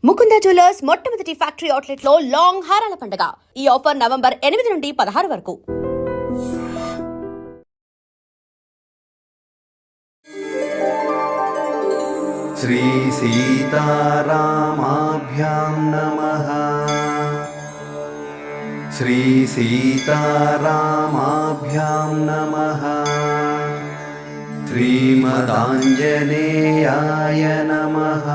Mukunda jewellers మొట్టమొదటి factory outlet లో long హారాల పండుగ. ఈ ఆఫర్ నవంబర్ 8 నుండి 16 వరకు. శ్రీ సీతారామాభ్యాం నమః. శ్రీ సీతారామాభ్యాం నమః. శ్రీమదాంజనేయాయ నమః.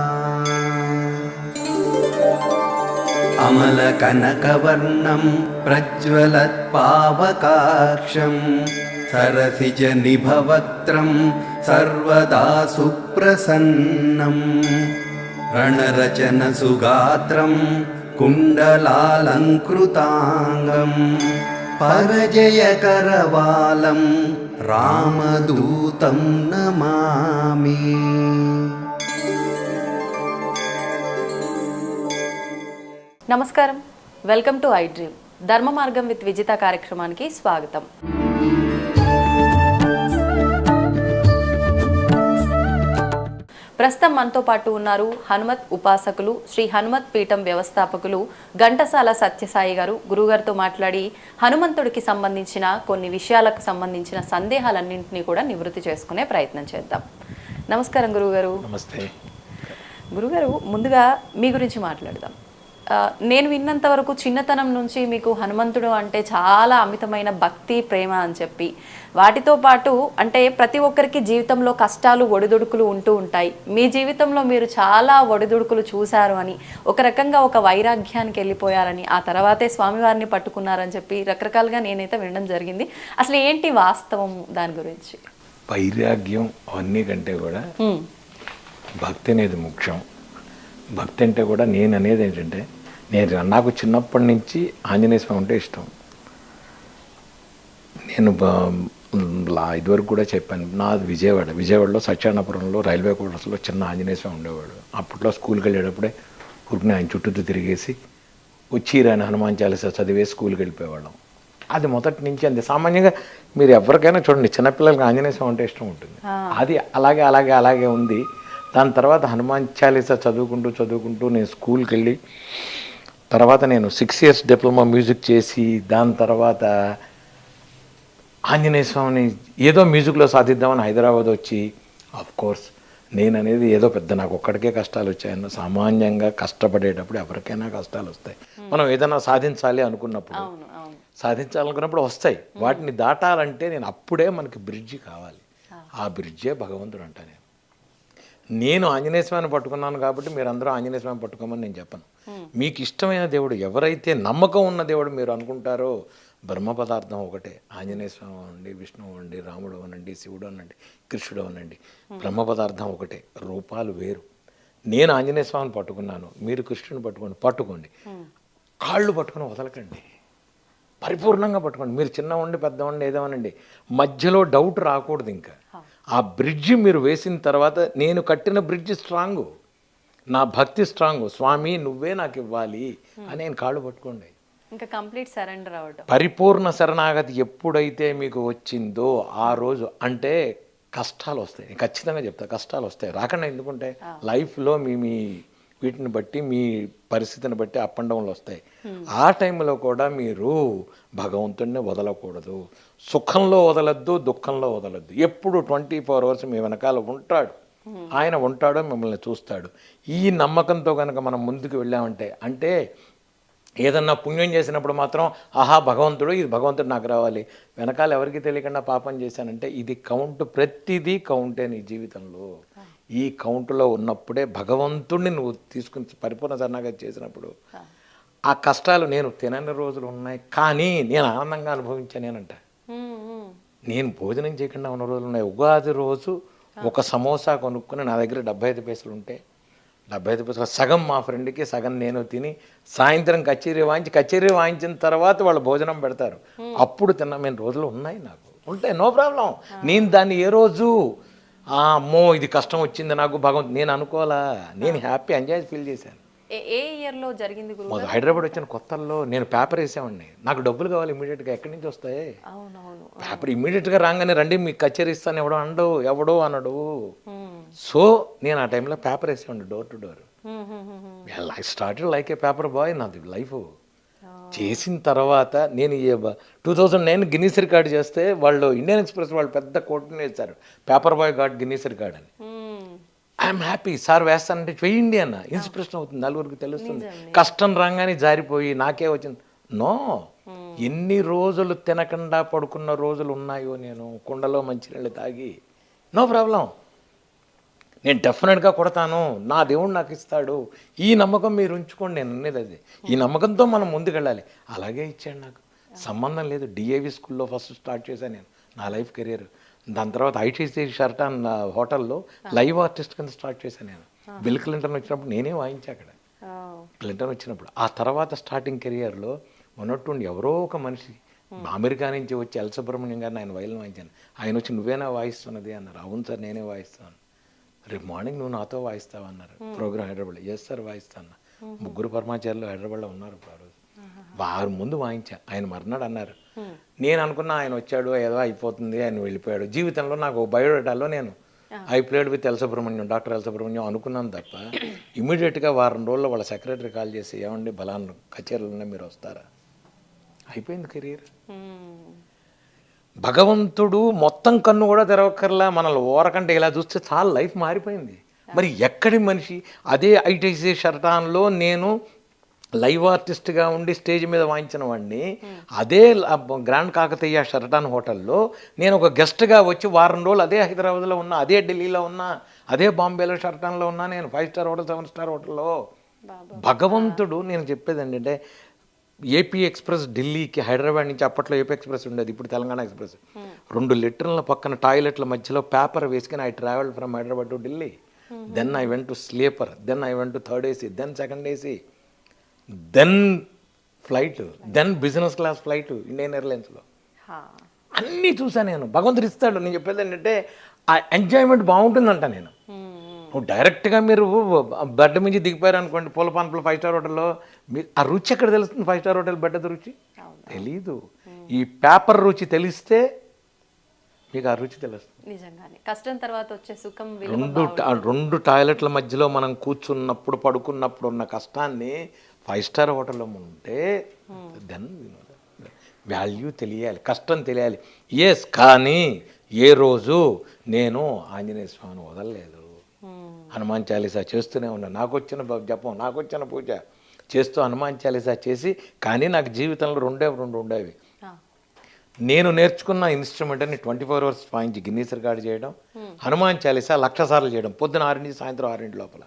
అమలకనకవర్ణం ప్రజ్వలత్పావకాక్షం సరసిజనిభవక్త్రం సర్వదా సుప్రసన్నం. రణరచనసుగాత్రం కుండలాలంకృతాంగం పరజయకరవాలం రామదూతం నమామి. నమస్కారం, వెల్కమ్ టు ఐ డ్రీమ్. ధర్మ మార్గం విత్ విజిత కార్యక్రమానికి స్వాగతం. ప్రస్తుతం మనతో పాటు ఉన్నారు హనుమత్ ఉపాసకులు, శ్రీ హనుమత్ పీఠం వ్యవస్థాపకులు ఘంటసాల సత్యసాయి గారు. గురుగారితో మాట్లాడి హనుమంతుడికి సంబంధించిన కొన్ని విషయాలకు సంబంధించిన సందేహాలన్నింటినీ కూడా నివృత్తి చేసుకునే ప్రయత్నం చేద్దాం. నమస్కారం గురుగారు. నమస్తే గురుగారు, ముందుగా మీ గురించి మాట్లాడదాం. నేను విన్నంత వరకు చిన్నతనం నుంచి మీకు హనుమంతుడు అంటే చాలా అమితమైన భక్తి, ప్రేమ అని చెప్పి, వాటితో పాటు అంటే ప్రతి ఒక్కరికి జీవితంలో కష్టాలు, ఒడిదుడుకులు ఉంటూ ఉంటాయి. మీ జీవితంలో మీరు చాలా ఒడిదుడుకులు చూశారు అని, ఒక రకంగా ఒక వైరాగ్యానికి వెళ్ళిపోయారని, ఆ తర్వాతే స్వామివారిని పట్టుకున్నారని చెప్పి రకరకాలుగా నేనైతే వినడం జరిగింది. అసలు ఏంటి వాస్తవం దాని గురించి? వైరాగ్యం అవన్నీ కంటే కూడా భక్తి అనేది ముఖ్యం. భక్తి అంటే కూడా నేను అనేది ఏంటంటే, నాకు చిన్నప్పటి నుంచి ఆంజనేయ స్వామి అంటే ఇష్టం. నేను ఇదివరకు కూడా చెప్పాను, నాది విజయవాడలో సత్యానపురంలో రైల్వే క్వార్టర్స్లో చిన్న ఆంజనేయ స్వామి ఉండేవాడు. అప్పట్లో స్కూల్కి వెళ్ళేటప్పుడే ఊరికి ఆయన చుట్టూ తిరిగేసి వచ్చి రాని హనుమాన్ చాలీసా చదివేసి స్కూల్కి వెళ్ళిపోయేవాళ్ళం. అది మొదటి నుంచి అంతే. సామాన్యంగా మీరు ఎవరికైనా చూడండి, చిన్నపిల్లలకి ఆంజనేయ స్వామి అంటే ఇష్టం ఉంటుంది. అది అలాగే ఉంది. దాని తర్వాత హనుమాన్ చాలీసా చదువుకుంటూ నేను స్కూల్కి వెళ్ళి, తర్వాత నేను 6 years డిప్లొమా మ్యూజిక్ చేసి, దాని తర్వాత ఆంజనేయ స్వామిని ఏదో మ్యూజిక్లో సాధిద్దామని హైదరాబాద్ వచ్చి, కోర్స్ నేను అనేది ఏదో పెద్ద నాకు ఒక్కడికే కష్టాలు వచ్చాయన్న, సామాన్యంగా కష్టపడేటప్పుడు ఎవరికైనా కష్టాలు వస్తాయి. మనం ఏదైనా సాధించాలనుకున్నప్పుడు వస్తాయి. వాటిని దాటాలంటే అప్పుడే మనకి బ్రిడ్జి కావాలి. ఆ బ్రిడ్జే భగవంతుడు అంట. నేను ఆంజనేయ స్వామిని పట్టుకున్నాను కాబట్టి మీరందరూ ఆంజనేయ స్వామిని పట్టుకోమని నేను చెప్పను. మీకు ఇష్టమైన దేవుడు, ఎవరైతే నమ్మకం ఉన్న దేవుడు మీరు అనుకుంటారో, బ్రహ్మ పదార్థం ఒకటే. ఆంజనేయ స్వామి అనండి, విష్ణువు అనండి, రాముడు అనండి, శివుడు అనండి, కృష్ణుడు అనండి, బ్రహ్మ పదార్థం ఒకటే, రూపాలు వేరు. నేను ఆంజనేయ స్వామిని పట్టుకున్నాను, మీరు కృష్ణుని పట్టుకోండి. కాళ్ళు పట్టుకుని వదలకండి, పరిపూర్ణంగా పట్టుకోండి. మీరు చిన్నవండి పెద్దవండి ఏదేమనండి, మధ్యలో డౌట్ రాకూడదు. ఇంకా ఆ బ్రిడ్జి మీరు వేసిన తర్వాత, నేను కట్టిన బ్రిడ్జి స్ట్రాంగు, నా భక్తి స్ట్రాంగు, స్వామి నువ్వే నాకు ఇవ్వాలి అని నేను కాళ్ళు పట్టుకోండి. ఇంకా కంప్లీట్ సరెండర్ అవ్వడం, పరిపూర్ణ శరణాగతి ఎప్పుడైతే మీకు వచ్చిందో ఆ రోజు అంటే కష్టాలు వస్తాయి. నేను ఖచ్చితంగా చెప్తా, కష్టాలు వస్తాయి. రాకుండా ఎందుకుంటే లైఫ్లో మీ వీటిని బట్టి, మీ పరిస్థితిని బట్టి అప్ అండ్ డౌన్లు వస్తాయి. ఆ టైంలో కూడా మీరు భగవంతుడిని వదలకూడదు. సుఖంలో వదలద్దు, దుఃఖంలో వదలద్దు. ఎప్పుడు 24 hours మీ వెనకాల ఉంటాడు. ఆయన ఉంటాడో మిమ్మల్ని చూస్తాడు. ఈ నమ్మకంతో కనుక మనం ముందుకు వెళ్ళామంటే, అంటే ఏదన్నా పుణ్యం చేసినప్పుడు మాత్రం ఆహా భగవంతుడు, ఇది భగవంతుడు నాకు రావాలి, వెనకాల ఎవరికి తెలియకుండా పాపం చేశానంటే ఇది కౌంట్, ప్రతిదీ కౌంటే నీ జీవితంలో. ఈ కౌంటులో ఉన్నప్పుడే భగవంతుడిని నువ్వు తీసుకుని పరిపూర్ణ శరణాగతి చేసినప్పుడు ఆ కష్టాలు, నేను తినని రోజులు ఉన్నాయి కానీ నేను ఆనందంగా అనుభవించానేనంట. నేను భోజనం చేయకుండా ఉన్న రోజులు ఉన్నాయి. ఉగాది రోజు ఒక సమోసా కొనుక్కుని నా దగ్గర 75 పైసలు ఉంటే, 75 పైసలు సగం మా ఫ్రెండ్కి, సగం నేను తిని, సాయంత్రం కచేరీ వాయించిన తర్వాత వాళ్ళు భోజనం పెడతారు, అప్పుడు తిన్న రోజులు ఉన్నాయి. నాకు ఉంటాయి, నో ప్రాబ్లం. నేను దాన్ని ఏ రోజు అమ్మో ఇది కష్టం వచ్చింది నాకు భగవంతు నేను అనుకోవాలా, నేను హ్యాపీ ఎంజాయ్ ఫీల్ చేశాను. ఏ ఇయర్లో జరిగింది? హైదరాబాద్ వచ్చిన కొత్తల్లో నేను పేపర్ వేసామండి. నాకు డబ్బులు కావాలి ఇమీడియట్గా, ఎక్కడి నుంచి వస్తాయి పేపర్? ఇమీడియట్గా రాగానే రండి మీకు కచేరీ ఇస్తాను ఎవడో అనడు. సో నేను ఆ టైంలో పేపర్ వేసేవాడిని door to door. I started like a paper boy నాది లైఫ్. చేసిన తర్వాత నేను 2009 గిన్నీస్ రికార్డ్ చేస్తే వాళ్ళు ఇండియన్ ఎక్స్ప్రెస్ వాళ్ళు పెద్ద కోట్ని వేశారు, paper boy got Guinness record అని. ఐఎమ్ హ్యాపీ సార్ వేస్తానంటే వెయ్యండి అన్న, ఇన్స్పిరేషన్ అవుతుంది, నలుగురికి తెలుస్తుంది. కష్టం రాగానే జారిపోయి నాకే వచ్చింది. నో, ఎన్ని రోజులు తినకుండా పడుకున్న రోజులు ఉన్నాయో నేను కుండలో మంచినీళ్ళు తాగి, నో ప్రాబ్లం, నేను డెఫినెట్గా కొడతాను, నా దేవుడు నాకు ఇస్తాడు, ఈ నమ్మకం మీరు ఉంచుకోండి. నేను అనేది అది, ఈ నమ్మకంతో మనం ముందుకెళ్ళాలి. అలాగే ఇచ్చాడు నాకు, సంబంధం లేదు. డిఏవి స్కూల్లో ఫస్ట్ స్టార్ట్ చేశాను నేను నా లైఫ్ కెరియర్. దాని తర్వాత ఐటీసీ షర్టాన్ హోటల్లో లైవ్ ఆర్టిస్ట్ కింద స్టార్ట్ చేశాను నేను. బిల్ క్లింటన్ వచ్చినప్పుడు నేనే వాయించా అక్కడ, క్లింటన్ వచ్చినప్పుడు. ఆ తర్వాత స్టార్టింగ్ కెరియర్లో ఉన్నట్టుండి ఎవరో ఒక మనిషి అమెరికా నుంచి వచ్చి ఎల్ సుబ్రహ్మణ్యం గారిని ఆయన వైలిన్ వాయించాను. ఆయన వచ్చి నువ్వేనా వాయిస్తున్నది అన్నారు. అవును సార్ నేనే వాయిస్తాను. రేపు మార్నింగ్ నువ్వు నాతో వాయిస్తావు అన్నారు. ప్రోగ్రామ్ హైదరాబాద్. ఎస్ సార్ వాయిస్తాను. ముగ్గురు పరమాచార్యులు హైదరాబాద్లో ఉన్నారు ఆ రోజు. వారు ముందు వాయించా. ఆయన మర్నాడు అన్నారు. నేను అనుకున్నా ఆయన వచ్చాడు ఏదో అయిపోతుంది, ఆయన వెళ్ళిపోయాడు. జీవితంలో నాకు బయోడేటాలో నేను I played with L Subrahmanyam, doctor L Subrahmanyam అనుకున్నాను తప్ప ఇమీడియట్గా వారం రోజుల్లో వాళ్ళ సెక్రటరీ కాల్ చేసి ఏమండి బలాన్ని కచేరీలు ఉన్నాయి మీరు వస్తారా, అయిపోయింది కెరీర్. భగవంతుడు మొత్తం కన్ను కూడా తెరవక్కర్లా, మనల్ని ఓరకంటే ఇలా చూస్తే చాలా లైఫ్ మారిపోయింది. మరి ఎక్కడి మనిషి అదే ఐటీసీ షర్టాన్లో నేను లైవ్ ఆర్టిస్ట్గా ఉండి స్టేజ్ మీద వాయించిన వాడిని, అదే గ్రాండ్ కాకతీయ షర్టాన్ హోటల్లో నేను ఒక గెస్ట్గా వచ్చి వారం రోజులు అదే హైదరాబాద్లో ఉన్నా, అదే ఢిల్లీలో ఉన్నా, అదే బాంబేలో షర్టాన్లో ఉన్నా, నేను 5 స్టార్ హోటల్ 7 స్టార్ హోటల్లో. భగవంతుడు, నేను చెప్పేది ఏంటంటే ఏపీ ఎక్స్ప్రెస్ ఢిల్లీకి హైదరాబాద్ నుంచి, అప్పట్లో ఏపీ ఎక్స్ప్రెస్ ఉండేది, ఇప్పుడు తెలంగాణ ఎక్స్ప్రెస్, 2 లీటర్ల పక్కన టాయిలెట్ల మధ్యలో పేపర్ వేసుకుని I travel from Hyderabad to Delhi. Then I went to sleeper, then I went to 3rd AC, then 2nd AC, then flight, then business class flight Indian ఎయిర్లైన్స్లో. అన్నీ చూసాను నేను. భగవంతుడు ఇస్తాడు. నేను చెప్పేది ఏంటంటే ఆ ఎంజాయ్మెంట్ బాగుంటుందంట. నేను డైరెక్ట్గా మీరు బెడ్ నుంచి దిగిపోయారు అనుకోండి పూలపాన్పులో 5 స్టార్ హోటల్లో, మీరు ఆ రుచి ఎక్కడ తెలుస్తుంది? 5 స్టార్ హోటల్ బెడ్ రుచి తెలీదు. ఈ పేపర్ రుచి తెలిస్తే మీకు ఆ రుచి తెలుస్తుంది. నిజంగానే కష్టం తర్వాత వచ్చే సుఖం. 2 టాయిలెట్ల మధ్యలో మనం కూర్చున్నప్పుడు పడుకున్నప్పుడు ఉన్న కష్టాన్ని 5 స్టార్ హోటల్లో ఉంటే దెన్ వాల్యూ తెలియాలి, కష్టం తెలియాలి. ఎస్, కానీ ఏ రోజు నేను ఆంజనేయ స్వామిని వదలలేదు. హనుమాన్ చాలీసా చేస్తూనే ఉన్నాను. నాకు వచ్చిన జపం, నాకు వచ్చిన పూజ చేస్తూ హనుమాన్ చాలీసా చేసి, కానీ నాకు జీవితంలో 2 ఉండేవి. నేను నేర్చుకున్న ఇన్స్ట్రుమెంట్ అని 24 hours వాయించి గిన్నీస్ రికార్డ్ చేయడం, హనుమాన్ చాలీసా 1,00,000 సార్లు చేయడం, పొద్దున 6 నుంచి సాయంత్రం 6 లోపల.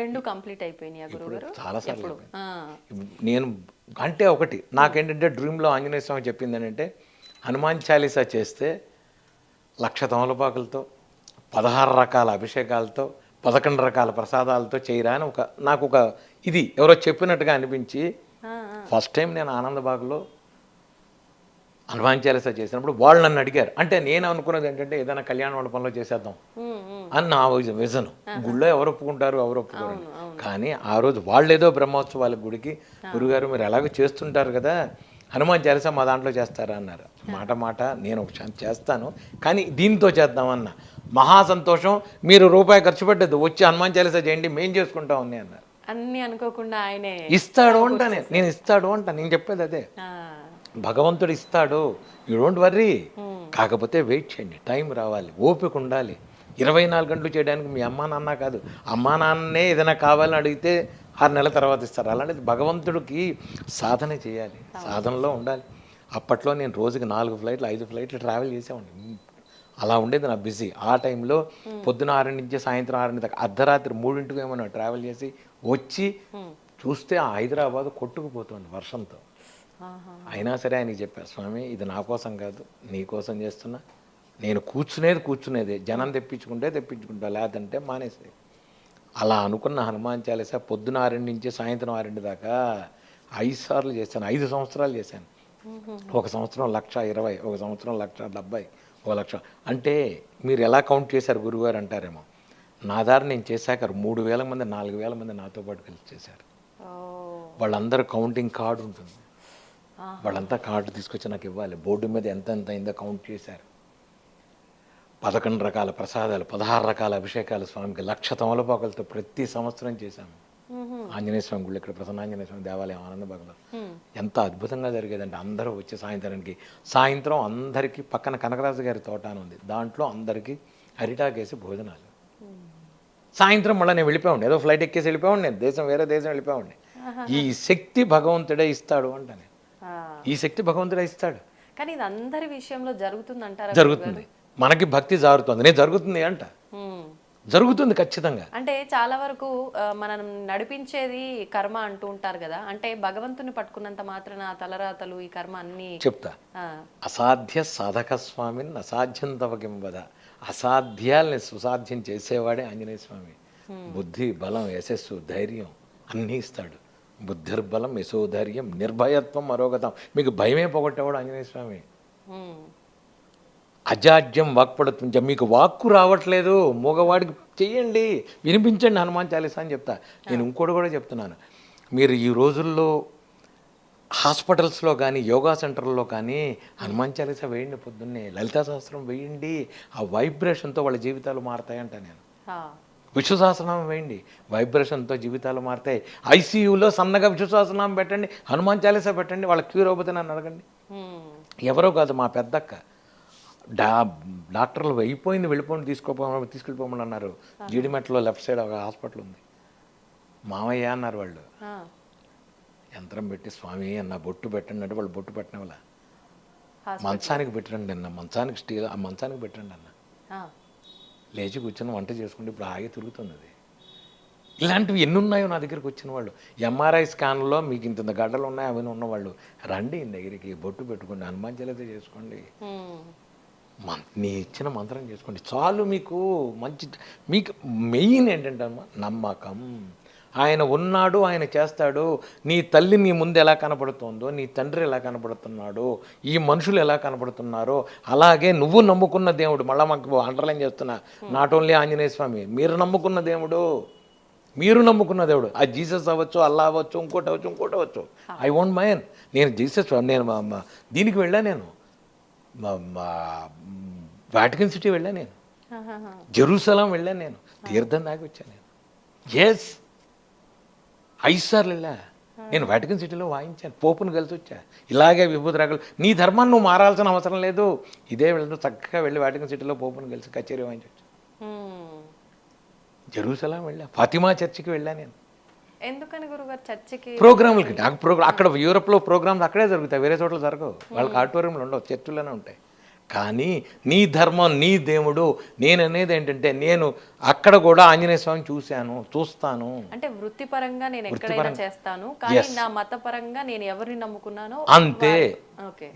2 కంప్లీట్ అయిపోయినాయి గురుగారు? చాలా సార్లు. నేను అంటే ఒకటి నాకేంటంటే డ్రీమ్లో ఆంజనేయ స్వామి చెప్పింది ఏంటంటే, హనుమాన్ చాలీసా చేస్తే 1,00,000 తమలపాకులతో, 16 రకాల అభిషేకాలతో, 11 రకాల ప్రసాదాలతో చేయరా అని నాకు ఒక ఇది ఎవరో చెప్పినట్టుగా అనిపించి, ఫస్ట్ టైం నేను ఆనందబాగ్లో హనుమాన్ చాలీసా చేసినప్పుడు వాళ్ళు నన్ను అడిగారు. అంటే నేను అనుకున్నది ఏంటంటే ఏదైనా కళ్యాణ మండపంలో చేసేద్దాం అని నా విజన్. గుళ్ళో ఎవరు ఒప్పుకుంటారు, ఎవరు ఒప్పుకోరు. కానీ ఆ రోజు వాళ్ళు ఏదో బ్రహ్మోత్సవాల గుడికి, గురుగారు మీరు ఎలాగో చేస్తుంటారు కదా, హనుమాన్ చాలీసా మా దాంట్లో చేస్తారా అన్నారు. మాట నేను ఒక చేస్తాను, కానీ దీంతో చేద్దామన్న. మహా సంతోషం, మీరు రూపాయి ఖర్చు పెట్టద్దు, వచ్చి హనుమాన్ చాలీసా చేయండి, మేం చేసుకుంటా ఉన్నాయి అన్నారు. అన్ని అనుకోకుండా ఆయనే ఇస్తాడు అంట. నేను ఇస్తాడు అంట. నేను చెప్పేది అదే, భగవంతుడు ఇస్తాడు, యూ డోంట్ వర్రీ. కాకపోతే వెయిట్ చేయండి, టైం రావాలి, ఓపిక ఉండాలి. 24 గంటలు చేయడానికి మీ అమ్మా నాన్న కాదు, అమ్మా నాన్నే ఏదైనా కావాలని అడిగితే 6 నెలల తర్వాత ఇస్తారు. అలాంటిది భగవంతుడికి సాధన చేయాలి, సాధనలో ఉండాలి. అప్పట్లో నేను రోజుకి 4 ఫ్లైట్లు 5 ఫ్లైట్లు ట్రావెల్ చేసేవాడిని. అలా ఉండేది నా బిజీ. ఆ టైంలో పొద్దున 6 నుంచి సాయంత్రం 6 దాకా, అర్ధరాత్రి 3ంటికి ఏమన్నా ట్రావెల్ చేసి వచ్చి చూస్తే ఆ హైదరాబాద్ కొట్టుకుపోతుంది వర్షంతో. అయినా సరే ఆయనకి చెప్పా, స్వామి ఇది నా కోసం కాదు, నీ కోసం చేస్తున్నా. నేను కూర్చునేదే, జనం తెప్పించుకుంటా, లేదంటే మానేసే. అలా అనుకున్న హనుమాన్ చాలీసా పొద్దున 6 నుంచి సాయంత్రం 6 దాకా 5 సార్లు చేశాను. 5 సంవత్సరాలు చేశాను. ఒక సంవత్సరం 1,20,000, ఒక సంవత్సరం 1,70,000, 1,00,000. అంటే మీరు ఎలా కౌంట్ చేశారు గురుగారు అంటారేమో. నా దారి నేను చేశాక 3,000 మంది 4,000 మంది నాతో పాటు కలిసి చేశారు. వాళ్ళందరూ కౌంటింగ్ కార్డు ఉంటుంది, వాళ్ళంతా కార్డు తీసుకొచ్చి నాకు ఇవ్వాలి. బోర్డు మీద ఎంత అయిందో కౌంట్ చేశారు. 11 రకాల ప్రసాదాలు, 16 రకాల అభిషేకాలు స్వామికి, 1,00,000 తమలపాకులతో ప్రతి సంవత్సరం చేశాము. ఆంజనేయ స్వామి గుళ్ళు ఇక్కడ ప్రసన్నాంజనేయ స్వామి దేవాలయం ఆనందబాగ్లో ఎంత అద్భుతంగా జరిగేదంటే అందరూ వచ్చి సాయంత్రం అందరికీ పక్కన కనకరాజు గారి తోట అని ఉంది, దాంట్లో అందరికీ అరిటాకేసి భోజనాలు. సాయంత్రం మళ్ళీ నేను వెళ్ళిపోయాను, ఏదో ఫ్లైట్ ఎక్కేసి వెళ్ళిపోయాను, నేను వేరే దేశం వెళ్ళిపోయాను. ఈ శక్తి భగవంతుడే ఇస్తాడు అంట నేను, ఈ శక్తి భగవంతుడే ఇస్తాడు. కానీ ఇది అందరి విషయంలో జరుగుతుంది అంటారా? జరుగుతుంది, మనకి భక్తి జారుతుంది, నేను జరుగుతుంది అంట, జరుగుతుంది ఖచ్చితంగా. అంటే చాలా వరకు మనం నడిపించేది కర్మ అంటూ ఉంటారు కదా, అంటే భగవంతుని పట్టుకున్నంత మాత్రాన ఆ తలరాతలు ఈ కర్మ అన్ని చెప్తా. అసాధ్య సాధక స్వామిని అసాధ్యం తవకిం వద, అసాధ్యాల్ని సుసాధ్యం చేసేవాడే ఆంజనేయ స్వామి. బుద్ధి, బలం, యశస్సు, ధైర్యం అన్నీ ఇస్తాడు. బుద్ధిర్బలం, యశోధైర్యం, నిర్భయత్వం, అరోగతం. మీకు భయమే పోగొట్టేవాడు ఆంజనేయ స్వామి. అజాడ్యం వాక్పడుతుంది, మీకు వాక్కు రావట్లేదు, మూగవాడికి చెయ్యండి, వినిపించండి హనుమాన్ చాలీసా అని చెప్తా. నేను ఇంకోటి కూడా చెప్తున్నాను, మీరు ఈ రోజుల్లో హాస్పిటల్స్లో కానీ యోగా సెంటర్లో కానీ హనుమాన్ చాలీసా వేయండి, పొద్దున్నే లలితా సహస్రం వేయండి, ఆ వైబ్రేషన్తో వాళ్ళ జీవితాలు మారతాయంట. నేను విష్ణు సహస్రనామం వేయండి, వైబ్రేషన్తో జీవితాలు మారుతాయి. ఐసీయూలో సన్నగా విష్ణు సహస్రనామం పెట్టండి, హనుమాన్ చాలీసా పెట్టండి, వాళ్ళ క్యూర్ అవుతుంది నన్ను అడగండి. ఎవరో కాదు, మా పెద్దక్క డాక్టర్లు అయిపోయింది, తీసుకెళ్ళిపోమని అన్నారు. జీడిమెట్లో లెఫ్ట్ సైడ్ ఒక హాస్పిటల్ ఉంది, మామయ్య అన్నారు వాళ్ళు. యంత్రం పెట్టి స్వామి అన్న బొట్టు పెట్టండి అంటే వాళ్ళు బొట్టు పెట్టిన వాళ్ళ మంచానికి పెట్టండి అన్న, మంచానికి స్టీల్ ఆ మంచానికి పెట్టండి అన్న. లేచి కూర్చొని వంట చేసుకుంటే ఇప్పుడు ఆగి తిరుగుతుంది అది. ఇలాంటివి ఎన్ని ఉన్నాయో నా దగ్గరికి వచ్చిన వాళ్ళు. ఎంఆర్ఐ స్కాన్లో మీకు ఇంత గడ్డలు ఉన్నాయి అవన్నీ ఉన్నవాళ్ళు రండి దగ్గరికి, బొట్టు పెట్టుకోండి, హనుమాన్ చాలీసా చేసుకోండి, నీ ఇచ్చిన మంత్రం చేసుకోండి చాలు. మీకు మంచి, మీకు మెయిన్ ఏంటంటే నమ్మకం. ఆయన ఉన్నాడు, ఆయన చేస్తాడు. నీ తల్లి నీ ముందు ఎలా కనపడుతుందో, నీ తండ్రి ఎలా కనపడుతున్నాడో, ఈ మనుషులు ఎలా కనపడుతున్నారో, అలాగే నువ్వు నమ్ముకున్న దేవుడు, మళ్ళీ మాకు అండర్లైన్ చేస్తున్నా, నాట్ ఓన్లీ ఆంజనేయ స్వామి, మీరు నమ్ముకున్న దేవుడు, మీరు నమ్ముకున్న దేవుడు, ఆ జీసస్ అవ్వచ్చు, అల్లా అవ్వచ్చు, ఇంకోటి అవ్వచ్చు. I won't mind. నేను జీసస్, నేను దీనికి వెళ్ళా, నేను వాటికన్ సిటీ వెళ్ళా, నేను జెరూసలం వెళ్ళాను, నేను తీర్థం దాకా వచ్చాను, నేను 5 సార్లు వెళ్ళా. నేను వాటికన్ సిటీలో వాయించాను, పోపును కలిసి వచ్చా. ఇలాగే విభూతి రాగలు, నీ ధర్మాన్ని నువ్వు మారాల్సిన అవసరం లేదు, ఇదే వెళ్తూ చక్కగా వెళ్ళి వాటికన్ సిటీలో పోపును కలిసి కచేరీ వాయించవచ్చు. జెరూసలం వెళ్ళా, ఫాతిమా చర్చికి వెళ్ళా నేను. ఎందుకని గురుగారు చర్చికి? ప్రోగ్రాములకి. అక్కడ యూరోప్లో ప్రోగ్రామ్స్ అక్కడే జరుగుతాయి, వేరే చోట్ల జరగవు. వాళ్ళకి ఆడిటోరియంలు ఉండవు, చర్చిలోనే ఉంటాయి. కానీ నీ ధర్మం, నీ దేవుడు. నేను అనేది ఏంటంటే, నేను అక్కడ కూడా ఆంజనేయ స్వామిని చూస్తాను. అంటే వృత్తిపరంగా నేను ఎక్కడైనా చేస్తాను, కానీ నా మతపరంగా నేను ఎవరిని నమ్ముకున్నానో అంతే.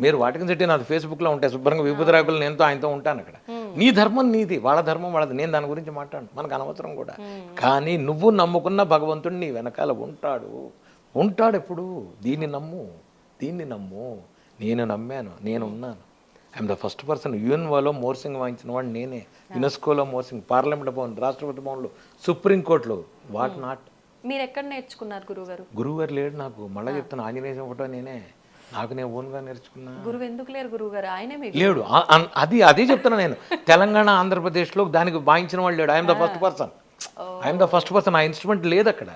మీరు వాటికన్ సిటీ నాది ఫేస్బుక్లో ఉంటాయి, శుభ్రంగా విభూతి రాకులు నేనుతో ఆయనతో ఉంటాను అక్కడ. నీ ధర్మం నీది, వాళ్ళ ధర్మం వాళ్ళది, నేను దాని గురించి మాట్లాడు, మనకు అనవసరం కూడా. కానీ నువ్వు నమ్ముకున్న భగవంతుడు నీ వెనకాల ఉంటాడు ఎప్పుడు. దీన్ని నమ్ము. నేను నమ్మాను, నేను ఉన్నాను. I'm the first person. యుఎన్ఓలో మోర్సింగ్ వాయించిన వాడు నేనే, యునెస్కోలో మోర్సింగ్, పార్లమెంట్ భవన్, రాష్ట్రపతి భవన్లో, సుప్రీంకోర్టులో. What not. మీరు ఎక్కడ నేర్చుకున్నారు గురుగారు? గురువుగారు లేడు నాకు, మళ్ళీ చెప్తాను, ఆంజనేయ ఫోటో నేనే, నాకు నేను ఓన్గా నేర్చుకున్నా. గురువు ఎందుకు లేరు గురువుగారు? ఆయనే లేడు. అదే చెప్తున్నా నేను. తెలంగాణ, ఆంధ్రప్రదేశ్లో దానికి వాయించిన వాళ్ళు లేడు. I'm the first person. ఆ ఇన్స్ట్రుమెంట్ లేదు అక్కడ,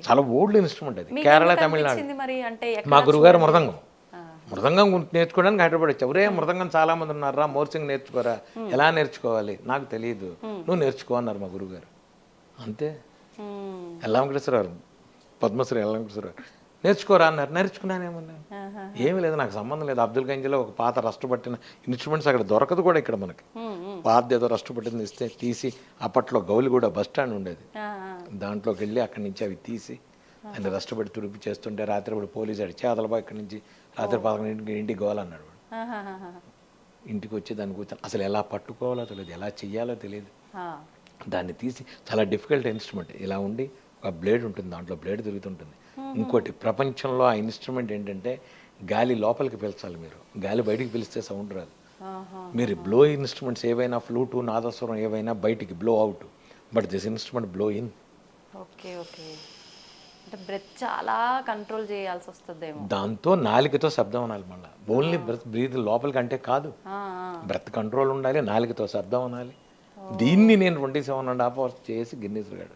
చాలా ఓల్డ్ ఇన్స్ట్రుమెంట్ అది. కేరళ, తమిళనాడు. మా గురుగారు మృదంగం నేర్చుకోవడానికి హైదరాబాద్ వచ్చా. ఒరే మృదంగం చాలా మంది ఉన్నారా, మోర్సింగ్ నేర్చుకోరా, ఎలా నేర్చుకోవాలి నాకు తెలియదు, నువ్వు నేర్చుకో అన్నారు మా గురుగారు. అంతే. ఎల్లంకటేశ్వరరావు, పద్మశ్రీ ఎల్లంకటేశ్వరరావు నేర్చుకోరా అన్నారు, నేర్చుకున్నానేమన్నా. ఏమీ లేదు, నాకు సంబంధం లేదు. అబ్దుల్ గంజ్లో ఒక పాత రస్ట్ పట్టిన ఇన్స్ట్రుమెంట్స్ అక్కడ దొరకదు కూడా, ఇక్కడ మనకి పాత ఏదో రస్ట్ పట్టింది ఇస్తే తీసి, అప్పట్లో గౌలిగూడ బస్ స్టాండ్ ఉండేది, దాంట్లోకి వెళ్ళి అక్కడి నుంచి అవి తీసి ఆయన రష్టపడి తుడిపి చేస్తుంటే రాత్రి పోలీసు అడిచి అదలబా ఇక్కడి నుంచి రాత్రి 11 ఇంటికి గోవాలన్నాడు వాడు. ఇంటికి వచ్చి దాన్ని కూర్చొని అసలు ఎలా పట్టుకోవాలో తెలియదు, ఎలా చెయ్యాలో తెలియదు. దాన్ని తీసి, చాలా డిఫికల్ట్ ఇన్స్ట్రుమెంట్, ఇలా ఉండి ఒక బ్లేడ్ ఉంటుంది, దాంట్లో బ్లేడ్ తిరుగుతుంటుంది. ఇంకోటి ప్రపంచంలో ఆ ఇన్స్ట్రుమెంట్ ఏంటంటే, గాలి లోపలికి పీల్చాలి మీరు, గాలి బయటికి పీలిస్తే సౌండ్ రాదు. మీరు బ్లో ఇన్స్ట్రుమెంట్స్ ఏవైనా, ఫ్లూటు, నాదస్వరం ఏవైనా బయటికి blow out, but this instrument blow in. Okay. అంటే బ్రెత్ చాలా కంట్రోల్ చేయాల్సి వస్తుందేమో. దాంతో నాలికతో శబ్దం అనాలి, మళ్ళీ ఓన్లీ బ్రీత్ లోపలికి అంటే కాదు, బ్రెత్ కంట్రోల్ ఉండాలి, నాలికతో శబ్దం అనాలి. దీన్ని నేను 27.5 hours చేసి Guinness record.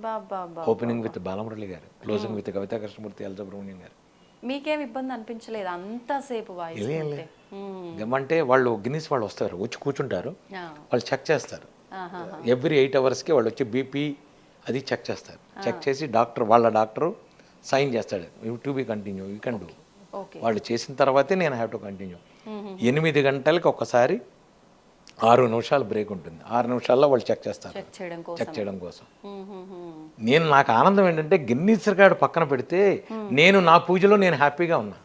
Baba opening with Balamurali garu, closing with Kavita Krishnamurthy, L Subramaniam garu. మీకేం ఇబ్బంది అనిపించలేదు అంతసేపు వాయిస్ ఏమంటే వాళ్ళు గిన్నీస్ వాళ్ళు వస్తారు, వచ్చి కూర్చుంటారు, వాళ్ళు చెక్ చేస్తారు. ఎవ్రీ 8 అవర్స్కి వాళ్ళు వచ్చి బీపీ అది చెక్ చేస్తారు. చెక్ చేసి వాళ్ళ డాక్టర్ సైన్ చేస్తాడు, to be continue, you can do. వాళ్ళు చేసిన తర్వాతే నేను హ్యావ్ టు కంటిన్యూ. 8 గంటలకి ఒక్కసారి 6 నిమిషాలు బ్రేక్ ఉంటుంది. 6 నిమిషాల్లో వాళ్ళు చెక్ చేస్తారు, చెక్ చేయడం కోసం. నాకు ఆనందం ఏంటంటే గిన్నీస్ రికార్డు పక్కన పెడితే నేను నా పూజలో నేను హ్యాపీగా ఉన్నా.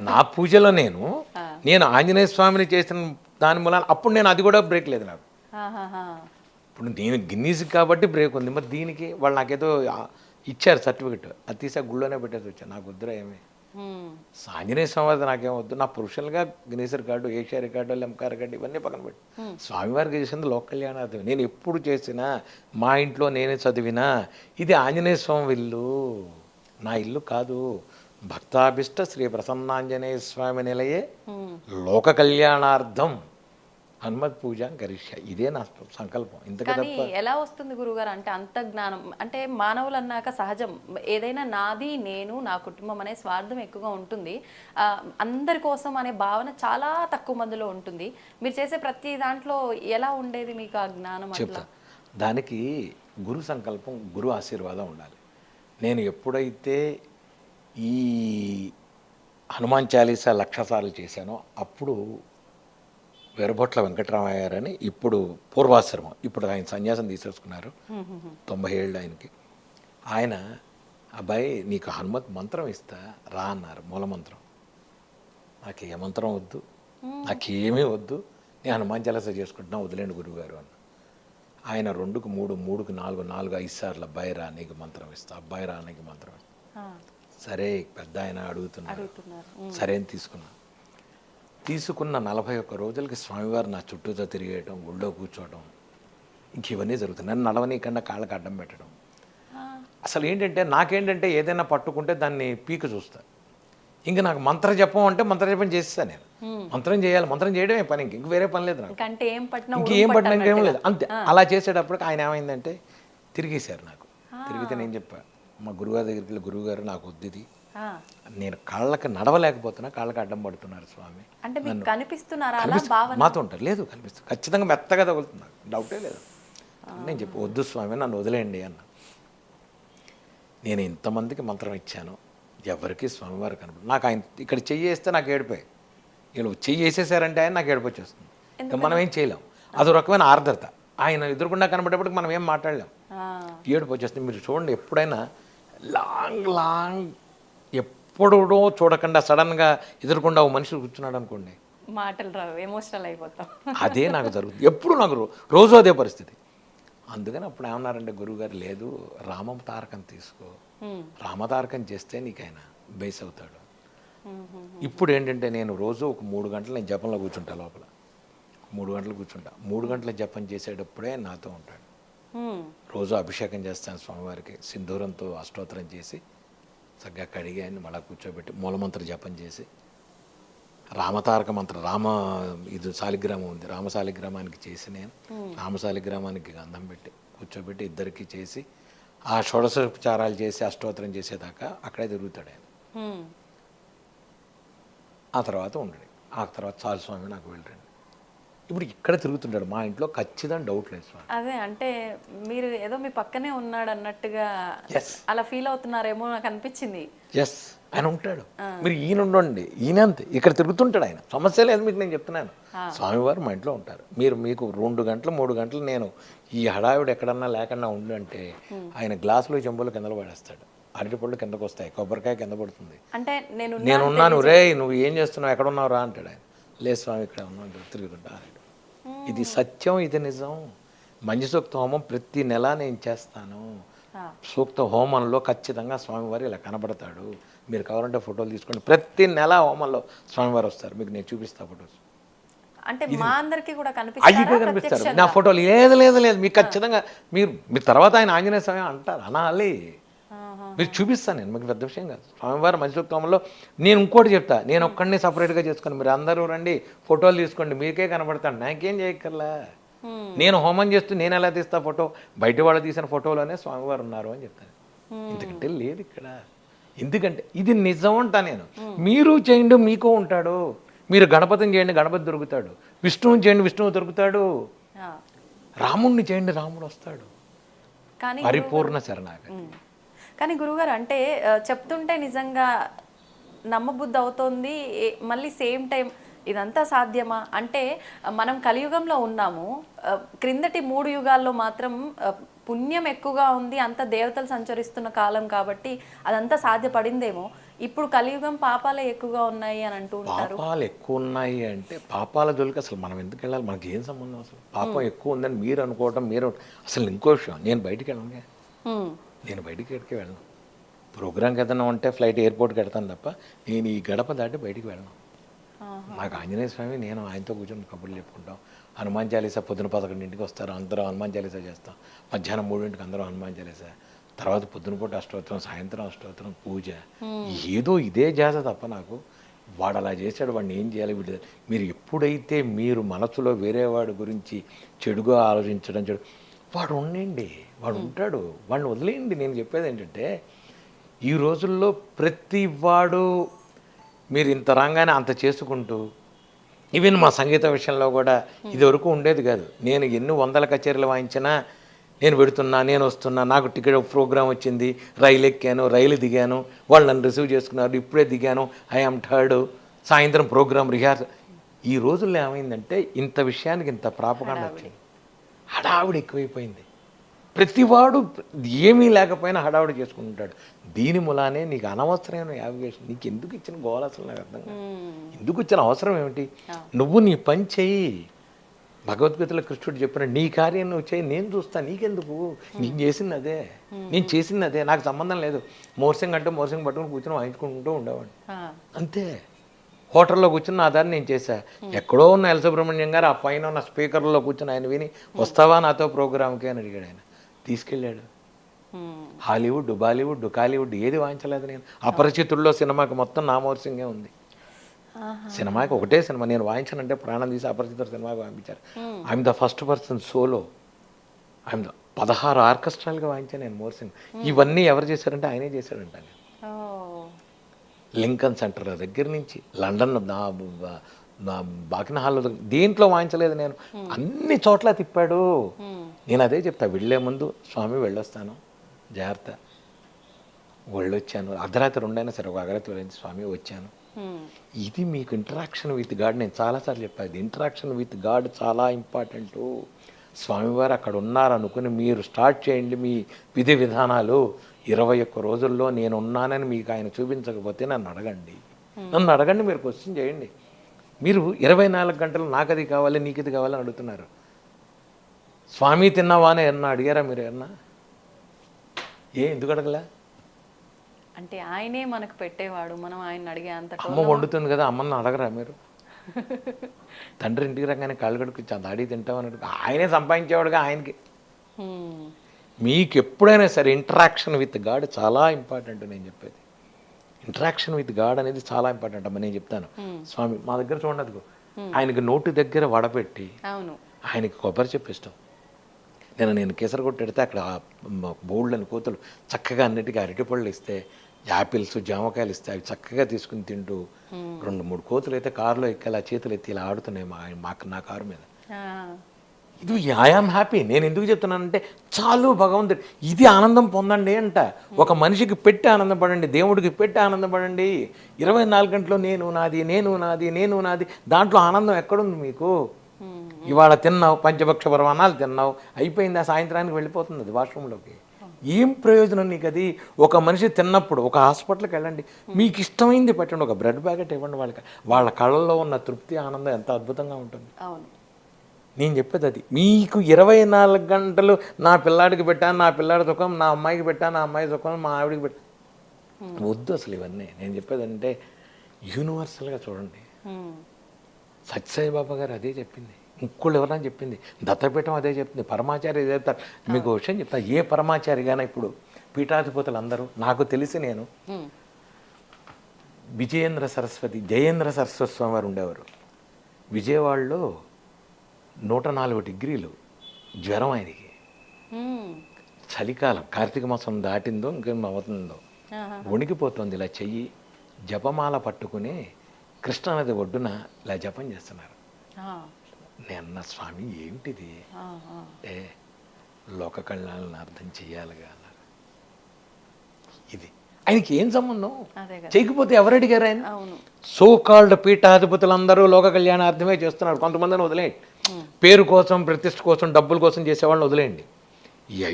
నా పూజలో నేను ఆంజనేయ స్వామిని చేసిన దాని మూలాన అప్పుడు నేను అది కూడా బ్రేక్ లేదు నాకు. ఇప్పుడు నేను గిన్నీస్ కాబట్టి బ్రేక్ ఉంది, మరి దీనికి వాళ్ళు నాకేదో ఇచ్చారు సర్టిఫికెట్, అది తీసా గుళ్ళోనే పెట్టేసి వచ్చాను. నాకు వద్దురా ఏమి ఆంజనేయ స్వామి నాకేం వద్దు, నా ప్రొఫెషనల్గా Guinness record, Asia record, Limca record ఇవన్నీ పక్కన పెట్టి స్వామివారికి చేసింది లోక కళ్యాణార్థం. నేను ఎప్పుడు చేసినా మా ఇంట్లో నేనే చదివినా ఇది ఆంజనేయ స్వామి ఇల్లు, నా ఇల్లు కాదు. భక్తాభిష్ట శ్రీ ప్రసన్నాంజనేయ స్వామి నిలయే లోక కళ్యాణార్థం హనుమత్ పూజ కరిష్య, ఇదే నా సంకల్పం. కానీ ఎలా వస్తుంది గురుగారు అంటే అంత జ్ఞానం? అంటే మానవులు అన్నాక సహజం ఏదైనా నాది, నేను, నా కుటుంబం అనే స్వార్థం ఎక్కువగా ఉంటుంది. అందరి కోసం అనే భావన చాలా తక్కువ మందిలో ఉంటుంది. మీరు చేసే ప్రతి దాంట్లో ఎలా ఉండేది మీకు ఆ జ్ఞానం? చెప్తా. దానికి గురు సంకల్పం, గురు ఆశీర్వాదం ఉండాలి. నేను ఎప్పుడైతే ఈ హనుమాన్ చాలీసా 1,00,000 సార్లు చేశానో అప్పుడు వెరబొట్ల వెంకటరామయ్య గారని, ఇప్పుడు పూర్వాశ్రమం, ఇప్పుడు ఆయన సన్యాసం తీసేసుకున్నారు, 90 ఏళ్ళు ఆయనకి. ఆయన అబ్బాయి నీకు హనుమత్ మంత్రం ఇస్తా రా అన్నారు, మూలమంత్రం. నాకు ఏ మంత్రం వద్దు, నాకేమీ వద్దు, నేను హనుమాన్ చాలీసా చేసుకుంటున్నా, వదిలేండి గురువుగారు అన్న. ఆయన 2కు 3, 3కు 4, 4, 5 సార్లు అబ్బాయి రా నీకు మంత్రం ఇస్తా, అబ్బాయి రా నీకు మంత్రం ఇస్తా. సరే పెద్ద ఆయన అడుగుతున్నారు, సరే అని తీసుకున్న 41 రోజులకి స్వామివారు నా చుట్టూతో తిరిగేయటం, గుళ్ళో కూర్చోవడం, ఇంక ఇవన్నీ జరుగుతుంది. నన్ను నడవనీకన్నా కాళ్ళకి అడ్డం పెట్టడం. అసలు నాకేంటంటే ఏదైనా పట్టుకుంటే దాన్ని పీక చూస్తా. ఇంక నాకు మంత్ర జపం అంటే మంత్ర జపం చేస్తా. నేను మంత్రం చేయాలి, మంత్రం చేయడమే పని, ఇంక వేరే పని లేదు నాకు, ఇంకేం పట్టినా ఇంకేం లేదు, అంతే. అలా చేసేటప్పటికి ఆయన ఏమైందంటే తిరిగేశారు నాకు. తిరిగితే నేను చెప్పా మా గురుగారి దగ్గరికి వెళ్ళి, గురువుగారు నాకు వద్దు, నేను కాళ్ళకి నడవలేకపోతున్నా, కాళ్ళకి అడ్డం పడుతున్నారు స్వామి, మాతో ఉంటారు. లేదు కనిపిస్తుంది, ఖచ్చితంగా మెత్తగా తగులుతున్నారు, డౌటే లేదు. నేను చెప్పి వద్దు స్వామి నన్ను వదిలేయండి అన్న. నేను ఇంతమందికి మంత్రం ఇచ్చాను, ఎవరికి స్వామివారు కనపడు. నాకు ఆయన ఇక్కడ చెయ్యి వేస్తే నాకు ఏడిపోయి, వీళ్ళు చెయ్యి వేసేసారంటే ఆయన నాకు ఏడిపోయి వస్తుంది. ఇంకా మనం ఏం చేయలేం, అదో రకమైన ఆర్ద్రత. ఆయన ఎదురుకుండా కనబడేప్పటికి మనం ఏం మాట్లాడలేం, ఏడుపు వచ్చేస్తుంది. మీరు చూడండి, ఎప్పుడైనా లాంగ్ ఎప్పుడో చూడకుండా సడన్గా ఎదురుకుండా ఓ మనిషి కూర్చున్నాడు అనుకోండి, మాటలు రావు, ఎమోషనల్ అయిపోతాం. అదే నాకు జరుగుతుంది ఎప్పుడు, నాకు రోజు అదే పరిస్థితి. అందుకని అప్పుడు ఏమన్నారంటే గురువుగారు, లేదు రామ తారకం తీసుకో, రామతారకం చేస్తే నీకైనా బేస్ అవుతాడు. ఇప్పుడు ఏంటంటే నేను రోజు ఒక 3 గంటలు నేను జపంలో కూర్చుంటా, లోపల 3 గంటలు కూర్చుంటా. 3 గంటల జపం చేసేటప్పుడే నాతో ఉంటాడు. రోజు అభిషేకం చేస్తాను స్వామివారికి, సింధూరంతో అష్టోత్తరం చేసి చక్కగా కడిగి ఆయన మళ్ళీ కూర్చోబెట్టి మూలమంత్ర జపం చేసి, రామతారక మంత్రం, ఇది శాలిగ్రామం ఉంది, రామశాలిగ్రామానికి చేసి నేను రామశాలిగ్రామానికి గంధం పెట్టి కూర్చోబెట్టి ఇద్దరికి చేసి ఆ షోడశోపచారాలు చేసి అష్టోత్తరం చేసేదాకా అక్కడే తిరుగుతాడు ఆయన. ఆ తర్వాత ఉండడు, ఆ తర్వాత చాలు స్వామి నాకు వెళ్ళండి. ఇప్పుడు ఇక్కడ తిరుగుతుంటాడు మా ఇంట్లో, ఖచ్చితంగా డౌట్ లేదు స్వామి. అదే అంటే మీరు ఏదో మీ పక్కనే ఉన్నాడు అన్నట్టుగా అలా ఫీల్ అవుతున్నారేమో నాకు అనిపించింది. ఎస్, ఆయన ఉంటాడు. మీరు ఈయన ఉండండి, ఈయన అంతే ఇక్కడ తిరుగుతుంటాడు ఆయన, సమస్య లేదు మీకు. నేను చెప్తున్నాను, స్వామివారు మా ఇంట్లో ఉంటారు. మీకు 2 గంటలు 3 గంటలు నేను ఈ హడావిడి ఎక్కడన్నా లేకుండా ఉండంటే ఆయన గ్లాసులో చెంబులు కిందలు పడేస్తాడు, అరటిపళ్ళు కిందకు వస్తాయి, కొబ్బరికాయ కింద పడుతుంది. అంటే నేనున్నాను, రే నువ్వు ఏం చేస్తున్నావు, ఎక్కడ ఉన్నావు రా అంటాడు ఆయన. లేదు స్వామి ఇక్కడ ఉన్నాడు, తిరుగుతుంటా. ఇది సత్యం, ఇది నిజం. మంజు సూక్త హోమం ప్రతి నెల నేను చేస్తాను. సూక్త హోమంలో ఖచ్చితంగా స్వామివారు ఇలా కనబడతాడు. మీరు కావాలంటే ఫోటోలు తీసుకోండి, ప్రతి నెల హోమంలో స్వామివారు వస్తారు, మీకు నేను చూపిస్తా ఫోటోస్. అంటే మా అందరికీ కూడా కనిపిస్తారు నా ఫోటోలు. లేదు మీకు ఖచ్చితంగా మీరు తర్వాత ఆయన ఆంజనేయ స్వామి అంటారు, అనాలి. మీరు చూపిస్తాను నేను, మీకు పెద్ద విషయం కాదు. స్వామివారు మంచి సూక్తంలో నేను ఇంకోటి చెప్తా, నేను ఒక్కడిని సపరేట్గా చేసుకుని మీరు అందరూ రండి ఫోటోలు తీసుకోండి, మీకే కనబడతాను, నాకేం చేయక్కర్లా. నేను హోమం చేస్తూ నేను ఎలా తీస్తా ఫోటో, బయట వాళ్ళు తీసిన ఫోటోలోనే స్వామివారు ఉన్నారు అని చెప్తాను. ఎందుకంటే లేదు ఇక్కడ. ఎందుకంటే ఇది నిజం అంటా నేను. మీరు చేయండి మీకు ఉంటాడు, మీరు గణపతిని చేయండి గణపతి దొరుకుతాడు, విష్ణువుని చేయండి విష్ణువు దొరుకుతాడు, రాముణ్ణి చేయండి రాముడు వస్తాడు. కానీ పరిపూర్ణ శరణాగతి. కానీ గురుగారు అంటే చెప్తుంటే నిజంగా నమ్మబుద్ధి అవుతోంది. మళ్ళీ సేమ్ టైం ఇదంతా సాధ్యమా అంటే మనం కలియుగంలో ఉన్నాము. క్రిందటి 3 యుగాల్లో మాత్రం పుణ్యం ఎక్కువగా ఉంది, అంత దేవతలు సంచరిస్తున్న కాలం కాబట్టి అదంతా సాధ్యపడిందేమో. ఇప్పుడు కలియుగం పాపాలే ఎక్కువగా ఉన్నాయి అని అంటూ ఉంటారు. పాపాలు ఎక్కువ ఉన్నాయి అంటే పాపాల జోలికి అసలు మనం ఎందుకు వెళ్ళాలి? మనకి ఏం సంబంధం అసలు? పాపం ఎక్కువ ఉందని మీరు అనుకోవటం, మీరు అసలు ఇంకో విషయం, నేను బయటికి వెళ్ళను, నేను బయటికి ఎక్కడికి వెళ్ళను. ప్రోగ్రామ్కి ఏదైనా ఉంటే ఫ్లైట్ ఎయిర్పోర్ట్కి వెళ్తాను తప్ప నేను ఈ గడప దాటి బయటికి వెళ్ళను. నాకు ఆంజనేయ స్వామి, నేను ఆయనతో కూర్చొని కబుర్లు చెప్పుకుంటాం. హనుమాన్ చాలీసా పొద్దున 11ంటికి వస్తారు, అందరూ హనుమాన్ చాలీసా చేస్తాం. మధ్యాహ్నం 3ంటికి అందరూ హనుమాన్ చాలీసా, తర్వాత పొద్దున పూట అష్టోత్తరం, సాయంత్రం అష్టోత్తరం, పూజ. ఏదో ఇదే జాత తప్ప నాకు వాడు అలా చేశాడు, వాడిని ఏం చేయాలి వీడు. మీరు ఎప్పుడైతే మీరు మనసులో వేరే వాడి గురించి చెడుగా ఆలోచించడం వాడు ఉండండి, వాడు ఉంటాడు, వాడిని వదిలేయండి. నేను చెప్పేది ఏంటంటే ఈ రోజుల్లో ప్రతి వాడు మీరు ఇంత రాగానే అంత చేసుకుంటూ, ఈవెన్ మా సంగీత విషయంలో కూడా ఇదివరకు ఉండేది కాదు. నేను ఎన్ని 100 కచేరీలు వాయించినా నేను పెడుతున్నా, నేను వస్తున్నా, నాకు టికెట్ ప్రోగ్రామ్ వచ్చింది, రైలు ఎక్కాను, రైలు దిగాను, వాళ్ళు నన్ను రిసీవ్ చేసుకున్నారు, ఇప్పుడే దిగాను, ఐఆమ్ థర్డ్, సాయంత్రం ప్రోగ్రామ్ రిహార్సల్. ఈ రోజుల్లో ఏమైందంటే ఇంత విషయానికి ఇంత ప్రాపకాండ వచ్చింది, హడావుడి ఎక్కువైపోయింది. ప్రతివాడు ఏమీ లేకపోయినా హడావుడి చేసుకుంటాడు. దీని మూలానే నీకు అనవసరమైన యావిగేషన్, నీకు ఎందుకు ఇచ్చిన గోల అసలు నాకు అర్థం కాదు. ఎందుకు ఇచ్చిన అవసరం ఏమిటి? నువ్వు నీ పని చెయ్యి. భగవద్గీతలో కృష్ణుడు చెప్పిన నీ కార్యం నువ్వు చేయి, నేను చూస్తా, నీకెందుకు? నేను చేసింది అదే, నేను చేసింది అదే, నాకు సంబంధం లేదు. మోర్సింగ్ అంటే మోర్సింగ్ పట్టుకుని కూర్చొని వాయించుకుంటూ ఉండేవాడిని అంతే. హోటల్లో కూర్చుని నా దాన్ని నేను చేశా. ఎక్కడో ఉన్న ఎల్ సుబ్రహ్మణ్యం గారు ఆ పైన ఉన్న స్పీకర్లో కూర్చొని ఆయన విని వస్తావా నాతో ప్రోగ్రామ్కి అని అడిగాడు. ఆయన తీసుకెళ్ళాడు. హాలీవుడ్, బాలీవుడ్, కాలీవుడ్ ఏది వాయించలేదు నేను. అపరిచితుల్లో సినిమాకి మొత్తం నా మోర్సింగే ఉంది. సినిమాకి ఒకటే సినిమా నేను వాయించానంటే ప్రాణం తీసి అపరిచితుల సినిమాకి వాయించారు. I'm the first person solo. I'm the 16 ఆర్కెస్ట్రాలుగా వాయించాను నేను మోర్సింగ్. ఇవన్నీ ఎవరు చేశారంటే ఆయనే చేశాడంట. లింకన్ సెంటర్ దగ్గర నుంచి లండన్ నా బాకిన హాల్లో దేంట్లో వాయించలేదు నేను, అన్ని చోట్ల తిప్పాడు. నేను అదే చెప్తా, వెళ్ళే ముందు స్వామి వెళ్ళొస్తాను జాగ్రత్త, వెళ్ళొచ్చాను, అర్ధరాత్రి 2 అయినా సరే ఒక అర్ధరాత్రి వెళ్ళింది స్వామి వచ్చాను. ఇది మీకు ఇంటరాక్షన్ విత్ గాడ్. నేను చాలాసార్లు చెప్పాను, ఇంటరాక్షన్ విత్ గాడ్ చాలా ఇంపార్టెంట్. స్వామివారు అక్కడ ఉన్నారనుకుని మీరు స్టార్ట్ చేయండి మీ విధి విధానాలు. 21 రోజుల్లో నేను ఉన్నానని మీకు ఆయన చూపించకపోతే నన్ను అడగండి, మీరు క్వశ్చన్ చేయండి. మీరు 24 గంటలు నాకు అది కావాలి నీకు ఇది కావాలని అడుగుతున్నారు. స్వామి తిన్నావా అని ఏమన్నా అడిగారా మీరు? ఏమన్నా ఎందుకు అడగలే? అంటే ఆయనే మనకు పెట్టేవాడు, మనం ఆయన అడిగే అంత. అమ్మ వండుతుంది కదా, అమ్మని అడగరా మీరు? తండ్రి ఇంటికి రాగానే కాళ్ళు కడుక్కు దాడి తింటామని అడుగు. ఆయనే సంపాదించేవాడుగా ఆయనకి. మీకు ఎప్పుడైనా సరే ఇంటరాక్షన్ విత్ గాడ్ చాలా ఇంపార్టెంట్. నేను చెప్పేది ఇంటరాక్షన్ విత్ గాడ్ అనేది చాలా ఇంపార్టెంట్ అమ్మ. నేను చెప్తాను, స్వామి మా దగ్గర చూడదు, ఆయనకి నోటి దగ్గర వడపెట్టి ఆయనకి కొబ్బరి చెప్పిస్తాం. నేను కేసరి కొట్టెడితే అక్కడ బోల్డ్ని కోతులు చక్కగా అన్నిటికీ అరటిపళ్ళు ఇస్తే, యాపిల్స్ జామకాయలు ఇస్తే అవి చక్కగా తీసుకుని తింటూ 2-3 కోతులు అయితే కారులో ఎక్కాలి, ఆ చేతులు ఎత్తి ఇలా ఆడుతున్నాయి నా కారు మీద. ఇది ఐఆమ్ హ్యాపీ. నేను ఎందుకు చెప్తున్నానంటే చాలు భగవంతుడు ఇది ఆనందం పొందండి అంట. ఒక మనిషికి పెట్టి ఆనందపడండి, దేవుడికి పెట్టి ఆనందపడండి. 24 గంటలు నేను నాది దాంట్లో ఆనందం ఎక్కడుంది మీకు? ఇవాళ తిన్నావు, పంచభక్ష పరమాణాలు తిన్నావు, అయిపోయింది, ఆ సాయంత్రానికి వెళ్ళిపోతుంది అది వాష్రూమ్లోకి. ఏం ప్రయోజనం నీకు అది? ఒక మనిషి తిన్నప్పుడు ఒక హాస్పిటల్కి వెళ్ళండి, మీకు ఇష్టమైంది పెట్టండి, ఒక బ్రెడ్ ప్యాకెట్ ఇవ్వండి వాళ్ళకి. వాళ్ళ కళ్ళల్లో ఉన్న తృప్తి ఆనందం ఎంత అద్భుతంగా ఉంటుంది. నేను చెప్పేది అది. మీకు 24 గంటలు నా పిల్లాడికి పెట్టాను, నా పిల్లాడి సుఖం, నా అమ్మాయికి పెట్టాను, నా అమ్మాయి సుఖం, మా ఆవిడికి పెట్టాను, వద్దు అసలు ఇవన్నీ. నేను చెప్పేది అంటే యూనివర్సల్గా చూడండి. సత్యసాయిబాబా గారు అదే చెప్పింది, ఇంకోళ్ళు ఎవరైనా చెప్పింది, దత్తపీఠం అదే చెప్పింది, పరమాచారి అదే చెప్తారు. మీకు విషయం చెప్తా, ఏ పరమాచారిగానే ఇప్పుడు పీఠాధిపతులు అందరూ నాకు తెలిసి, నేను జయేంద్ర సరస్వతి స్వామి వారు ఉండేవారు విజయవాడలో. 104 డిగ్రీలు జ్వరం ఆయనకి. చలికాలం కార్తీక మాసం దాటిందో ఇంకేం అవుతుందో వణికిపోతుంది. ఇలా చెయ్యి జపమాల పట్టుకుని కృష్ణానది ఒడ్డున ఇలా జపం చేస్తున్నారు. నేను స్వామి ఏమిటిది అంటే లోక కళ్యాణాలను అర్థం చెయ్యాలిగా అన్నారు. ఇది ఆయనకి ఏం సంబంధం? చేయకపోతే ఎవరు అడిగారు ఆయన? సో కాల్డ్ పీఠాధిపతులందరూ లోక కళ్యాణార్థమే చేస్తున్నారు. కొంతమందిని వదిలేయండి, పేరు కోసం ప్రతిష్ఠ కోసం డబ్బుల కోసం చేసేవాళ్ళని వదిలేయండి.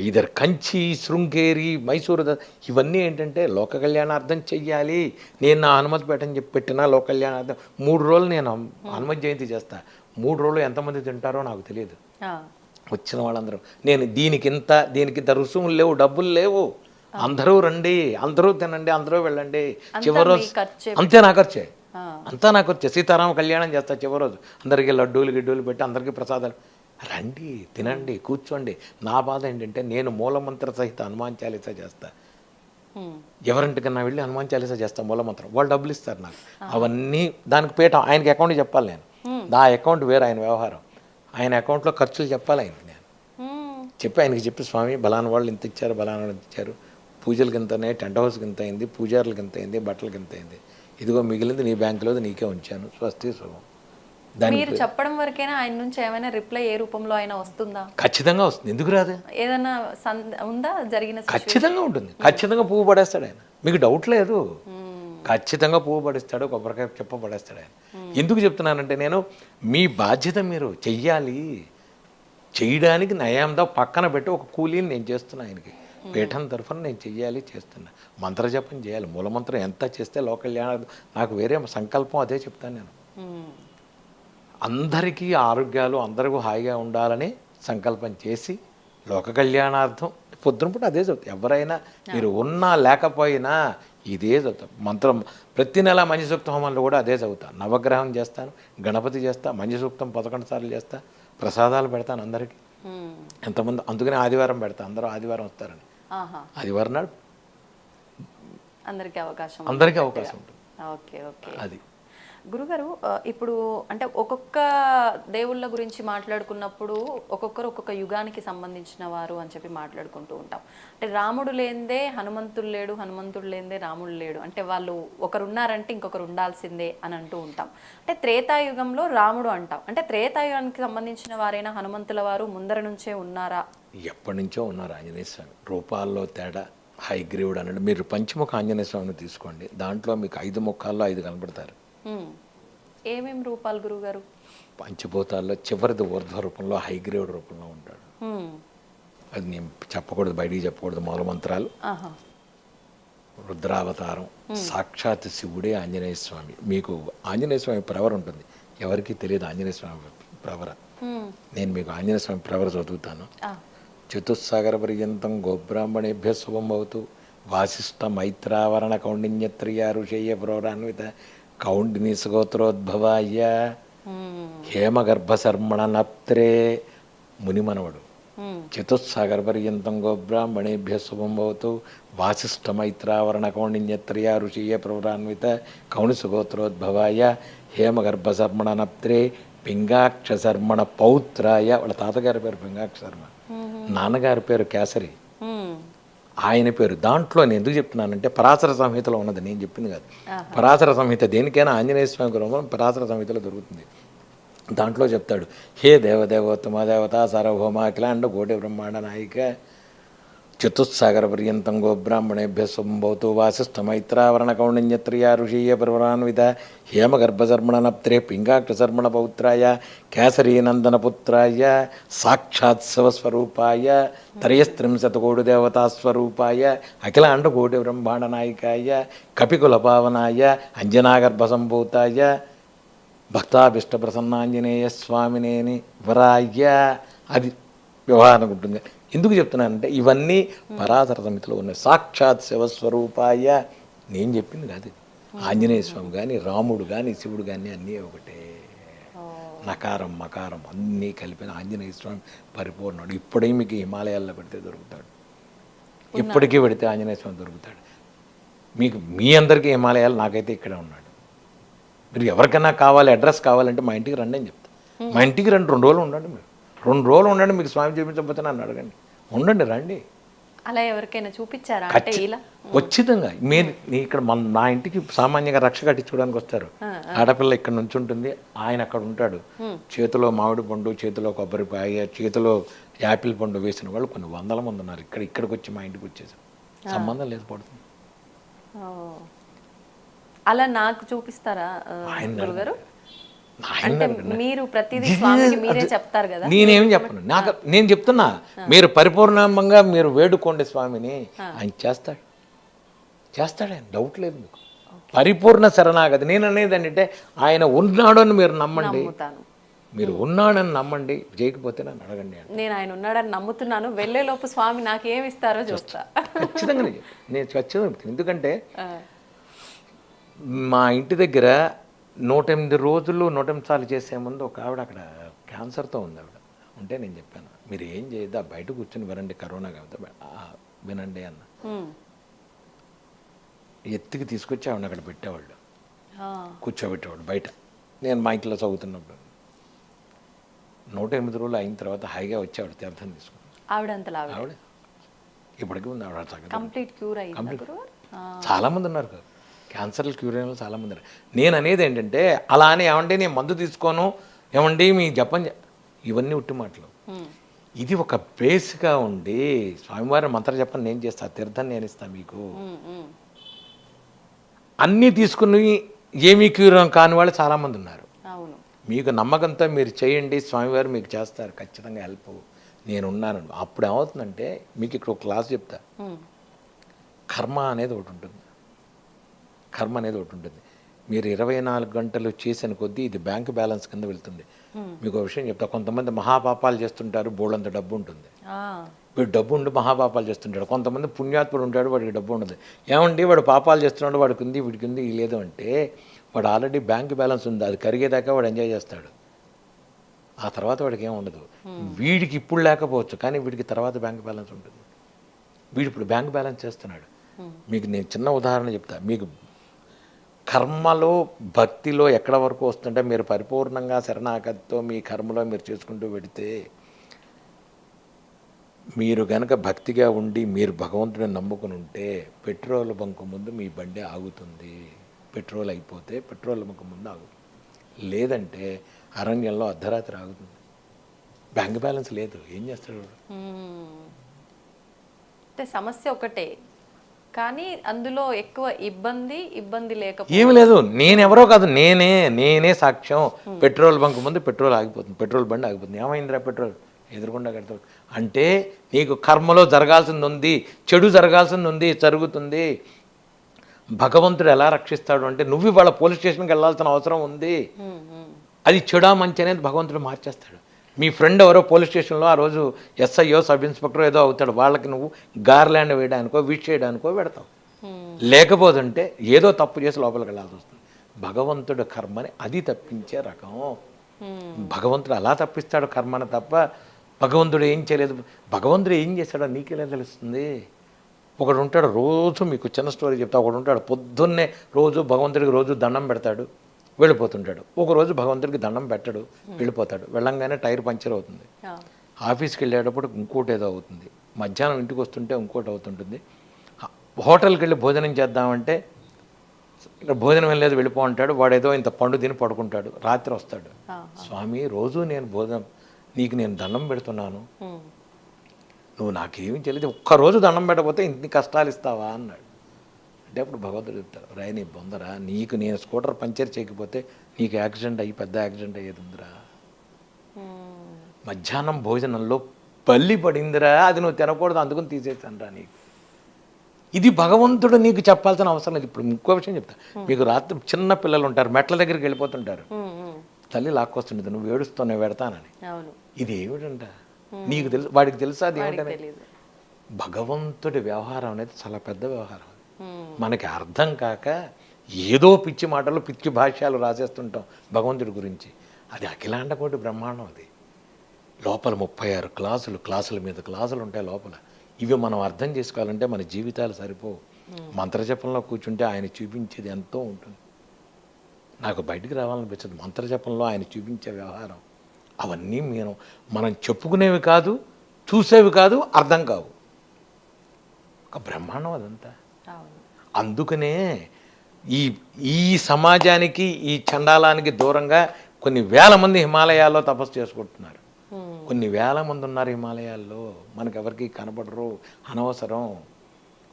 ఇదర్ కంచి, శృంగేరి, మైసూరు ఇవన్నీ ఏంటంటే లోక కళ్యాణార్థం చెయ్యాలి. నేను నా హనుమతి పేటని చెప్పి పెట్టినా లోక కళ్యాణార్థం 3 రోజులు నేను హనుమతి జయంతి చేస్తా. 3 రోజులు ఎంతమంది తింటారో నాకు తెలియదు. వచ్చిన వాళ్ళందరూ నేను దీనికింత రుసుములు లేవు, డబ్బులు లేవు, అందరూ రండి, అందరూ తినండి, అందరూ వెళ్ళండి. చివరి రోజు అంతే నా ఖర్చే, అంతా నా ఖర్చే. సీతారామ కళ్యాణం చేస్తా చివరి రోజు, అందరికీ లడ్డూలు గిడ్డూలు పెట్టి అందరికీ ప్రసాదాలు, రండి తినండి కూర్చోండి. నా బాధ ఏంటంటే నేను మూలమంత్ర సహిత హనుమాన్ చాలీసా చేస్తా. ఎవరింటికన్నా వెళ్ళి హనుమాన్ చాలీసా చేస్తా మూలమంత్రం, వాళ్ళు డబ్బులు ఇస్తారు నాకు. అవన్నీ దానికి పీఠ ఆయనకి అకౌంట్ చెప్పాలి నేను, నా అకౌంట్ వేరు, ఆయన వ్యవహారం, ఆయన అకౌంట్లో ఖర్చులు చెప్పాలి ఆయనకి. నేను ఆయనకి చెప్పి స్వామి బలానా వాళ్ళు ఇంత ఇచ్చారు, బలానా వాళ్ళు ఇచ్చారు, పూజలకి ఇంతనే, టెంట్ హౌస్కి ఇంత అయింది, పూజారులకి ఇంత అయింది, బట్టలకి ఇంత అయింది, ఇదిగో మిగిలింది నీ బ్యాంకులో నీకే ఉంచాను, స్వస్తి శుభం. మీరు చెప్పడం వరకైనా ఆయన నుంచి ఏమైనా రిప్లై ఏ రూపంలో అయినా వస్తుందా? ఖచ్చితంగా వస్తుంది, ఎందుకు రాదు? ఏదైనా ఉందా జరిగిన? ఖచ్చితంగా ఉంటుంది, ఖచ్చితంగా పువ్వు పడేస్తాడు ఆయన, మీకు డౌట్ లేదు. ఖచ్చితంగా పువ్వు పడేస్తాడు, కొబ్బరికాయ చెప్ప పడేస్తాడు ఆయన. ఎందుకు చెప్తున్నానంటే నేను మీ బాధ్యత మీరు చెయ్యాలి, చేయడానికి నయాందా పక్కన పెట్టి ఒక కూలీని నేను చేస్తున్నా ఆయనకి, పీఠం తరఫున నేను చెయ్యాలి, చేస్తున్నా. మంత్రజపం చేయాలి, మూలమంత్రం ఎంత చేస్తే లోక కళ్యాణం, నాకు వేరే సంకల్పం అదే చెప్తాను నేను. అందరికీ ఆరోగ్యాలు, అందరికీ హాయిగా ఉండాలని సంకల్పం చేసి లోక కళ్యాణార్థం పొద్దునపూట అదే చదువుతాం. ఎవరైనా మీరు ఉన్నా లేకపోయినా ఇదే చదువుతాం. మంత్రం ప్రతి నెల మంచి సూక్త హోమంలో కూడా అదే చదువుతాను. నవగ్రహం చేస్తాను, గణపతి చేస్తా, మంచి సూక్తం 11 సార్లు చేస్తా, ప్రసాదాలు పెడతాను అందరికీ. ఎంతమంది, అందుకనే ఆదివారం పెడతా, అందరూ ఆదివారం వస్తారని. ఆదివారం నాడు అందరికీ అవకాశం ఉంటుంది. అది గురుగారు, ఇప్పుడు అంటే ఒక్కొక్క దేవుళ్ళ గురించి మాట్లాడుకున్నప్పుడు ఒక్కొక్కరు ఒక్కొక్క యుగానికి సంబంధించిన వారు అని చెప్పి మాట్లాడుకుంటూ ఉంటాం. అంటే రాముడు లేనిదే హనుమంతుడు లేడు, హనుమంతుడు లేనిదే రాముడు లేడు, అంటే వాళ్ళు ఒకరు ఉన్నారంటే ఇంకొకరు ఉండాల్సిందే అని అంటూ ఉంటాం. అంటే త్రేతాయుగంలో రాముడు అంటాం, అంటే త్రేతాయుగానికి సంబంధించిన వారైనా హనుమంతుల వారు ముందర నుంచే ఉన్నారా? ఎప్పటి నుంచో ఉన్నారు ఆంజనేయ స్వామి. రూపాల్లో తేడా, హైగ్రీవుడు అన్నాడు. మీరు పంచముఖ ఆంజనేయ స్వామిని తీసుకోండి, దాంట్లో మీకు 5 ముఖాల్లో 5 కనబడతారు. ఏమేం రూపాలు గురుగారు? పంచభూతాల్లో చివరిది ఊర్ధ్వ రూపంలో, హైగ్రీవుడు రూపంలో ఉంటాడు. అది నేను చెప్పకూడదు, బయటికి చెప్పకూడదు. మూలమంత్రాలు, రుద్రావతారం, సాక్షాత్ శివుడే ఆంజనేయ స్వామి. మీకు ఆంజనేయ స్వామి ప్రవర ఉంటుంది, ఎవరికి తెలియదు ఆంజనేయ స్వామి ప్రవర. నేను మీకు ఆంజనేయ స్వామి ప్రవర చదువుతాను. చతుస్సాగర పర్యంతం గోబ్రాహ్మణేభ్య శుభం భవతు. వాసిష్ఠ మైత్రావరణ కౌండిన్యత్రియ ఋషేయ ప్రోరాన్విత కౌండిని సుగోత్రోద్భవాయ హేమగర్భశర్మణ నప్త్రే. మునిమనవడు. చతుస్సాగర పర్యంతం గోబ్రాహ్మణేభ్య శుభం భవతు. వాసిష్ఠ మైత్రావరణ కౌండిన్యత్రియ ఋషీయ ప్రోరాన్విత కౌండి సుగోత్రోద్భవాయ హేమగర్భశర్మణ నప్త్రే పింగాక్ష శర్మణ పౌత్రాయ. వాళ్ళ తాతగారి పేరు పింగాక్ష శర్మ, నాన్నగారి పేరు కేసరి, ఆయన పేరు. దాంట్లో నేను ఎందుకు చెప్తున్నానంటే పరాశర సంహితలో ఉన్నది, నేను చెప్పింది కాదు. పరాశర సంహిత దేనికైనా ఆంజనేయ స్వామి గురించి పరాశర సంహితలో దొరుకుతుంది. దాంట్లో చెప్తాడు, హే దేవదేవోత్తమ దేవత సార్వభౌమ అఖిలాండ కోటి బ్రహ్మాండ నాయిక చతుస్సాగర పర్యంతం గోబ్రాహ్మణేభ్య సంభవతు. వాసిష్ఠ మైత్రావరణ కౌండిన్యత్రియ ఋషీయ ప్రవరాన్విత హేమగర్భశర్మణ నప్త్రే పింగాక్ష శర్మణ పౌత్రాయ కేసరీనందన పుత్రాయ సాక్షాత్ శివస్వరూపాయ త్రయస్త్రింశతకోటి దేవతాస్వరూపాయ అఖిలాండ కోటి బ్రహ్మాండ నాయకాయ కపికుల పావనాయ అంజనాగర్భ సంభూతాయ భక్తాభిష్ట ప్రసన్నాంజనేయ స్వామినేని వరాయ. అది వ్యవహారం ఉంటుంది. ఎందుకు చెప్తున్నానంటే ఇవన్నీ పరాశర సమితిలో ఉన్నాయి. సాక్షాత్ శివస్వరూపాయ, నేను చెప్పింది కాదు. ఆంజనేయ స్వామి కానీ, రాముడు కానీ, శివుడు కానీ అన్నీ ఒకటే. నకారం మకారం అన్నీ కలిపిన ఆంజనేయ స్వామి పరిపూర్ణుడు. ఇప్పుడే మీకు హిమాలయాల్లో పెడితే దొరుకుతాడు, ఇప్పటికీ పెడితే ఆంజనేయ స్వామి దొరుకుతాడు మీకు. మీ అందరికీ హిమాలయాలు, నాకైతే ఇక్కడే ఉన్నాడు. మీరు ఎవరికైనా కావాలి, అడ్రస్ కావాలంటే మా ఇంటికి రండి అని చెప్తా. మా ఇంటికి రండి, 2 రోజులు ఉండండి, మీరు 2 రోజులు ఉండండి, మీకు స్వామి చూపించకపోతే నన్ను అడగండి, ఉండండి, రండి. అలా ఎవరికైనా చూపించారా అంటే ఇలా ఖచ్చితంగా మీరు ఇక్కడ నా ఇంటికి సామాన్యంగా రక్ష కట్టించుకోవడానికి వస్తారు. ఆడపిల్ల ఇక్కడ నుంచి ఉంటుంది, ఆయన అక్కడ ఉంటాడు, చేతిలో మామిడి పండు, చేతిలో కొబ్బరికాయ, చేతిలో యాపిల్ పండు వేసిన వాళ్ళు కొన్ని వందల మంది ఉన్నారు. ఇక్కడికి వచ్చి మా ఇంటికి వచ్చేసారు, సంబంధం లేదు పడుతుంది. అలా నాకు చూపిస్తారా గురుగారు? ఆయన మీరు ప్రతిదీ స్వామికి మీరే చెప్తారు కదా. నేనేం చెప్పను, నేను చెప్తున్నా, మీరు పరిపూర్ణంగా మీరు వేడుకోండి స్వామిని, ఆయన చేస్తాడు ఆయన, డౌట్ లేదు మీకు. పరిపూర్ణ శరణాగతి. నేను అనేది ఏంటంటే ఆయన ఉన్నాడని మీరు నమ్మండి, మీరు ఉన్నాడని నమ్మండి, చేయకపోతే నన్ను అడగండి. నేను ఆయన ఉన్నాడని నమ్ముతున్నాను, వెళ్ళేలోపు స్వామి నాకేమి ఇస్తారో చూస్తా. ఖచ్చితంగా నేను ఖచ్చితంగా, ఎందుకంటే మా ఇంటి దగ్గర 108 రోజులు 108 సార్లు చేసే ముందు ఒక ఆవిడ అక్కడ క్యాన్సర్తో ఉంది. ఆవిడ ఉంటే నేను చెప్పాను, మీరు ఏం చేయద్దా, బయట కూర్చొని వినండి, కరోనా కాబట్టి వినండి అన్న. ఎత్తికి తీసుకొచ్చి ఆవిడ అక్కడ పెట్టేవాళ్ళు, కూర్చోబెట్టేవాడు బయట. నేను మా ఇంట్లో చదువుతున్నప్పుడు 108 రోజులు అయిన తర్వాత హాయిగా వచ్చి ఆవిడ తీర్థం తీసుకున్నాను. ఆవిడ ఇప్పటికీ ఉంది, ఆవిడ కంప్లీట్ క్యూర్ అయ్యింది. చాలామంది ఉన్నారు కదా క్యాన్సర్లు, క్యూర్ అయిన వాళ్ళు చాలామంది ఉన్నారు. నేను అనేది ఏంటంటే అలా అని ఏమంటే నేను మందు తీసుకోను, ఏమండి మీ జపం, ఇవన్నీ ఉట్టి మాటలు. ఇది ఒక బేస్గా ఉండి స్వామివారి మంత్ర జపం నేను చేస్తా, తీర్థం నేను ఇస్తాను మీకు. అన్నీ తీసుకుని ఏమీ క్యూర్ కాని వాళ్ళు చాలామంది ఉన్నారు. మీకు నమ్మకంతో మీరు చేయండి, స్వామివారు మీకు చేస్తారు ఖచ్చితంగా హెల్ప్, నేను ఉన్నాను. అప్పుడు ఏమవుతుందంటే మీకు ఇక్కడ ఒక క్లాస్ చెప్తా, కర్మ అనేది ఒకటి ఉంటుంది. మీరు 24 గంటలు చేసిన కొద్దీ ఇది బ్యాంక్ బ్యాలెన్స్ కింద వెళ్తుంది. మీకు ఒక విషయం చెప్తా, కొంతమంది మహాపాపాలు చేస్తుంటారు, బోళ్ళంత డబ్బు ఉంటుంది, వీడు డబ్బు ఉండి మహాపాపాలు చేస్తుంటాడు. కొంతమంది పుణ్యాత్ముడు ఉంటాడు, వాడికి డబ్బు ఉండదు. ఏమండి వాడు పాపాలు చేస్తున్నాడు, వాడికి ఉంది, వీడికి ఉంది, లేదు అంటే వాడు ఆల్రెడీ బ్యాంక్ బ్యాలెన్స్ ఉంది, అది కరిగేదాకా వాడు ఎంజాయ్ చేస్తాడు, ఆ తర్వాత వాడికి ఏం ఉండదు. వీడికి ఇప్పుడు లేకపోవచ్చు, కానీ వీడికి తర్వాత బ్యాంక్ బ్యాలెన్స్ ఉంటుంది. వీడు ఇప్పుడు బ్యాంక్ బ్యాలెన్స్ చేస్తున్నాడు. మీకు నేను చిన్న ఉదాహరణ చెప్తా, మీకు కర్మలో భక్తిలో ఎక్కడ వరకు వస్తుంటే మీరు పరిపూర్ణంగా శరణాగతితో మీ కర్మలో మీరు చేసుకుంటూ పెడితే, మీరు గనక భక్తిగా ఉండి మీరు భగవంతుడిని నమ్ముకుని ఉంటే పెట్రోల్ బంకు ముందు మీ బండి ఆగుతుంది. పెట్రోల్ అయిపోతే పెట్రోల్ బంకు ముందు ఆగుతుంది, లేదంటే అరణ్యంలో అర్ధరాత్రి ఆగుతుంది. బ్యాంక్ బ్యాలెన్స్ లేదు, ఏం చేస్తాడు? సమస్య ఒకటే, కానీ అందులో ఎక్కువ ఇబ్బంది లేకపోతే ఏమి లేదు. నేనెవరో కాదు, నేనే సాక్ష్యం. పెట్రోల్ బంక్ ముందు పెట్రోల్ ఆగిపోతుంది, పెట్రోల్ బండి ఆగిపోతుంది. ఏమైందిరా పెట్రోల్ ఎదురుకుండా కడతాడు అంటే నీకు కర్మలో జరగాల్సింది ఉంది, చెడు జరగాల్సింది ఉంది, జరుగుతుంది. భగవంతుడు ఎలా రక్షిస్తాడు అంటే నువ్వు ఇవాళ పోలీస్ స్టేషన్కి వెళ్ళాల్సిన అవసరం ఉంది, అది చెడా మంచి అనేది భగవంతుడు మార్చేస్తాడు. మీ ఫ్రెండ్ ఎవరో పోలీస్ స్టేషన్లో ఆ రోజు ఎస్ఐయో సబ్ ఇన్స్పెక్టర్ ఏదో అవుతాడు, వాళ్ళకి నువ్వు గార్లాండ్ వేయడానికో విష్ చేయడానికో పెడతావు. లేకపోతుంటే ఏదో తప్పు చేసి లోపలికి వెళ్ళాల్సి వస్తుంది. భగవంతుడు కర్మని అది తప్పించే రకం. భగవంతుడు అలా తప్పిస్తాడు కర్మని తప్ప భగవంతుడు ఏం చేయలేదు. భగవంతుడు ఏం చేశాడో నీకెలా తెలుస్తుంది? ఒకడు ఉంటాడు, రోజు మీకు చిన్న స్టోరీ చెప్తా. ఒకడు ఉంటాడు, పొద్దున్నే రోజు భగవంతుడికి రోజు దండం పెడతాడు, వెళ్ళిపోతుంటాడు. ఒకరోజు భగవంతుడికి దండం పెట్టడు, వెళ్ళిపోతాడు. వెళ్ళంగానే టైర్ పంచర్ అవుతుంది. ఆఫీస్కి వెళ్ళేటప్పుడు ఇంకోటి ఏదో అవుతుంది. మధ్యాహ్నం ఇంటికి వస్తుంటే ఇంకోటి అవుతుంటుంది. హోటల్కి వెళ్ళి భోజనం చేద్దామంటే ఇక్కడ భోజనం వెళ్ళలేదు, వెళ్ళిపో అంటాడు. వాడు ఏదో ఇంత పండు తిని పడుకుంటాడు. రాత్రి వస్తాడు, స్వామి రోజు నేను భోజనం నీకు నేను దండం పెడుతున్నాను, నువ్వు నాకేమీ తెలియదు, ఒక్కరోజు దండం పెట్టకపోతే ఇన్ని కష్టాలు ఇస్తావా అన్నాడు. అంటే అప్పుడు భగవంతుడు చెప్తారు, రాయి నీ బొందరా, నీకు నేను స్కూటర్ పంచర్ చేయకపోతే నీకు యాక్సిడెంట్ అయ్యి పెద్ద యాక్సిడెంట్ అయ్యేది ఉందిరా. మధ్యాహ్నం భోజనంలో బల్లి పడిందిరా, అది నువ్వు తినకూడదు, అందుకని తీసేసానురా నీకు. ఇది భగవంతుడు నీకు చెప్పాల్సిన అవసరం లేదు. ఇప్పుడు ఇంకో విషయం చెప్తా, మీకు రాత్రి చిన్న పిల్లలు ఉంటారు, మెట్ల దగ్గరికి వెళ్ళిపోతుంటారు, తల్లి లాక్కొస్తుంటుంది, నువ్వు ఏడుస్తావు నేను పెడతానని. ఇది ఏమిటంట నీకు తెలుసు, వాడికి తెలుసా అది ఏమిటనే? భగవంతుడి వ్యవహారం అనేది చాలా పెద్ద వ్యవహారం. మనకి అర్థం కాక ఏదో పిచ్చి మాటలు పిచ్చి భాష్యాలు రాసేస్తుంటాం భగవంతుడి గురించి. అది అఖిలాండ కోటి బ్రహ్మాండం. అది లోపల 36 క్లాసుల మీద క్లాసులు ఉంటాయి లోపల. ఇవి మనం అర్థం చేసుకోవాలంటే మన జీవితాలు సరిపోవు. మంత్రజపంలో కూర్చుంటే ఆయన చూపించేది ఎంతో ఉంటుంది. నాకు బయటికి రావాలనిపించదు. మంత్రజపంలో ఆయన చూపించే వ్యవహారం అవన్నీ మనం చెప్పుకునేవి కాదు, చూసేవి కాదు, అర్థం కావు. ఒక బ్రహ్మాండం అదంతా. అవును. అందుకనే ఈ ఈ సమాజానికి, ఈ చండాలానికి దూరంగా కొన్ని వేల మంది హిమాలయాల్లో తపస్సు చేసుకుంటున్నారు. కొన్ని వేల మంది ఉన్నారు హిమాలయాల్లో, మనకెవరికి కనపడరు, అనవసరం.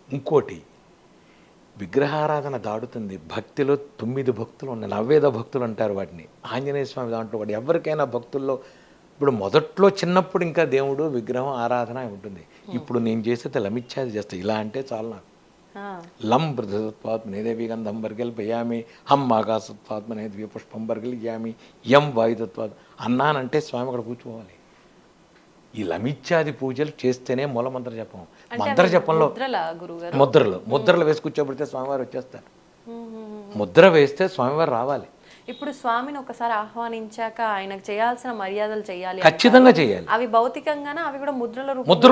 ఇంకోటి, విగ్రహారాధన దాడుతుంది. భక్తిలో 9 భక్తులు ఉన్నాయి, నవ్వేద భక్తులు అంటారు వాటిని. ఆంజనేయ స్వామి దాంట్లో వాడు ఎవరికైనా భక్తుల్లో ఇప్పుడు మొదట్లో చిన్నప్పుడు ఇంకా దేవుడు విగ్రహం ఆరాధన ఉంటుంది. ఇప్పుడు నేను చేసేది లమిచ్చాది చేస్తా. ఇలా అంటే చాలు నాకు. లం బృహత్పాత్మనే దేవి గంధం బర్గెల్ పయామి, హం ఆకాశత్పాత్మనే ద్వీయ పుష్పం బర్గెల్ యామి, యం వాయుతత్వాత్ అన్నానంటే స్వామి అక్కడ కూర్చోవాలి. ఈ లమిచ్చాది పూజలు చేస్తేనే మూలమంత్ర జపం. మంత్ర జపంలో ముద్రలు వేసి కూర్చోబెడితే స్వామివారు వచ్చేస్తారు. ముద్ర వేస్తే స్వామివారు రావాలి. ఇప్పుడు స్వామిని ఒకసారి ఆహ్వానించాక ఆయనకు చేయాల్సిన మర్యాదలు చేయాలి, ఖచ్చితంగా చేయాలి. అవి భౌతికంగానే, అవి కూడా ముద్ర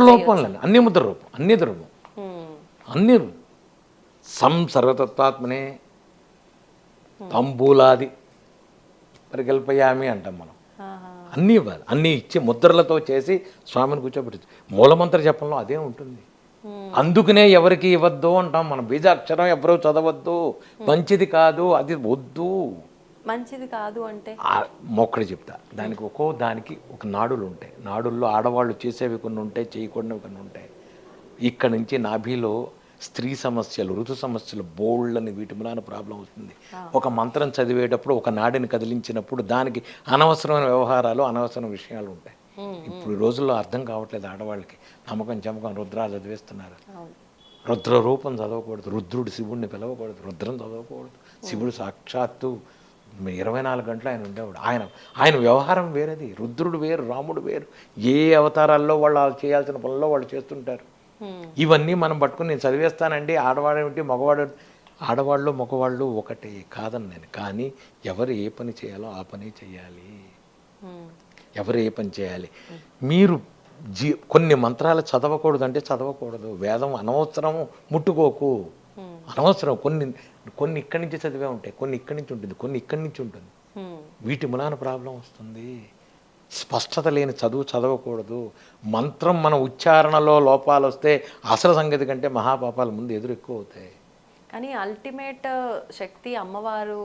రూపంలో, అన్ని ముద్ర రూపం, అన్ని రూపం, అన్ని సర్వతత్వాత్మనే తంబూలాది పరికల్పయామి అంటాం మనం. అన్నీ ఇవ్వాలి, అన్నీ ఇచ్చి ముద్రలతో చేసి స్వామిని కూర్చోబెట్టి మూలమంత్ర జపంలో అదే ఉంటుంది. అందుకనే ఎవరికి ఇవ్వద్దు అంటాం మనం. బీజాక్షరం ఎవరు చదవద్దు, మంచిది కాదు, అది వద్దు. మంచిది కాదు అంటే మొక్కడు చెప్తా. దానికి ఒక నాడులు ఉంటాయి. నాడుల్లో ఆడవాళ్ళు చేసేవి కొన్ని ఉంటాయి, చేయకూడనివి కొన్ని ఉంటాయి. ఇక్కడ నుంచి నాభిలో స్త్రీ సమస్యలు, ఋతు సమస్యలు బోల్డ్ని వీటి మూలాన ప్రాబ్లం అవుతుంది. ఒక మంత్రం చదివేటప్పుడు ఒక నాడిని కదిలించినప్పుడు దానికి అనవసరమైన వ్యవహారాలు, అనవసరమైన విషయాలు ఉంటాయి. ఇప్పుడు ఈ రోజుల్లో అర్థం కావట్లేదు ఆడవాళ్ళకి. నమ్మకం చమకం రుద్రాలు చదివేస్తున్నారు. రుద్ర రూపం చదవకూడదు, రుద్రుడు శివుడిని పిలవకూడదు, రుద్రం చదవకూడదు. శివుడు సాక్షాత్తు 24 గంటలు ఆయన ఉండేవాడు. ఆయన వ్యవహారం వేరేది. రుద్రుడు వేరు, రాముడు వేరు. ఏ అవతారాల్లో వాళ్ళు చేయాల్సిన పనుల్లో వాళ్ళు చేస్తుంటారు. ఇవన్నీ మనం పట్టుకుని నేను చదివేస్తానండి. ఆడవాడేమిటి, మగవాడు, ఆడవాళ్ళు మగవాళ్ళు ఒకటే కాదని నేను. కానీ ఎవరు ఏ పని చేయాలో ఆ పని చేయాలి. ఎవరు ఏ పని చేయాలి. మీరు కొన్ని మంత్రాలు చదవకూడదు అంటే చదవకూడదు. వేదం అనవసరం ముట్టుకోకు, అనవసరం. కొన్ని ఇక్కడి నుంచి చదివే ఉంటాయి, కొన్ని ఇక్కడి నుంచి ఉంటుంది, కొన్ని ఇక్కడి నుంచి ఉంటుంది. వీటి మూలాన ప్రాబ్లం వస్తుంది. స్పష్టత లేని చదువు చదవకూడదు. మంత్రం మన ఉచ్చారణలో లోపాలు వస్తే అసలు సంగతి కంటే మహాపాపాలు ముందు ఎదురు ఎక్కువ అవుతాయి. కానీ అల్టిమేట్ శక్తి అమ్మవారు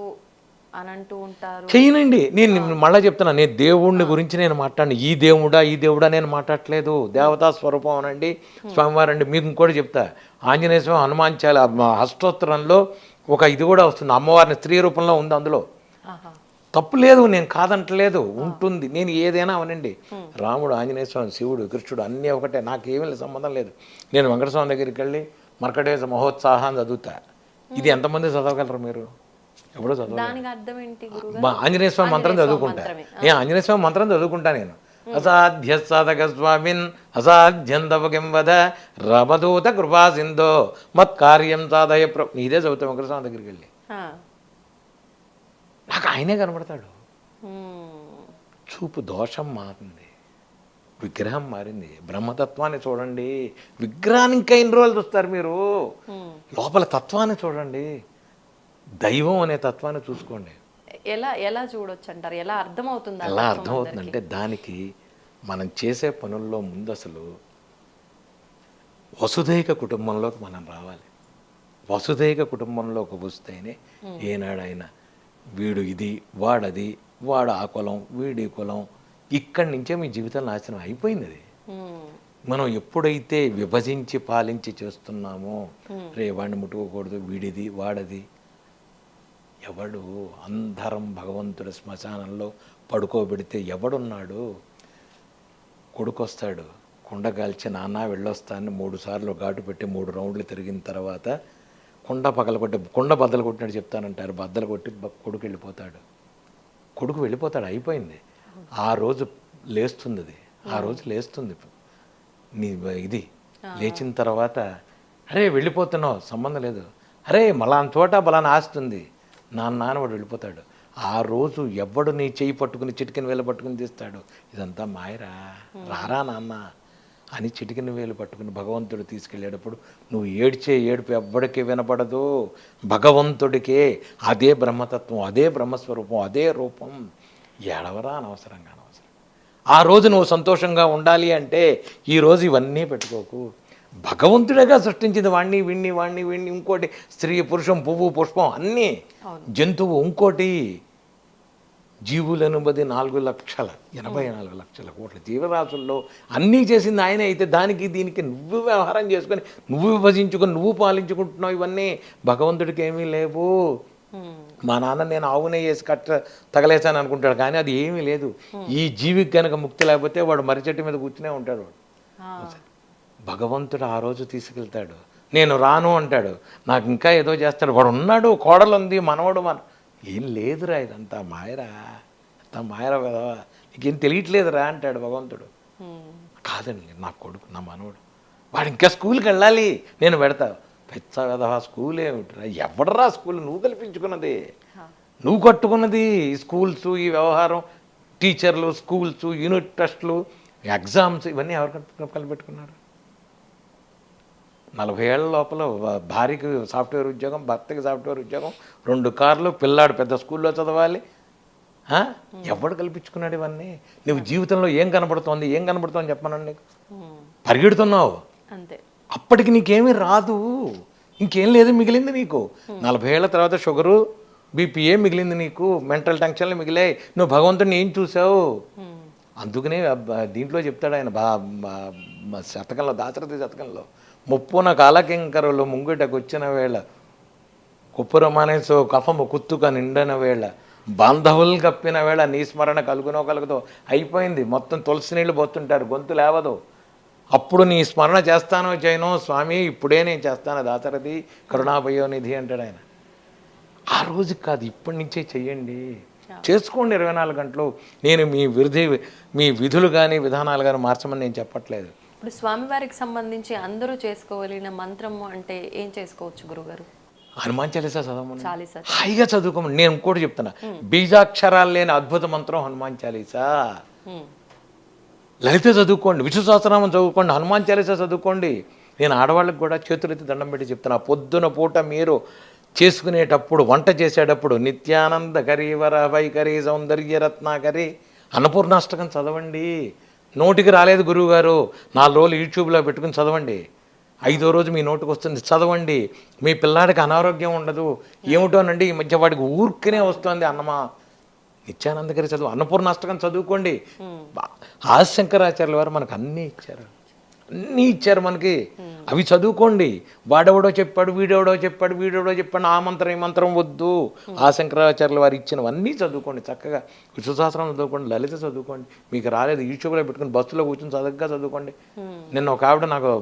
అని అంటూ ఉంటారు. చేయనండి. నేను మళ్ళీ చెప్తున్నా, నేను దేవుడిని గురించి నేను మాట్లాడిన. ఈ దేవుడా నేను మాట్లాడట్లేదు. దేవతా స్వరూపం అనండి, స్వామివారండి. మీకు ఇంకోటి చెప్తా. ఆంజనేయ స్వామి హనుమాన్చాల అష్టోత్తరంలో ఒక ఇది కూడా వస్తుంది. అమ్మవారిని స్త్రీ రూపంలో ఉంది అందులో. తప్పు లేదు, నేను కాదంటలేదు, ఉంటుంది. నేను ఏదైనా అవనండి. రాముడు, ఆంజనేయ స్వామి, శివుడు, కృష్ణుడు అన్నీ ఒకటే. నాకేమీ సంబంధం లేదు. నేను వెంకటస్వామి దగ్గరికి వెళ్ళి మర్కటేశ మహోత్సాహాన్ని చదువుతా. ఇది ఎంతమంది చదవగలరు మీరు? ఎప్పుడో చదవ. ఆంజనేయ స్వామి మంత్రం చదువుకుంటా. నేను ఆంజనేయ స్వామి మంత్రం చదువుకుంటా. నేను అసాధ్య సాధక స్వామిన్ అసాధ్యం తవకిం వద రమదూత కృపా సింధో మత్కార్యం సాధయ ఇదే చదువుతాం వెంకటస్వామి దగ్గరికి వెళ్ళి. నాకు ఆయనే కనబడతాడు. చూపు దోషం మారింది, విగ్రహం మారింది. బ్రహ్మతత్వాన్ని చూడండి. విగ్రహాన్ని ఇంకా ఎన్ని రోజులు చూస్తారు మీరు? లోపల తత్వాన్ని చూడండి. దైవం అనే తత్వాన్ని చూసుకోండి. ఎలా చూడొచ్చు అంటారు? ఎలా అర్థమవుతుంది? ఎలా అర్థమవుతుందంటే దానికి మనం చేసే పనుల్లో ముందు అసలు వసుధైక కుటుంబంలోకి మనం రావాలి. వసుధైక కుటుంబంలోకి వస్తేనే ఏనాడైనా వీడు ఇది, వాడది, వాడు ఆ కులం, వీడి కులం, ఇక్కడి నుంచే మీ జీవితం నాశనం అయిపోయింది. అది మనం ఎప్పుడైతే విభజించి పాలించి చేస్తున్నామో, రే వాడిని ముట్టుకోకూడదు, వీడిది వాడది. ఎవడు అందరం భగవంతుడి శ్మశానంలో పడుకోబెడితే ఎవడున్నాడు? కొడుకొస్తాడు, కుండ కాల్చి నాన్న వెళ్ళొస్తానని 3 సార్లు ఘాటు పెట్టి 3 రౌండ్లు తిరిగిన తర్వాత కుండ బద్దలు కొట్టినట్టు చెప్తానంటారు. బద్దలు కొట్టి కొడుకు వెళ్ళిపోతాడు. అయిపోయింది. ఆ రోజు లేస్తుంది. అది ఆ రోజు లేస్తుంది. నీ ఇది లేచిన తర్వాత అరే వెళ్ళిపోతున్నావు, సంబంధం లేదు, అరే మలాన్ చోట బలాన్ని ఆస్తుంది, నాన్న వాడు వెళ్ళిపోతాడు. ఆ రోజు ఎవడు నీ చెయ్యి పట్టుకుని చిటికిన వేలు పట్టుకుని తీస్తాడు? ఇదంతా మాయరా, రారా నాన్న అని చిటికిన వేలు పట్టుకుని భగవంతుడు తీసుకెళ్ళేటప్పుడు నువ్వు ఏడ్చే ఏడుపు ఎవ్వడికి వినపడదు. భగవంతుడికే అదే బ్రహ్మతత్వం, అదే బ్రహ్మస్వరూపం, అదే రూపం. ఏడవరా అనవసరం. ఆ రోజు నువ్వు సంతోషంగా ఉండాలి అంటే ఈ రోజు ఇవన్నీ పెట్టుకోకు. భగవంతుడిగా సృష్టించింది వాణ్ణి వీణ్ణి ఇంకోటి స్త్రీ పురుషం పువ్వు పుష్పం అన్నీ జంతువు ఇంకోటి జీవులను బది 4,84 లక్షల కోట్ల జీవరాశుల్లో అన్నీ చేసింది ఆయనే. అయితే దానికి దీనికి నువ్వు వ్యవహారం చేసుకొని నువ్వు విభజించుకొని నువ్వు పాలించుకుంటున్నావు. ఇవన్నీ భగవంతుడికి ఏమీ లేవు. మా నాన్న నేను ఆవునే వేసి తగలేసాను అనుకుంటాడు, కానీ అది ఏమీ లేదు. ఈ జీవికి కనుక ముక్తి లేకపోతే వాడు మర్రి చెట్టు మీద కూర్చునే ఉంటాడు. భగవంతుడు ఆ రోజు తీసుకెళ్తాడు. నేను రాను అంటాడు, నాకు ఇంకా ఏదో చేస్తాడు. వాడు ఉన్నాడు, కోడలు ఉంది, మనవడు ఏం లేదురా, ఇదంతా మాయరా, అంతా మాయరా కదా, నీకేం తెలియట్లేదురా అంటాడు భగవంతుడు. కాదండి, నా కొడుకు, నా మనవడు, వాడు ఇంకా స్కూల్కి వెళ్ళాలి, నేను పెడతా. పెద్ద కదా స్కూల్ ఏమిటిరా, ఎవడరా స్కూల్? నువ్వు కల్పించుకున్నది, నువ్వు కట్టుకున్నది. ఈ స్కూల్స్, ఈ వ్యవహారం, టీచర్లు, స్కూల్స్, యూనిట్ టెస్టులు, ఎగ్జామ్స్, ఇవన్నీ ఎవరు కలిపెట్టుకున్నారు? 40 ఏళ్ల లోపల భార్యకి సాఫ్ట్వేర్ ఉద్యోగం, భర్తకి సాఫ్ట్వేర్ ఉద్యోగం, 2 కార్లు, పిల్లాడు పెద్ద స్కూల్లో చదవాలి. ఎవడు కల్పించుకున్నాడు ఇవన్నీ? నువ్వు జీవితంలో ఏం కనబడుతోంది చెప్పమనండి. నీకు పరిగెడుతున్నావు అంతే. అప్పటికి నీకేమీ రాదు, ఇంకేం లేదు మిగిలింది నీకు. 40 ఏళ్ల తర్వాత షుగరు, బీపీఏ మిగిలింది నీకు, మెంటల్ టెన్షన్లు మిగిలాయి. నువ్వు భగవంతుడిని ఏం చూసావు? అందుకనే దీంట్లో చెప్తాడు ఆయన శతకంలో, దాశరథి శతకంలో, ముప్పున కాలకింకరులు ముంగిటకు వచ్చిన వేళ, కుప్పురమానేసో కఫము కుత్తుక నిండన వేళ, బాంధవులు కప్పిన వేళ, నీ స్మరణ కలుగునో కలుగుతో. అయిపోయింది మొత్తం, తులసి నీళ్ళు పోతుంటారు, గొంతు లేవదు. అప్పుడు నీ స్మరణ చేస్తానో చేయనో, స్వామి ఇప్పుడే నేను చేస్తాను, దాశరథి కరుణాభయోనిధి అంటాడు ఆయన. ఆ రోజు కాదు, ఇప్పటి నుంచే చెయ్యండి, చేసుకోండి 24 గంటలు. నేను మీ విధులు కానీ విధానాలు కానీ మార్చమని నేను చెప్పట్లేదు. ఇప్పుడు స్వామివారికి సంబంధించి అందరూ చేసుకోగలిగిన మంత్రము అంటే ఏం చేసుకోవచ్చు గురుగారు? హనుమాన్ చాలీసా చదవమని, చాలీసా హాయిగా చదువుకోమని. నేను ఇంకోటి చెప్తున్నా, బీజాక్షరాలు లేని అద్భుత మంత్రం హనుమాన్ చాలీసా. లలిత చదువుకోండి, విష్ణు సహస్రనామం చదువుకోండి, హనుమాన్ చాలీసా చదువుకోండి. నేను ఆడవాళ్ళకి కూడా చేతులెత్తి దండం పెట్టి చెప్తున్నా, పొద్దున పూట మీరు చేసుకునేటప్పుడు, వంట చేసేటప్పుడు, నిత్యానంద కరీవర వైఖరి సౌందర్య రత్నాకరి అన్నపూర్ణాష్టకం చదవండి. నోటికి రాలేదు గురువుగారు, 4 రోజులు యూట్యూబ్లో పెట్టుకుని చదవండి. 5వ రోజు మీ నోటికి వస్తుంది, చదవండి. మీ పిల్లాడికి అనారోగ్యం ఉండదు. ఏమిటోనండి ఈ మధ్య వాడికి ఊరికనే వస్తుంది అన్నమా, నిత్యానందకరి చదువు, అన్నపూర్ణాష్టకం చదువుకోండి. ఆదిశంకరాచార్యుల వారు మనకు అన్నీ ఇచ్చారు మనకి, అవి చదువుకోండి. వాడెవడో చెప్పాడు, వీడెవడో చెప్పాడు, ఆ మంత్రం ఈ మంత్రం వద్దు. ఆ శంకరాచార్యుల వారు ఇచ్చినవన్నీ చదువుకోండి. చక్కగా విష్ణు సహస్రనామం చదువుకోండి, లలిత చదువుకోండి. మీకు రాలేదు యూట్యూబ్లో పెట్టుకుని బస్సులో కూర్చొని చక్కగా చదువుకోండి. నిన్న ఒక ఆవిడ నాకు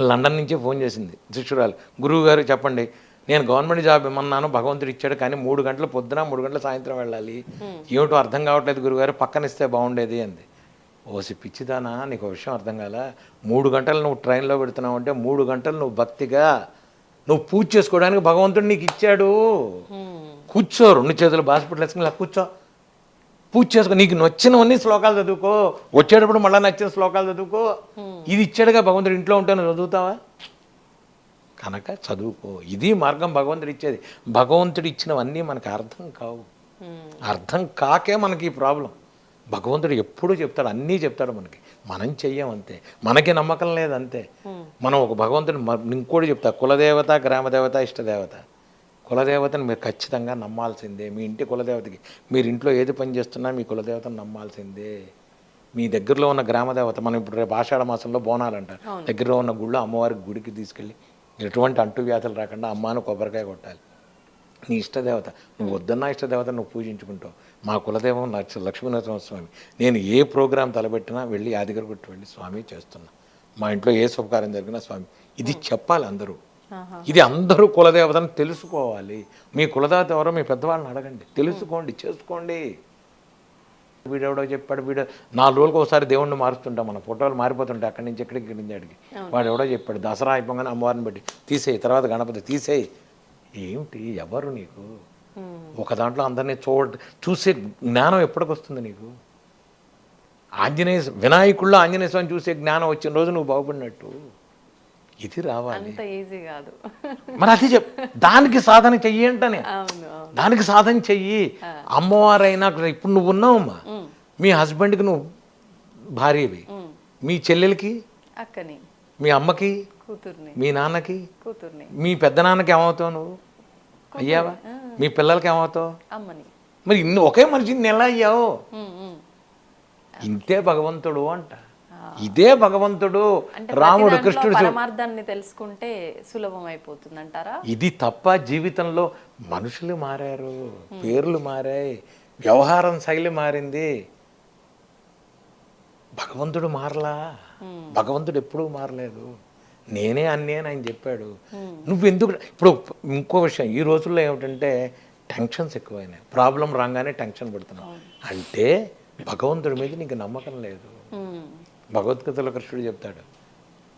లండన్ నుంచే ఫోన్ చేసింది, శిష్యురాలు, గురువు గారు చెప్పండి, నేను గవర్నమెంట్ జాబ్ ఇమ్మన్నాను, భగవంతుడు ఇచ్చాడు, కానీ 3 గంటలు పొద్దున 3 గంటల సాయంత్రం వెళ్ళాలి, ఏమిటో అర్థం కావట్లేదు గురువుగారు, పక్కన ఇస్తే బాగుండేది అంది. ఓసి పిచ్చిదానా, నీకు విషయం అర్థం కాల. 3 గంటలు నువ్వు ట్రైన్లో పెడుతున్నావు అంటే 3 గంటలు నువ్వు భక్తిగా నువ్వు పూజ చేసుకోవడానికి భగవంతుడు నీకు ఇచ్చాడు. కూర్చో, 2 చేతులు బాస్పిటల్ వేసుకుని ఇలా కూర్చో, పూజ చేసుకో. నీకు నచ్చినవన్నీ శ్లోకాలు చదువుకో, వచ్చేటప్పుడు మళ్ళీ నచ్చిన శ్లోకాలు చదువుకో. ఇది ఇచ్చాడుగా భగవంతుడు, ఇంట్లో ఉంటాను చదువుతావా? కనుక చదువుకో, ఇది మార్గం భగవంతుడు ఇచ్చేది. భగవంతుడు ఇచ్చినవన్నీ మనకు అర్థం కావు, అర్థం కాకే మనకి ఈ ప్రాబ్లం. భగవంతుడు ఎప్పుడూ చెప్తాడు, అన్నీ చెప్తాడు మనకి, మనం చెయ్యం అంతే, మనకి నమ్మకం లేదు అంతే. మనం ఒక భగవంతుడు ఇంకోటి చెప్తా, కులదేవత, గ్రామదేవత, ఇష్టదేవత. కులదేవతను మీరు ఖచ్చితంగా నమ్మాల్సిందే. మీ ఇంటి కులదేవతకి, మీరు ఇంట్లో ఏది పని చేస్తున్నా మీ కులదేవతను నమ్మాల్సిందే. మీ దగ్గరలో ఉన్న గ్రామదేవత, మనం ఇప్పుడు రేపు ఆషాఢ మాసంలో బోనాలు అంటారు, దగ్గరలో ఉన్న గుళ్ళో అమ్మవారి గుడికి తీసుకెళ్ళి ఎటువంటి అంటువ్యాధులు రాకుండా అమ్మాను కొబ్బరికాయ కొట్టాలి. నీ ఇష్టదేవత, నువ్వు వద్దన్నా ఇష్టదేవత నువ్వు పూజించుకుంటావు. మా కులదేవం లక్ష్మీనరసింహస్వామి. నేను ఏ ప్రోగ్రాం తలబెట్టినా వెళ్ళి యాదగిరిగుట్ట వెళ్ళి స్వామి చేస్తున్నా, మా ఇంట్లో ఏ శుభకార్యం జరిగినా స్వామి, ఇది చెప్పాలి అందరూ. ఇది అందరూ కులదేవతను తెలుసుకోవాలి. మీ కులదేవత ఎవరో మీ పెద్దవాళ్ళని అడగండి, తెలుసుకోండి, చేసుకోండి. వీడెవడో చెప్పాడు, 4 రోజులకు ఒకసారి దేవుణ్ణి మారుస్తుంటాం, మన ఫోటోలు మారిపోతుంటాయి, అక్కడి నుంచి ఇక్కడికి నుంచి అడిగి. వాడు ఎవడో చెప్పాడు, దసరా అయిపోగానే అమ్మవారిని పెట్టి తీసేయి, తర్వాత గణపతి తీసేయి. ఏమిటి, ఎవరు నీకు? ఒక దాంట్లో అందరినీ చూసే జ్ఞానం ఎప్పటికొస్తుంది నీకు? వినాయకుల్లో ఆంజనేయ స్వామిని చూసే జ్ఞానం వచ్చిన రోజు నువ్వు బాగుపడినట్టు. ఇది రావాలి, మరి అది దానికి సాధన చెయ్యి అంటనే, దానికి సాధన చెయ్యి. అమ్మవారైనా ఇప్పుడు నువ్వు ఉన్నావమ్మా, మీ హస్బెండ్కి నువ్వు భార్యవి, మీ చెల్లెలకి, అక్కని, మీ అమ్మకి, కూతుర్ని, మీ నాన్నకి, కూతుర్ని, మీ పెద్దనాన్నకి ఏమవుతావు నువ్వు? అయ్యావా? మీ పిల్లలకి ఏమవుతావు? అమ్మని. మరి ఇన్ని ఒకే మనిషిని ఎలా అయ్యావు? ఇంతే భగవంతుడు అంట. ఇదే భగవంతుడు. అంటే రాముడు, ప్రతి దాంట్లో కృష్ణుడు పరమార్థాన్ని తెలుసుకుంటే సులభం అయిపోతుంది అంటారా? ఇది తప్ప జీవితంలో మనుషులు మారారు, పేర్లు మారాయి, వ్యవహారం శైలి మారింది, భగవంతుడు మారలా. భగవంతుడు ఎప్పుడూ మారలేదు. నేనే అన్నీ అని ఆయన చెప్పాడు. నువ్వెందుకు ఇప్పుడు ఇంకో విషయం, ఈ రోజుల్లో ఏమిటంటే టెన్షన్స్ ఎక్కువైనాయి. ప్రాబ్లం రాగానే టెన్షన్ పడుతున్నావు అంటే భగవంతుడి మీద నీకు నమ్మకం లేదు. భగవద్గీతలో కృష్ణుడు చెప్తాడు,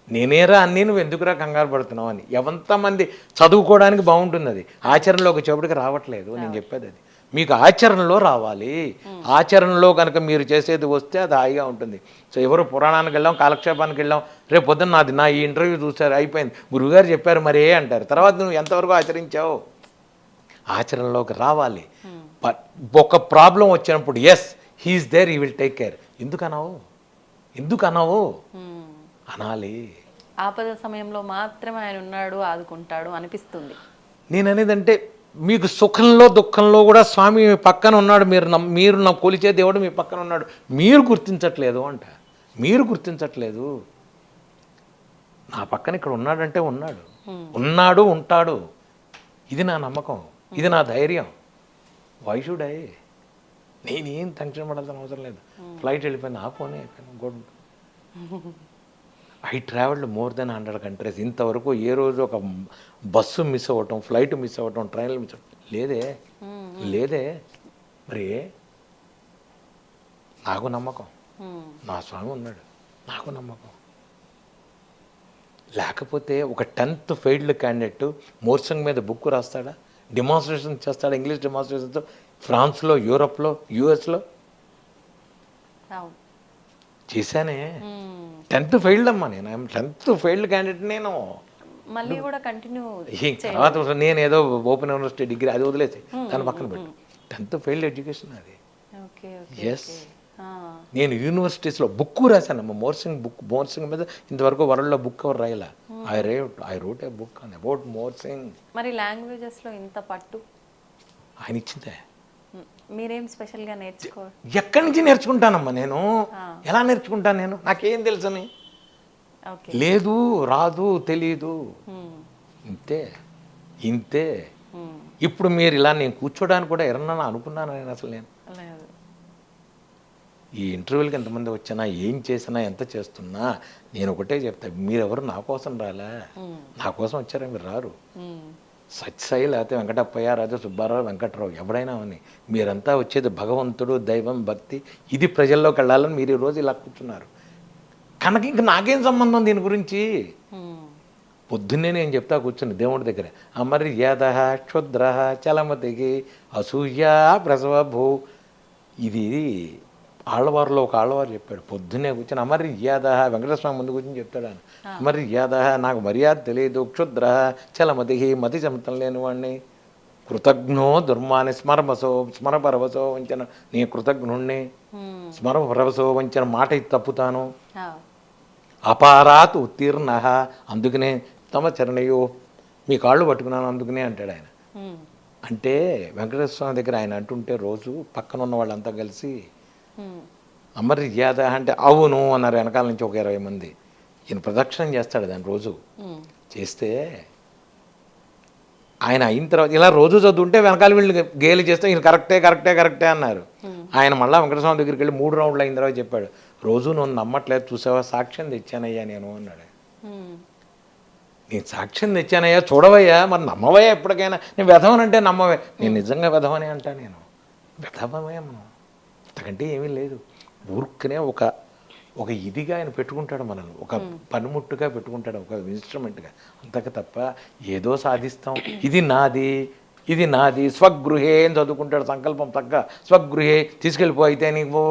నేనేరా అన్నీ నువ్వు ఎందుకురా కంగారు పడుతున్నావు అని. ఎంతమంది చదువుకోవడానికి బాగుంటుంది, అది ఆచరణలోకి వచ్చేప్పటికి రావట్లేదు. నేను చెప్పేది అది, మీకు ఆచరణలో రావాలి. ఆచరణలో కనుక మీరు చేసేది వస్తే అది హాయిగా ఉంటుంది. సో ఎవరు పురాణానికి వెళ్ళాం, కాలక్షేపానికి వెళ్ళాం, రేపు పొద్దున్న నాది నా ఈ ఇంటర్వ్యూ చూసారు, అయిపోయింది, గురువుగారు చెప్పారు మరే అంటారు. తర్వాత నువ్వు ఎంతవరకు ఆచరించావు? ఆచరణలోకి రావాలి. ఒక ప్రాబ్లం వచ్చినప్పుడు yes he is there, he will take care. ఎందుకు అనావు అనాలి. ఆపద సమయంలో మాత్రమే ఆయన ఉన్నాడు, ఆదుకుంటాడు అనిపిస్తుంది. నేను అనేదంటే మీకు సుఖంలో దుఃఖంలో కూడా స్వామి పక్కన ఉన్నాడు. మీరు నా కొలిచే దేవుడు మీ పక్కన ఉన్నాడు. మీరు గుర్తించట్లేదు అంట. మీరు గుర్తించట్లేదు. నా పక్కన ఇక్కడ ఉన్నాడంటే ఉన్నాడు, ఉంటాడు. ఇది నా నమ్మకం, ఇది నా ధైర్యం. Why should I? నేనేం టెన్షన్ పడాల్సిన అవసరం లేదు. ఫ్లైట్ వెళ్ళిపోయింది, ఆ ఫోనే అయిపోయాను, good. I travelled more than 100 countries. ఇంతవరకు ఏ రోజు ఒక బస్సు మిస్ అవ్వటం, ఫ్లైట్ మిస్ అవ్వటం, ట్రైన్లు మిస్ అవ్వటం లేదే. మరి నాకు నమ్మకం, నా స్వామి ఉన్నాడు, నాకు నమ్మకం. లేకపోతే ఒక 10th ఫెయిల్డ్ క్యాండిడేట్ మోర్సంగ్ మీద బుక్ రాస్తాడా, డెమాన్స్ట్రేషన్ చేస్తాడా, ఇంగ్లీష్ డెమాన్స్ట్రేషన్తో ఫ్రాన్స్లో, యూరోప్లో, యూఎస్లో చేశానే. 10th ఫెయిల్డ్ అమ్మా. నేను 10th ఫెయిల్డ్ క్యాండిడేట్. నేను మళ్ళీ కూడా కంటిన్యూ తర్వాత నేను ఏదో ఓపెన్ యూనివర్సిటీ డిగ్రీ అది వదిలేసి దాని పక్కన పెట్టు. 10th ఫెయిల్డ్ ఎడ్యుకేషన్ అది. ఎస్, నేను యూనివర్సిటీస్లో బుక్ రాశానమ్మా. మోర్సింగ్ మీద ఇంతవరకు వరల్డ్లో బుక్ ఎవరు రాయలా. I wrote a book on about morsing. మరి లాంగ్వేజెస్లో ఇంత పట్టు ఆయన ఇచ్చిందే. మీరేం స్పెషల్గా నేర్చుకో? ఎక్కడి నుంచి నేర్చుకుంటానమ్మా నేను? ఎలా నేర్చుకుంటాను నేను? నాకేం తెలుసని లేదు, రాదు, తెలీదు. ఇంతే. ఇప్పుడు మీరు ఇలా నేను కూర్చోడానికి కూడా ఎవరన్నా అనుకున్నాను నేను? అసలు నేను ఈ ఇంటర్వ్యూలకి ఎంతమంది వచ్చినా, ఏం చేసినా, ఎంత చేస్తున్నా నేను ఒకటే చెప్తా, మీరెవరు నా కోసం రాలే. నా కోసం వచ్చారా? మీరు రారు. సత్యసాయి, లేకపోతే వెంకటప్పయ్య, రాజా సుబ్బారావు, వెంకట్రావు, ఎవడైనా అని మీరంతా వచ్చేది భగవంతుడు, దైవం, భక్తి, ఇది ప్రజల్లోకి వెళ్ళాలని మీరు ఈరోజు ఇలా కూర్చున్నారు కనుక ఇంక నాకేం సంబంధం దీని గురించి? పొద్దున్నే నేను చెప్తా కూర్చుని దేవుడి దగ్గర, అమర్యాద క్షుద్ర చలమతికి అసూయ ప్రసవభూ. ఇది ఆళ్ళవారులో ఒక ఆళ్ళవారు చెప్పాడు. పొద్దున్నే కూర్చొని అమర్యాద, వెంకటేశ్వర ముందు కూర్చొని చెప్తాడు ఆయన, అమర్యాద, నాకు మర్యాద తెలియదు, క్షుద్ర చలమతి, మతి చమతం లేని వాడిని, కృతజ్ఞో దుర్మాని స్మరపరవసో వంచన, నీ కృతజ్ఞుణ్ణి, స్మరపరవసో వంచన, మాట ఇది తప్పుతాను, అపారాత్ ఉత్తీర్ణ, అందుకనే తమ చరణయో, మీ కాళ్ళు పట్టుకున్నాను అందుకనే అంటాడు ఆయన. అంటే వెంకటేశ్వర స్వామి దగ్గర ఆయన అంటుంటే రోజు పక్కన ఉన్న వాళ్ళంతా కలిసి అమర్యాద అంటే అవును అన్నారు. వెనకాల నుంచి ఒక 20 మంది. ఈయన ప్రదక్షిణం చేస్తాడు దాన్ని రోజు. చేస్తే ఆయన అయిన తర్వాత ఇలా రోజు చదువుంటే వెనకాల వీళ్ళు గేలి చేస్తే ఈయన కరెక్టే అన్నారు. ఆయన మళ్ళీ వెంకటస్వామి దగ్గరికి వెళ్ళి 3 రౌండ్లు అయిన తర్వాత చెప్పాడు, రోజు నువ్వు నమ్మట్లేదు, చూసావా, సాక్ష్యం తెచ్చానయ్యా నేను అన్నాడు. నేను సాక్ష్యం తెచ్చానయ్యా, చూడవయ్యా, మరి నమ్మవయ్యా ఎప్పటికైనా. నేను వెధవనంటే నమ్మవే. నేను నిజంగా వెధవనే అంటా. నేను వెధవమే మనం, అంతకంటే ఏమీ లేదు. ఊరుకునే ఒక ఇదిగా ఆయన పెట్టుకుంటాడు మనల్ని, ఒక పనిముట్టుగా పెట్టుకుంటాడు, ఒక ఇన్స్ట్రుమెంట్గా, అంతకు తప్ప ఏదో సాధిస్తాం, ఇది నాది స్వగృహే అని చదువుకుంటాడు. సంకల్పం తగ్గ స్వగృహే, తీసుకెళ్ళిపో, అయితే నువ్వు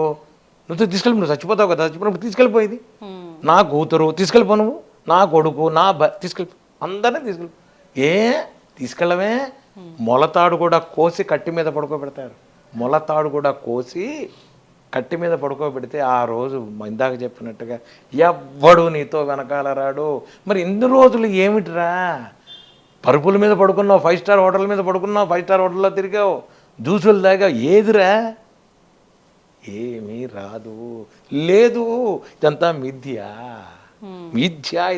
తీసుకెళ్ళి చచ్చిపోతావు కదా, చచ్చిపోయినప్పుడు తీసుకెళ్ళిపోయేది. నా కూతురు తీసుకెళ్ళిపో, నువ్వు నా కొడుకు, నా తీసుకెళ్ళిపో, అందరినీ తీసుకెళ్ళిపో. తీసుకెళ్ళవే? మొలతాడు కూడా కోసి కట్టి మీద పడుకోబెడతారు. మొలతాడు కూడా కోసి కట్టి మీద పడుకోబెడితే ఆ రోజు ఇందాక చెప్పినట్టుగా ఎవ్వడు నీతో వెనకాల రాడు. మరి ఎన్ని రోజులు ఏమిటిరా? పరుపుల మీద పడుకున్నావు, 5 స్టార్ హోటల్ మీద పడుకున్నావు, 5 స్టార్ హోటల్లో తిరిగావు, జ్యూసులు దాకా, ఏదిరా? ఏమీ రాదు. లేదు, ఇదంతా మిథ్య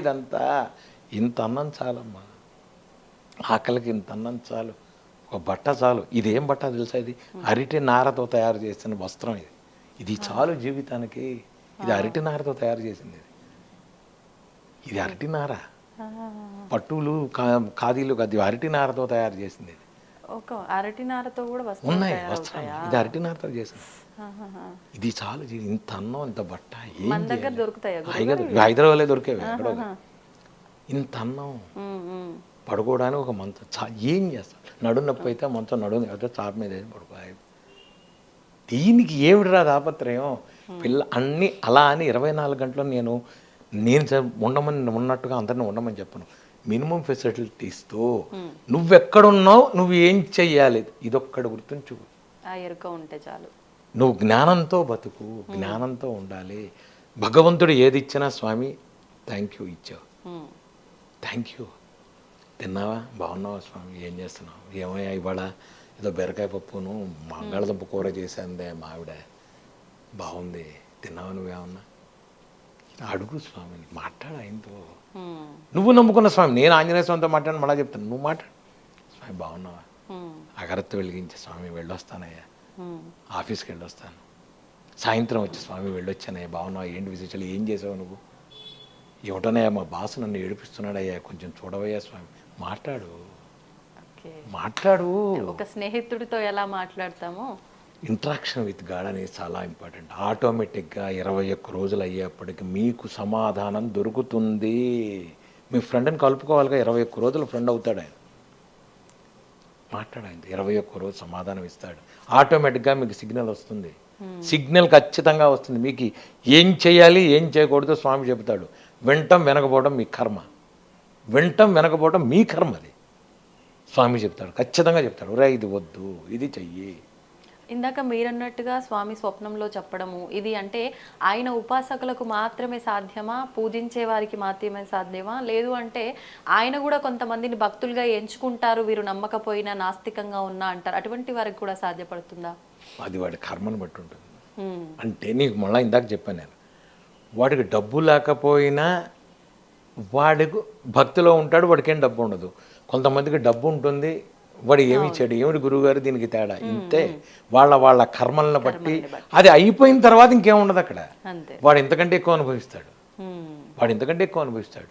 ఇదంతా. ఇంత అన్నం చాలమ్మా, ఆకలికి ఇంత అన్నం చాలు, ఒక బట్ట చాలు. ఇదేం బట్ట తెలుసా? ఇది అరటి నారతో తయారు చేసిన వస్త్రం. ఇది చాలు జీవితానికి. ఇది అరటి నారతో తయారు చేసింది. ఇది అరటి నార, పట్టులు ఖాదీలు, అది అరటి నారతో తయారు చేసింది. ఒక అరటి నారతో కూడా ఉన్నాయి వస్త్రాలు. ఇది అరటి నారతో చేసింది. ఇది చాలు. ఇంత అన్నం, ఇంత బట్ట మన దగ్గర దొరుకుతాయా? హైదరాబాద్లో దొరికేవి ఎక్కడో. ఇంత అన్నం, పడుకోవడానికి ఒక మంచం, ఏం చేస్తాం? నడుము నొప్పి అయితే మంచం, నడుము అయితే చాప మీద పడుకోవాలి. దీనికి ఏమిటిరా తాపత్రయం? అన్నీ అలా అని 24 గంటలు నేను ఉండమని ఉన్నట్టుగా అందరిని ఉండమని చెప్పను. మినిమం ఫెసిలిటీస్తో నువ్వెక్కడున్నావు, నువ్వు ఏం చెయ్యాలి, ఇదొక్కడు గుర్తుంచు. ఎరుక ఉంటే చాలు. నువ్వు జ్ఞానంతో బతుకు, జ్ఞానంతో ఉండాలి. భగవంతుడు ఏది ఇచ్చినా స్వామి థ్యాంక్ యూ ఇచ్చావు, థ్యాంక్ యూ. తిన్నావా? బాగున్నావా స్వామి? ఏం చేస్తున్నావు? ఏమయ్యా ఇవాళ ఏదో బెరకాయ పప్పును బంగాళదుంప కూర చేశాందే మావిడ, బాగుంది, తిన్నావా? నువ్వేమన్నా అడుగు స్వామిని, మాట్లాడు ఆయనతో. నువ్వు నమ్ముకున్న స్వామి, నేను ఆంజనేయ స్వామితో మాట్లాడి మళ్ళా చెప్తాను, నువ్వు మాట్లాడు. స్వామి బాగున్నావా? అగరత్తు వెలిగించే స్వామి వెళ్ళొస్తానయ్యా, ఆఫీస్కి వెళ్ళొస్తాను, సాయంత్రం వచ్చి స్వామి వెళ్ళొచ్చానయ్యా, బాగున్నావా? ఏంటి విశేషాలు? ఏం చేసావు నువ్వు? ఏమిటోనయ్యా మా బాస్ నన్ను ఏడిపిస్తున్నాడయ్యా, కొంచెం చూడవయ్యా స్వామి. మాట్లాడు. ఒక స్నేహితుడితో ఎలా మాట్లాడతామో ఇంట్రాక్షన్ విత్ గాడ్ అనేది చాలా ఇంపార్టెంట్. ఆటోమేటిక్గా 21 రోజులు అయ్యేప్పటికి మీకు సమాధానం దొరుకుతుంది. మీ ఫ్రెండ్ని కలుపుకోవాలిగా, 21 రోజులు ఫ్రెండ్ అవుతాడు ఆయన. మాట్లాడండి, 21 రోజు సమాధానం ఇస్తాడు. ఆటోమేటిక్గా మీకు సిగ్నల్ వస్తుంది. సిగ్నల్ ఖచ్చితంగా వస్తుంది. మీకు ఏం చేయాలి, ఏం చేయకూడదు స్వామి చెబుతాడు. వినటం వినకపోవడం మీ కర్మ, వినటం వినకపోవడం మీ కర్మ. అది స్వామి చెప్తాడు, ఖచ్చితంగా చెప్తాడు. రే ఇది వద్దు, ఇది చెయ్యి. ఇందాక మీరన్నట్టుగా స్వామి స్వప్నంలో చెప్పడము, ఇది అంటే ఆయన ఉపాసకులకు మాత్రమే సాధ్యమా, పూజించే వారికి మాత్రమే సాధ్యమా, లేదు అంటే ఆయన కూడా కొంతమందిని భక్తులుగా ఎంచుకుంటారు, వీరు నమ్మకపోయినా నాస్తికంగా ఉన్నా అంటారు, అటువంటి వారికి కూడా సాధ్యపడుతుందా? అది వాడి కర్మను బట్టి ఉంటుంది. అంటే నీకు మళ్ళీ ఇందాక చెప్పాను నేను, వాడికి డబ్బు లేకపోయినా వాడికి భక్తిలో ఉంటాడు, వాడికి ఏం డబ్బు ఉండదు. కొంతమందికి డబ్బు ఉంటుంది, వాడు ఏమి ఇచ్చాడు, ఏమిటి గురువుగారు దీనికి తేడా? ఇంతే, వాళ్ళ కర్మలను బట్టి. అది అయిపోయిన తర్వాత ఇంకేముండదు అక్కడ. వాడు ఇంతకంటే ఎక్కువ అనుభవిస్తాడు.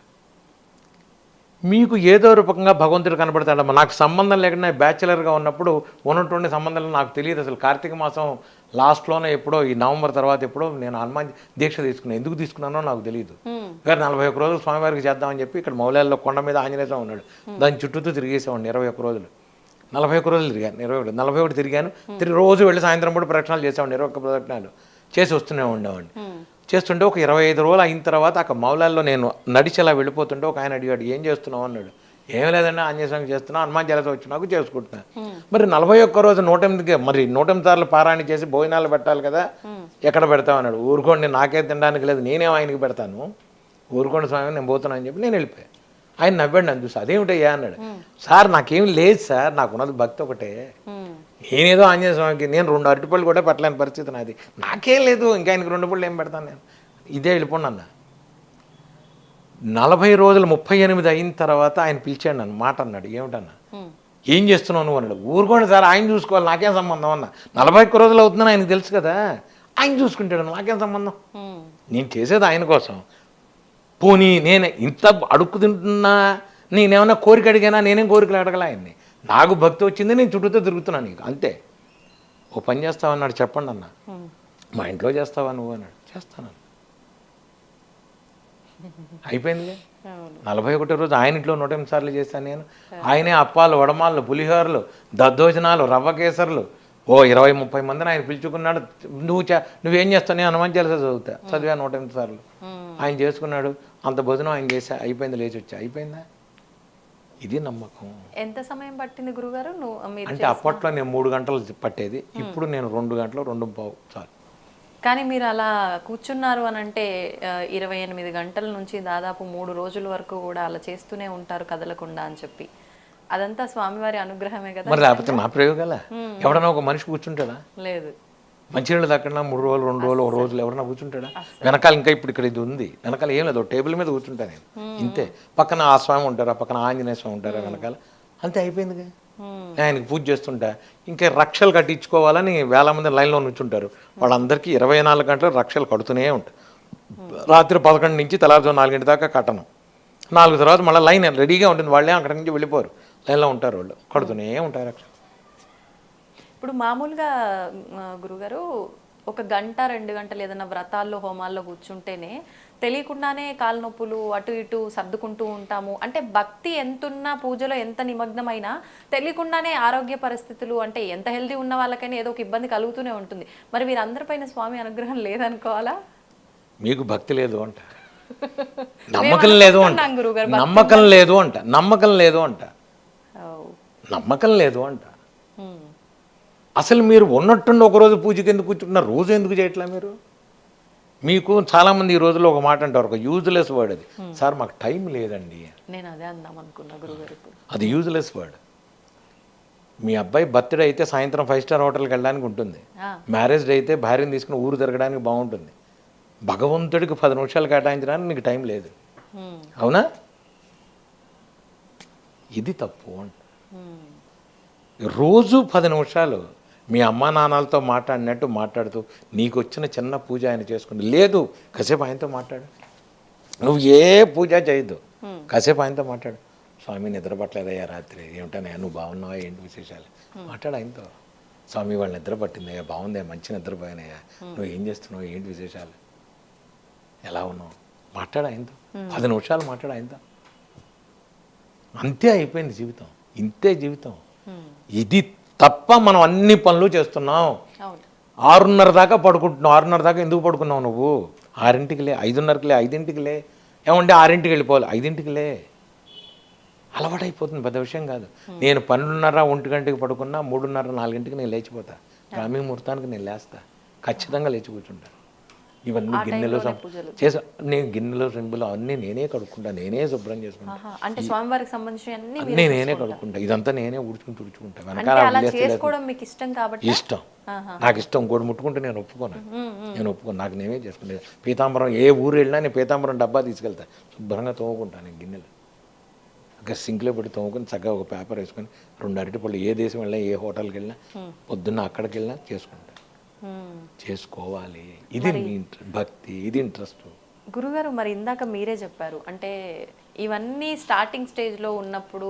మీకు ఏదో రూపంగా భగవంతుడు కనబడతాడమ్మా. నాకు సంబంధం లేకుండా బ్యాచిలర్గా ఉన్నప్పుడు ఉన్నటువంటి సంబంధాలు నాకు తెలియదు అసలు. కార్తీక మాసం లాస్ట్లోనే ఎప్పుడో, ఈ నవంబర్ తర్వాత ఎప్పుడో నేను హనుమాన్ దీక్ష తీసుకున్నాను. ఎందుకు తీసుకున్నానో నాకు తెలియదు. గారు 41 రోజులు స్వామివారికి చేద్దామని చెప్పి ఇక్కడ మౌలాల్లో కొండ మీద ఆంజనేయ స్వామి ఉన్నాడు, దాని చుట్టూతో తిరిగేసేవాడిని 21 రోజులు. 41 రోజులు తిరిగాను, 41 తిరిగాను. రోజు వెళ్ళి సాయంత్రం పూట ప్రదక్షిణాలు చేసేవాడిని, 21 ప్రదక్షిణాలు చేసి వస్తూనే ఉండేవాడిని. చేస్తుంటే ఒక 25 రోజులు అయిన తర్వాత అక్కడ మౌలాల్లో నేను నడిచేలా వెళ్ళిపోతుంటే ఒక ఆయన అడిగాడు, ఏం చేస్తున్నావు అన్నాడు. ఏం లేదండి, ఆంజనేయ స్వామి చేస్తున్నా, హనుమాన్ చాలీసా వచ్చి నాకు చేసుకుంటున్నా. మరి 41 రోజు 108 మరి 108 సార్లు పారాయణ చేసి భోజనాలు పెట్టాలి కదా, ఎక్కడ పెడతావు అన్నాడు. ఊరుకోండి, నాకే తినడానికి లేదు, నేనేం ఆయనకి పెడతాను, ఊరుకోండి స్వామి నేను పోతున్నా అని చెప్పి నేను వెళ్ళిపోయాను. ఆయన నవ్వాడు, నన్ను చూసి అదేమిటయ్యా అన్నాడు. సార్ నాకేం లేదు సార్, నాకున్నది భక్తి ఒకటే, నేనేదో ఆంజనేయ స్వామికి నేను 2 అరటిపళ్ళు కూడా పెట్టలేని పరిస్థితి నాది, నాకేం లేదు, ఇంకా ఆయనకి 2 పళ్ళు ఏం పెడతాను నేను, ఇదే వెళ్ళిపోండి అన్న. 40 రోజులు 38 అయిన తర్వాత ఆయన పిలిచాడు నన్ను, మాట అన్నాడు. ఏమిటన్నా, ఏం చేస్తున్నావు నువ్వు అన్నాడు. ఊరుకోండి సార్, ఆయన చూసుకోవాలి, నాకేం సంబంధం అన్న. 41 రోజులు అవుతుందని ఆయనకు తెలుసు కదా, ఆయన చూసుకుంటాడు, నాకేం సంబంధం, నేను చేసేది ఆయన కోసం. పోనీ నేను ఇంత అడుక్కు తింటున్నా, నేనేమన్నా కోరిక అడిగానా? నేనేం కోరికలు అడగల ఆయన్ని. నాకు భక్తి వచ్చింది, నేను చుట్టూతో తిరుగుతున్నాను నీకు అంతే. ఓ పని చేస్తావన్నాడు, చెప్పండి అన్న. మా ఇంట్లో చేస్తావా నువ్వు అన్నాడు. చేస్తాను. అయిపోయిందిగా. 41 రోజు ఆయన ఇంట్లో 108 సార్లు చేశాను నేను. ఆయనే అప్పాలు, వడమాళ్ళు, పులిహోరలు, దద్దోజనాలు, రవ్వ కేసర్లు, ఓ 20-30 మందిని ఆయన పిలుచుకున్నాడు. నువ్వేం చేస్తావు? నేను హనుమాన్ చాలీసా చదివా 108 సార్లు. ఆయన చేసుకున్నాడు, అంత భోజనం ఆయన చేసా, అయిపోయింది, లేచి వచ్చా, అయిపోయిందా? ఇది నమ్మకం. ఎంత సమయం పట్టింది గురుగారు? అంటే అప్పట్లో నేను 3 గంటలు పట్టేది, ఇప్పుడు నేను 2 గంటలు 2:15 చాలు. కానీ మీరు అలా కూర్చున్నారు అని అంటే 28 గంటల నుంచి దాదాపు 3 రోజుల వరకు కూడా అలా చేస్తూనే ఉంటారు కదలకుండా అని చెప్పి, అదంతా స్వామివారి అనుగ్రహమే కదా. మరి లేకపోతే నా ప్రయోగాల ఎవడన్నా ఒక మనిషి కూర్చుంటాడా? లేదు. మంచినీళ్ళు దక్కడా 3 రోజులు 2 రోజులు 1 రోజులు ఎవరన్నా కూర్చుంటాడా? వెనకాల ఇంకా ఇప్పుడు ఇక్కడ ఇది ఉంది, వెనకాల ఏం లేదు, టేబుల్ మీద కూర్చుంటా నేను ఇంతే. పక్కన ఆ స్వామి ఉంటారా, పక్కన ఆంజనేయ స్వామి ఉంటారా వెనకాల, అంతే అయిపోయిందిగా. ఆయనకి పూజ చేస్తుంటా, ఇంకా రక్షలు కట్టించుకోవాలని వేల మంది లైన్లో నుంచుంటారు. వాళ్ళందరికీ 24 గంటలు రక్షలు కడుతూనే ఉంటాయి. రాత్రి 11 నుంచి తెల్లారుజాము 4 దాకా కట్టను. 4 తర్వాత మళ్ళీ లైన్ రెడీగా ఉంటుంది, వాళ్ళే అక్కడి నుంచి వెళ్ళిపోరు, లైన్లో ఉంటారు, వాళ్ళు కడుతూనే ఉంటారు రక్షలు. ఇప్పుడు మామూలుగా గురుగారు 1 గంట 2 గంటలు ఏదైనా వ్రతాల్లో హోమాల్లో కూర్చుంటేనే తెలియకుండానే కాళ్ళ నొప్పులు అటు ఇటు సర్దుకుంటూ ఉంటాము. అంటే భక్తి ఎంతున్నా, పూజలో ఎంత నిమగ్నమైనా తెలియకుండానే ఆరోగ్య పరిస్థితులు, అంటే ఎంత హెల్దీ ఉన్న వాళ్ళకైనా ఏదో ఒక ఇబ్బంది కలుగుతూనే ఉంటుంది. మరి వీరందరిపైన స్వామి అనుగ్రహం లేదనుకోవాలా? మీకు భక్తి లేదు అంట, నమ్మకం లేదు అంట, నమ్మకం లేదు అంట, నమ్మకం లేదు అంట, నమ్మకం లేదు అంట. అసలు మీరు ఉన్నట్టుండి ఒకరోజు పూజకి ఎందుకు కూర్చుంటున్నారు, రోజు ఎందుకు చేయట్లా మీరు? మీకు చాలామంది ఈ రోజుల్లో ఒక మాట అంటారు, ఒక యూజ్లెస్ వర్డ్ అది, సార్ మాకు టైం లేదండి. నేను అదే అందాం అనుకున్నా గురుగారు. అది యూజ్లెస్ వర్డ్. మీ అబ్బాయి బర్త్డే అయితే సాయంత్రం 5 స్టార్ హోటల్కి వెళ్ళడానికి ఉంటుంది, మ్యారేజ్ డే అయితే భార్యను తీసుకుని ఊరు తిరగడానికి బాగుంటుంది. భగవంతుడికి 10 నిమిషాలు కేటాయించడానికి నీకు టైం లేదు, అవునా? ఇది తప్పు అంట. రోజు 10 నిమిషాలు మీ అమ్మా నాన్నలతో మాట్లాడినట్టు మాట్లాడుతూ నీకు వచ్చిన చిన్న పూజ ఆయన చేసుకుంది. లేదు, కాసేపు ఆయనతో మాట్లాడు. నువ్వు ఏ పూజ చేయొద్దు, కాసేపు ఆయనతో మాట్లాడు. స్వామి నిద్రపట్టలేదయ్యా రాత్రి, ఏమిటనయ్యా నువ్వు బాగున్నావా, ఏంటి విశేషాలు మాట్లాడు ఆయనతో. స్వామి వాళ్ళు నిద్ర పట్టిందయ్యా, బాగుందయ్యా, మంచి నిద్రపోయినాయా, నువ్వు ఏం చేస్తున్నావు, ఏంటి విశేషాలు, ఎలా ఉన్నావు, మాట్లాడు ఆయనతో. 10 నిమిషాలు మాట్లాడు ఆయనతో. అంతే అయిపోయింది జీవితం, ఇంతే జీవితం. ఇది తప్ప మనం అన్ని పనులు చేస్తున్నాం. 6:30 దాకా పడుకుంటున్నావు. 6:30 దాకా ఎందుకు పడుకున్నావు నువ్వు? 6ంటికి లే, 5:30కి లే, 5ంటికి లే, ఏమంటే 6ంటికి వెళ్ళిపోవాలి, 5ంటికి లే. అలవాటైపోతుంది, పెద్ద విషయం కాదు. నేను 12:30 1 గంటకి పడుకున్నా 3:30 4ంటికి నేను లేచిపోతా. గ్రామీణ ముహూర్తానికి నేను లేస్తా, ఖచ్చితంగా లేచి కూర్చుంటా. ఇవన్నీ గిన్నెలు చేసా, నేను గిన్నెలు సెంబులు అన్నీ నేనే కడుక్కుంటా, నేనే శుభ్రం చేసుకుంటా, అంటే స్వామివారికి సంబంధించి అన్నీ నేనే కడుక్కుంటా. ఇదంతా నేనే తుడుచుకుంటా. వెనకాల ఇష్టం, నాకు ఇష్టం. ఇంకోటి ముట్టుకుంటే నేను ఒప్పుకోను, నాకు నేనే చేసుకుంటా. పీతాంబరం ఏ ఊరు వెళ్ళినా నేను పీతాంబరం డబ్బా తీసుకెళ్తా, శుభ్రంగా తోముకుంటాను. నేను గిన్నెలు ఇంకా సింక్లో పెట్టి తోముకొని చక్కగా ఒక పేపర్ వేసుకొని 2 అరటిపళ్ళు, ఏ దేశం వెళ్ళినా ఏ హోటల్కి వెళ్ళినా పొద్దున్న అక్కడికి వెళ్ళినా చేసుకుంటా. చేసుకోవాలి, ఇది మీ భక్తి, ఇది ఇంట్రెస్ట్. గురుగారు మరి ఇందాక మీరే చెప్పారు, అంటే ఇవన్నీ స్టార్టింగ్ స్టేజ్లో ఉన్నప్పుడు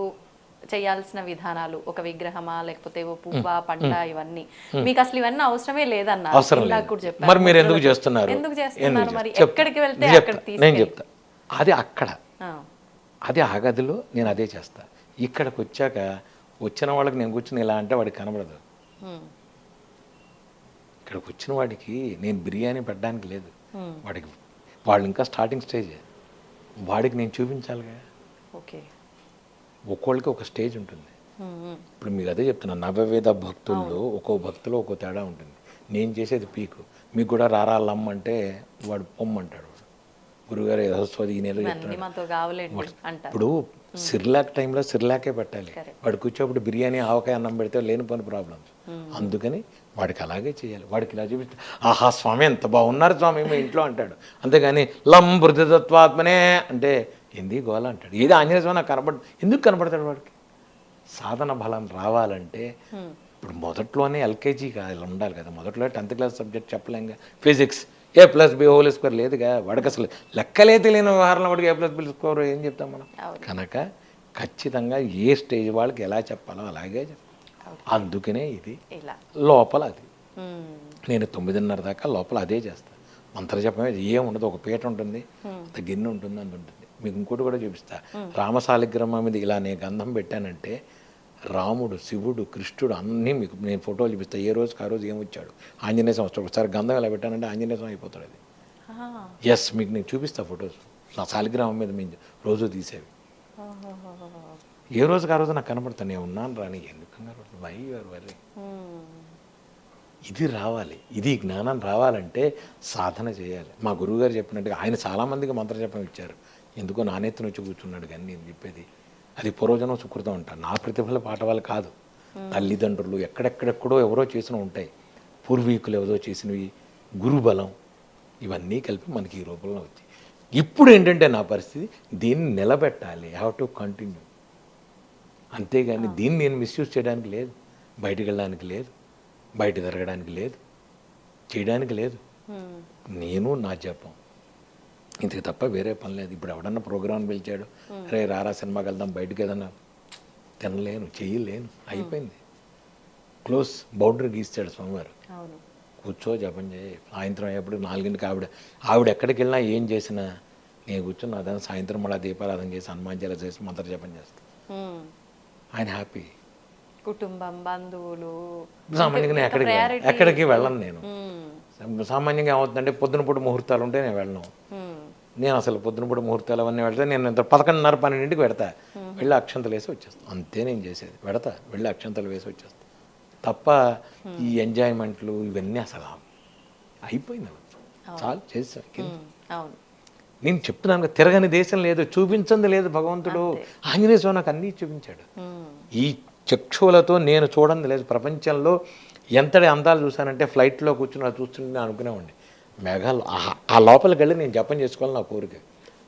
చేయాల్సిన విధానాలు, ఒక విగ్రహమా లేకపోతే పువ్వా పండ్ల, ఇవన్నీ మీకు అసలు ఇవన్నీ అవసరమే లేదన్నారు. మరి మీరు ఎందుకు చేస్తున్నారు? మరి ఎక్కడికి వెళ్తే అక్కడికి నేను చెప్తా. అది అక్కడ, అది ఆ గదిలో నేను అదే చేస్తా. ఇక్కడికి వచ్చాక వచ్చిన వాళ్ళకి నేను కూర్చుని ఇలా అంటే వాడికి కనబడదు. ఇక్కడికి వచ్చిన వాడికి నేను బిర్యానీ పెట్టడానికి లేదు, వాడికి వాళ్ళు ఇంకా స్టార్టింగ్ స్టేజ్, వాడికి నేను చూపించాలిగా. ఒక్కోళ్ళకి ఒక స్టేజ్ ఉంటుంది. ఇప్పుడు మీకు అదే చెప్తున్నా, నవవేద భక్తుల్లో ఒక్కో భక్తులు ఒక్కో తేడా ఉంటుంది. నేను చేసేది పీకు, మీకు కూడా రారాలమ్మ అంటే వాడు పొమ్మంటాడు. గురుగారు యశస్వతి ఈ నెల చెప్తున్నాడు. ఇప్పుడు సిర్లాక్ టైంలో సిర్లాకే పెట్టాలి, వాడు కూర్చోప్పుడు బిర్యానీ ఆవకాయ అన్నం పెడితే లేని పని ప్రాబ్లమ్స్. అందుకని వాడికి అలాగే చేయాలి. వాడికి ఇలా చూపిస్తే ఆహా స్వామి ఎంత బాగున్నారు స్వామి మా ఇంట్లో అంటాడు. అంతేగాని లం బృతితత్వాత్మనే అంటే ఏంది గోల అంటాడు. ఏది ఆంజనేయ స్వామి నాకు ఎందుకు కనపడతాడు వాడికి? సాధన బలం రావాలంటే ఇప్పుడు మొదట్లోనే ఎల్కేజీ ఉండాలి కదా, మొదట్లో 10th class subject చెప్పలేంగా. Physics A+B² లేదుగా, వాడికి అసలు లెక్కలే తెలియని వ్యవహారంలో వాడికి A+B² ఏం చెప్తాం మనం? కనుక ఖచ్చితంగా ఏ స్టేజ్ వాళ్ళకి ఎలా చెప్పాలో అలాగే చెప్పాలి. అందుకనే ఇది లోపల అది. నేను 9:30 దాకా లోపల అదే చేస్తాను. మంత్రజపమే ఏముండదు, ఒక పీట ఉంటుంది, ఒక గిన్నె ఉంటుంది, అంత ఉంటుంది. మీకు ఇంకోటి కూడా చూపిస్తా. రామశాలిగ్రామం మీద ఇలా నేను గంధం పెట్టానంటే రాముడు, శివుడు, కృష్ణుడు అన్నీ మీకు నేను ఫోటోలు చూపిస్తాను. ఏ రోజుకి ఆ రోజు ఏమొచ్చాడు. ఆంజనేయ స్వామి వస్తాడు. ఒకసారి గంధం ఎలా పెట్టానంటే ఆంజనేయ స్వామి అయిపోతాడు అది. ఎస్, మీకు నేను చూపిస్తా ఫొటోస్. నా శాలిగ్రామం మీద మేము రోజు తీసేవి. ఏ రోజుకి ఆ రోజు నాకు కనపడతాను. నేను ఉన్నాను రాని ఎందుకు వై వర్రీ. ఇది రావాలి, ఇది జ్ఞానం రావాలంటే సాధన చేయాలి. మా గురువుగారు చెప్పినట్టుగా ఆయన చాలామందికి మంత్రజపం ఇచ్చారు, ఎందుకో నానెత్తున వచ్చి కూర్చున్నాడు. కానీ నేను చెప్పేది అది పూర్వజనం సుకృతం అంట, నా ప్రతిఫల పాట వాళ్ళు కాదు. తల్లిదండ్రులు ఎక్కడెక్కడెక్కడో ఎవరో చేసిన ఉంటాయి, పూర్వీకులు ఎవరో చేసినవి, గురుబలం, ఇవన్నీ కలిపి మనకి ఈ రూపంలో వచ్చాయి. ఇప్పుడు ఏంటంటే నా పరిస్థితి, దీన్ని నిలబెట్టాలి, హ్యావ్ టు కంటిన్యూ. అంతేగాని దీన్ని నేను మిస్యూజ్ చేయడానికి లేదు, బయటికి వెళ్ళడానికి లేదు, బయట తిరగడానికి లేదు, చేయడానికి లేదు. నేను నా జపం ఇంతకు తప్ప వేరే పని లేదు. ఇప్పుడు ఎవడన్నా ప్రోగ్రామ్ పిలిచాడు, రే రారా సినిమాకి వెళ్దాం, బయటకు ఏదన్నా తినలేను, చేయలేను, అయిపోయింది. క్లోజ్ బౌండరీ గీస్తాడు స్వామివారు. కూర్చో జపం చేయి. సాయంత్రం అయ్యేప్పుడు 4ంటికి ఆవిడ ఎక్కడికి వెళ్ళినా ఏం చేసినా నేను కూర్చొని అదని సాయంత్రం మళ్ళీ దీపారాధన చేసి హనుమాన్ చేసి మంత్ర జపం చేస్తాను. ఆయన హ్యాపీ. కుటుంబం, బంధువులు, సామాన్యంగా ఎక్కడికి వెళ్ళను నేను. సామాన్యంగా ఏమవుతుందంటే పొద్దున పూట ముహూర్తాలు ఉంటే నేను వెళ్ళను. నేను అసలు పొద్దున పూట ముహూర్తాలు అవన్నీ వెళ్తే నేను 11:30, 12ంటికి పెడతా, వెళ్ళి అక్షంతలు వేసి వచ్చేస్తాను. అంతే నేను చేసేది, పెడతా వెళ్ళి అక్షంతలు వేసి వచ్చేస్తాను తప్ప ఈ ఎంజాయ్మెంట్లు ఇవన్నీ అసలు అయిపోయింది. చాలు చేస్తాను. నేను చెప్తున్నాను, తిరగని దేశం లేదు, చూపించింది లేదు భగవంతుడు. ఆంజనేయ స్వామి నాకు అన్నీ చూపించాడు. ఈ చక్షువులతో నేను చూడండి లేదు. ప్రపంచంలో ఎంతటి అందాలు చూశానంటే ఫ్లైట్లో కూర్చుని అది చూస్తుంటే నేను అనుకునేవాడిని, మేఘాలు ఆ లోపలికి వెళ్ళి నేను జపం చేసుకోవాలి నా కోరిక.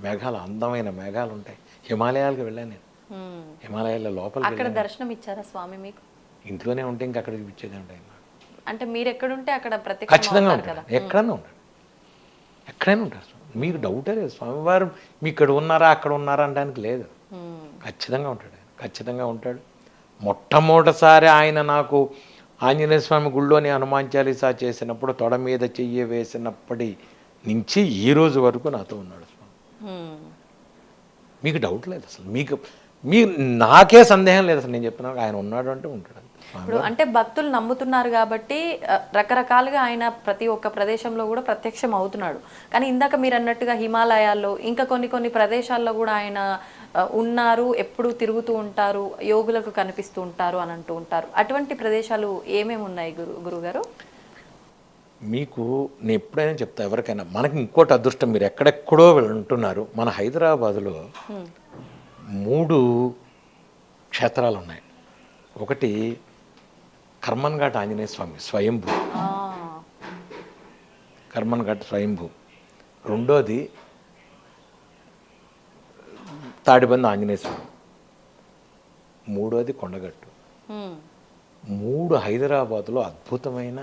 మేఘాలు, అందమైన మేఘాలు ఉంటాయి. హిమాలయాలకు వెళ్ళాను నేను, హిమాలయాల లోపలికి. అక్కడ దర్శనం ఇచ్చారా స్వామి మీకు? ఇంట్లోనే ఉంటే ఇంకా అక్కడ చూపించేది ఉంటాయి. అంటే మీరు ఎక్కడుంటే అక్కడ ఖచ్చితంగా ఉంటాడు, ఎక్కడైనా ఉంటాడు, ఎక్కడైనా ఉంటారు. మీకు డౌటే లేదు, స్వామివారు మీ ఇక్కడ ఉన్నారా అక్కడ ఉన్నారా అనడానికి లేదు. ఖచ్చితంగా ఉంటాడు, ఖచ్చితంగా ఉంటాడు. మొట్టమొదటిసారి ఆయన నాకు ఆంజనేయ స్వామి గుళ్ళోని హనుమాన్ చాలీసా చేసినప్పుడు తొడ మీద చెయ్యి వేసినప్పటి నుంచి ఈ రోజు వరకు నాతో ఉన్నాడు స్వామి. మీకు డౌట్ లేదు అసలు, మీకు నాకే సందేహం లేదు అసలు. నేను చెప్పిన ఆయన ఉన్నాడు అంటే ఉంటాడు. ఇప్పుడు అంటే భక్తులు నమ్ముతున్నారు కాబట్టి రకరకాలుగా ఆయన ప్రతి ఒక్క ప్రదేశంలో కూడా ప్రత్యక్షం అవుతున్నాడు. కానీ ఇందాక మీరు అన్నట్టుగా హిమాలయాల్లో ఇంకా కొన్ని ప్రదేశాల్లో కూడా ఆయన ఉన్నారు, ఎప్పుడు తిరుగుతూ ఉంటారు, యోగులకు కనిపిస్తూ ఉంటారు అని అంటూ ఉంటారు. అటువంటి ప్రదేశాలు ఏమేమి ఉన్నాయి గురుగారు? మీకు నేను ఎప్పుడైనా చెప్తా ఎవరికైనా, మనకి ఇంకోటి అదృష్టం, మీరు ఎక్కడెక్కడో ఉంటున్నారు. మన హైదరాబాదులో 3 క్షేత్రాలు ఉన్నాయి. ఒకటి కర్మన్ ఘాట్ ఆంజనేయ స్వామి స్వయంభూ, కర్మన్ ఘాట్ స్వయంభూ. రెండోది తాడిబంది ఆంజనేయ స్వామి. మూడోది కొండగట్టు. 3 హైదరాబాదులో అద్భుతమైన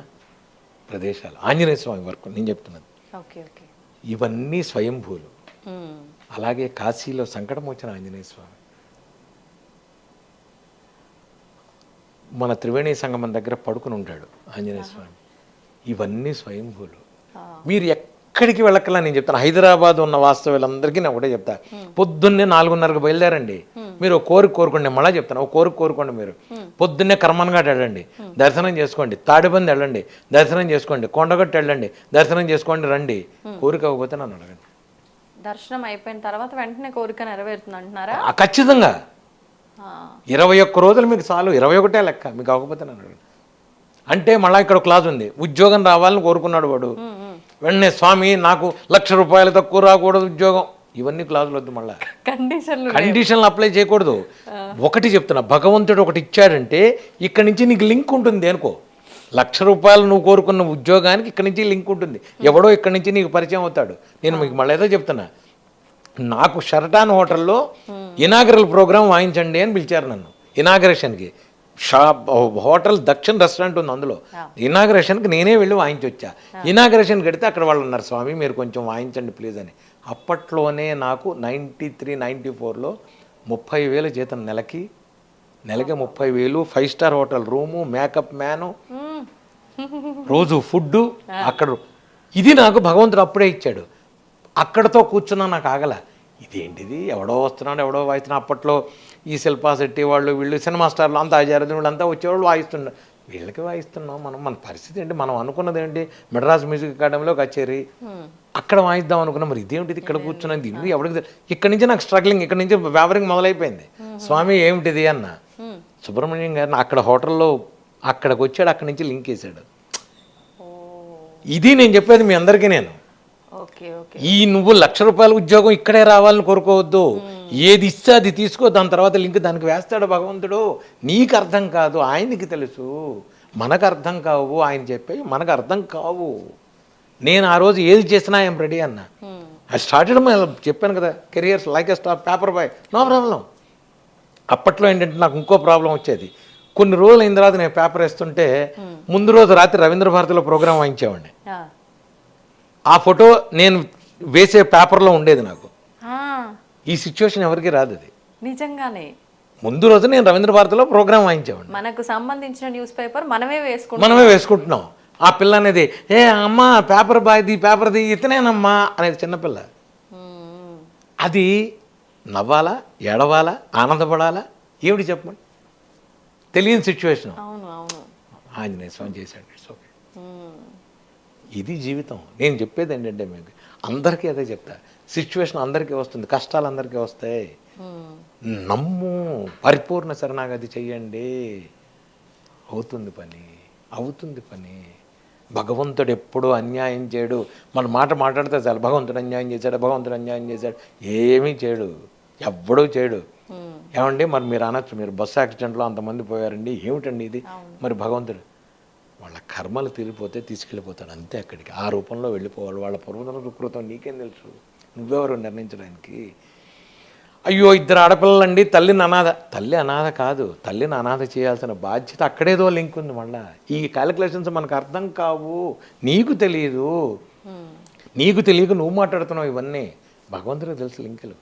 ప్రదేశాలు ఆంజనేయ స్వామి వరకు నేను చెప్తున్నది. ఇవన్నీ స్వయంభూలు. అలాగే కాశీలో సంకటమోచన ఆంజనేయ స్వామి, మన త్రివేణి సంగమం దగ్గర పడుకుని ఉంటాడు ఆంజనేయ స్వామి. ఇవన్నీ స్వయంభూలు. మీరు ఎక్కడికి వెళ్ళకల్లా నేను చెప్తాను, హైదరాబాద్ ఉన్న వాస్తవులందరికీ నేను ఒకటే చెప్తా, పొద్దున్నే 4:30కు బయలుదేరండి. మీరు ఒక కోరిక కోరుకోండి, మళ్ళీ చెప్తాను, ఒక కోరిక కోరుకోండి. మీరు పొద్దున్నే కర్మన్ఘాట్ వెళ్ళండి, దర్శనం చేసుకోండి. తాడిబంది వెళ్ళండి, దర్శనం చేసుకోండి. కొండగట్టు వెళ్ళండి, దర్శనం చేసుకోండి, రండి. కోరిక అవ్వకపోతే నన్ను అడగండి. దర్శనం అయిపోయిన తర్వాత వెంటనే కోరిక నెరవేరుతుంది అంటున్నారా? ఖచ్చితంగా. 21 రోజులు మీకు చాలు, 21 లెక్క. మీకు అవ్వకపోతే నన్ను అడగండి. అంటే మళ్ళీ ఇక్కడ క్లాస్ ఉంది, ఉద్యోగం రావాలని కోరుకున్నాడు వాడు, వెంటనే స్వామి నాకు ₹1,00,000 తక్కువ రాకూడదు ఉద్యోగం, ఇవన్నీ క్లాసులు వద్దు. మళ్ళీ కండిషన్లు అప్లై చేయకూడదు. ఒకటి చెప్తున్నా, భగవంతుడు ఒకటి ఇచ్చాడంటే ఇక్కడి నుంచి నీకు లింక్ ఉంటుంది. దేనికో ₹1,00,000 నువ్వు కోరుకున్న ఉద్యోగానికి ఇక్కడి నుంచి లింక్ ఉంటుంది. ఎవడో ఇక్కడి నుంచి నీకు పరిచయం అవుతాడు. నేను మీకు మళ్ళీ ఏదో చెప్తున్నా, నాకు షర్టాన్ హోటల్లో ఇనాగరల్ ప్రోగ్రామ్ వాయించండి అని పిలిచారు నన్ను ఇనాగరేషన్కి. హోటల్ దక్షిణ రెస్టారెంట్ ఉంది, అందులో ఇనాగరేషన్కి నేనే వెళ్ళి వాయించొచ్చా. ఇనాగరేషన్కి వెడితే అక్కడ వాళ్ళు ఉన్నారు, స్వామి మీరు కొంచెం వాయించండి ప్లీజ్ అని. అప్పట్లోనే నాకు 93, 94లో 30,000 జీతం, నెలకి 30,000, 5 star hotel room, makeup man, రోజు ఫుడ్డు అక్కడ. ఇది నాకు భగవంతుడు అప్పుడే ఇచ్చాడు. అక్కడతో కూర్చున్నా నాకు ఆగల. ఇదేంటిది, ఎవడో వస్తున్నాడు, ఎవడో వాయిస్తున్నాడు. అప్పట్లో ఈ శిల్పా శెట్టి వాళ్ళు వీళ్ళు సినిమా స్టార్లు అంతా ఆచార్యులు వీళ్ళంతా వచ్చేవాళ్ళు వాయిస్తున్నారు. వీళ్ళకి వాయిస్తున్నాం మనం. మన పరిస్థితి ఏంటి, మనం అనుకున్నది ఏంటి, మెడ్రాస్ మ్యూజిక్ అకాడమీలో కచేరీ, అక్కడ వాయిద్దాం అనుకున్నాం. మరి ఇదేమిటిది, ఇక్కడ కూర్చున్నది, ఇది ఎవరికి. ఇక్కడి నుంచి నాకు స్ట్రగ్లింగ్, ఇక్కడి నుంచి వ్యాపారం మొదలైపోయింది. స్వామి ఏమిటిది అన్న. సుబ్రహ్మణ్యం గారిని అక్కడ హోటల్లో అక్కడికి వచ్చాడు, అక్కడి నుంచి లింక్ వేసాడు. ఇది నేను చెప్పేది మీ అందరికీ నేను. Okay okay. ఈ నువ్వు ₹1,00,000 ఉద్యోగం ఇక్కడే రావాలని కోరుకోవద్దు. ఏది ఇస్తే అది తీసుకో, దాని తర్వాత లింక్ దానికి వేస్తాడు భగవంతుడు. నీకు అర్థం కాదు, ఆయనకి తెలుసు. మనకు అర్థం కావు, ఆయన చెప్పేవి మనకు అర్థం కావు. నేను ఆ రోజు ఏది చేసినా ఐఎమ్ రెడీ అన్న. ఐ స్టార్టెడ్ చెప్పాను కదా, careers like a star paper boy, no problem. అప్పట్లో ఏంటంటే నాకు ఇంకో ప్రాబ్లం వచ్చేది. కొన్ని రోజులు అయిన తర్వాత నేను పేపర్ వేస్తుంటే ముందు రోజు రాత్రి రవీంద్ర భారతిలో ప్రోగ్రాం వాయించేవాడిని. ఆ ఫోటో నేను వేసే పేపర్లో ఉండేది. నాకు ఈ సిచ్యువేషన్ ఎవరికి రాదు. అది నిజంగానే ముందు రోజు నేను రవీంద్ర భారతిలో ప్రోగ్రాం వాయించేవాడిని. మనకు సంబంధించిన న్యూస్ పేపర్ మనమే వేసుకుంటున్నాం. ఆ పిల్ల అనేది ఏ అమ్మ పేపర్ బాయ్ది పేపర్ది ఇతనేనమ్మా అనేది చిన్నపిల్ల. అది నవ్వాలా, ఏడవాలా, ఆనందపడాలా, ఏమిటి చెప్పండి, తెలియని సిచ్యువేషన్. ఆంజనేయ స్వామి చేశాడు, ఇట్స్ ఓకే. ఇది జీవితం. నేను చెప్పేది ఏంటంటే మీకు అందరికీ అదే చెప్తా, సిచ్యువేషన్ అందరికీ వస్తుంది, కష్టాలు అందరికీ వస్తాయి. నమ్ము, పరిపూర్ణ శరణాగతి చెయ్యండి, అవుతుంది పని. భగవంతుడు ఎప్పుడూ అన్యాయం చేయడు. మన మాట మాట్లాడితే చాలు, భగవంతుడు అన్యాయం చేశాడు, ఏమీ చేయడు, ఎవ్వడూ చేయడు. ఏమండి మరి మీరు అనొచ్చు, మీరు బస్సు యాక్సిడెంట్లో అంతమంది పోయారండి, ఏమిటండి ఇది? మరి భగవంతుడు వాళ్ళ కర్మలు తీరిపోతే తీసుకెళ్ళిపోతాడు అంతే, అక్కడికి ఆ రూపంలో వెళ్ళిపోవాలి. వాళ్ళ పూర్వజన్మ సుకృతం నీకేం తెలుసు, నువ్వెవరు నిర్ణయించడానికి? అయ్యో 2 ఆడపిల్లలండి, తల్లి అనాథ కాదు, తల్లిని అనాథ చేయాల్సిన బాధ్యత అక్కడేదో లింక్ ఉంది. మళ్ళా ఈ క్యాలిక్యులేషన్స్ మనకు అర్థం కావు, నీకు తెలియదు, నీకు తెలియక నువ్వు మాట్లాడుతున్నావు ఇవన్నీ. భగవంతుడికి తెలుసు లింకులు,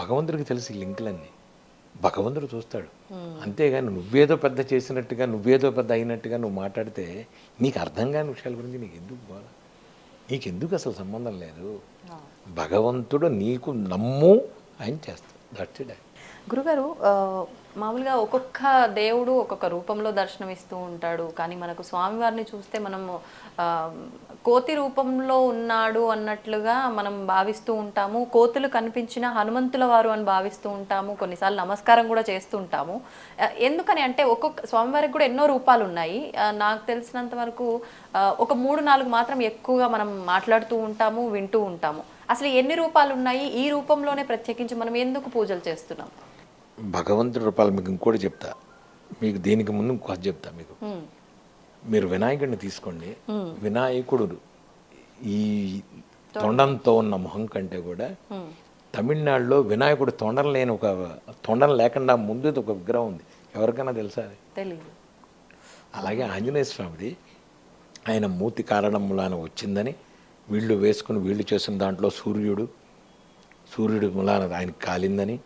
భగవంతుడికి తెలుసు ఈ లింకులన్నీ, భగవంతుడు చూస్తాడు. అంతేగాని నువ్వేదో పెద్ద చేసినట్టుగా, నువ్వేదో పెద్ద అయినట్టుగా నువ్వు మాట్లాడితే నీకు అర్థం కాని విషయాల గురించి నీకెందుకు అసలు సంబంధం లేదు. భగవంతుడు నీకు నమ్ము, ఆయన చేస్తాడు, దట్స్ ఇట్. గురుగారు, మామూలుగా ఒక్కొక్క దేవుడు ఒక్కొక్క రూపంలో దర్శనమిస్తూ ఉంటాడు. కానీ మనకు స్వామివారిని చూస్తే మనము కోతి రూపంలో ఉన్నాడు అన్నట్లుగా మనం భావిస్తూ ఉంటాము. కోతులు కనిపించిన హనుమంతుల వారు అని భావిస్తూ ఉంటాము. కొన్నిసార్లు నమస్కారం కూడా చేస్తూ ఉంటాము. ఎందుకని అంటే ఒక్కొక్క స్వామివారికి కూడా ఎన్నో రూపాలు ఉన్నాయి. నాకు తెలిసినంత వరకు ఒక 3-4 మాత్రం ఎక్కువగా మనం మాట్లాడుతూ ఉంటాము, వింటూ ఉంటాము. అసలు ఎన్ని రూపాలు ఉన్నాయి? ఈ రూపంలోనే ప్రత్యేకించి మనం ఎందుకు పూజలు చేస్తున్నాం? భగవంతుడి రూపాలు మీకు ఇంకోటి చెప్తా, మీకు దీనికి ముందు ఇంకో చెప్తా. మీకు మీరు వినాయకుడిని తీసుకోండి. వినాయకుడు ఈ తొండంతో ఉన్న మొహం కంటే కూడా తమిళనాడులో వినాయకుడు తొండం లేకుండా ముందు ఒక విగ్రహం ఉంది. ఎవరికైనా తెలుసా? తెలియదు. అలాగే ఆంజనేయ స్వామిది ఆయన మూతి కారణం మూలాన వచ్చిందని వీళ్ళు వేసుకుని వీళ్ళు చేసిన దాంట్లో సూర్యుడు మూలాన ఆయనకి కాలిందని.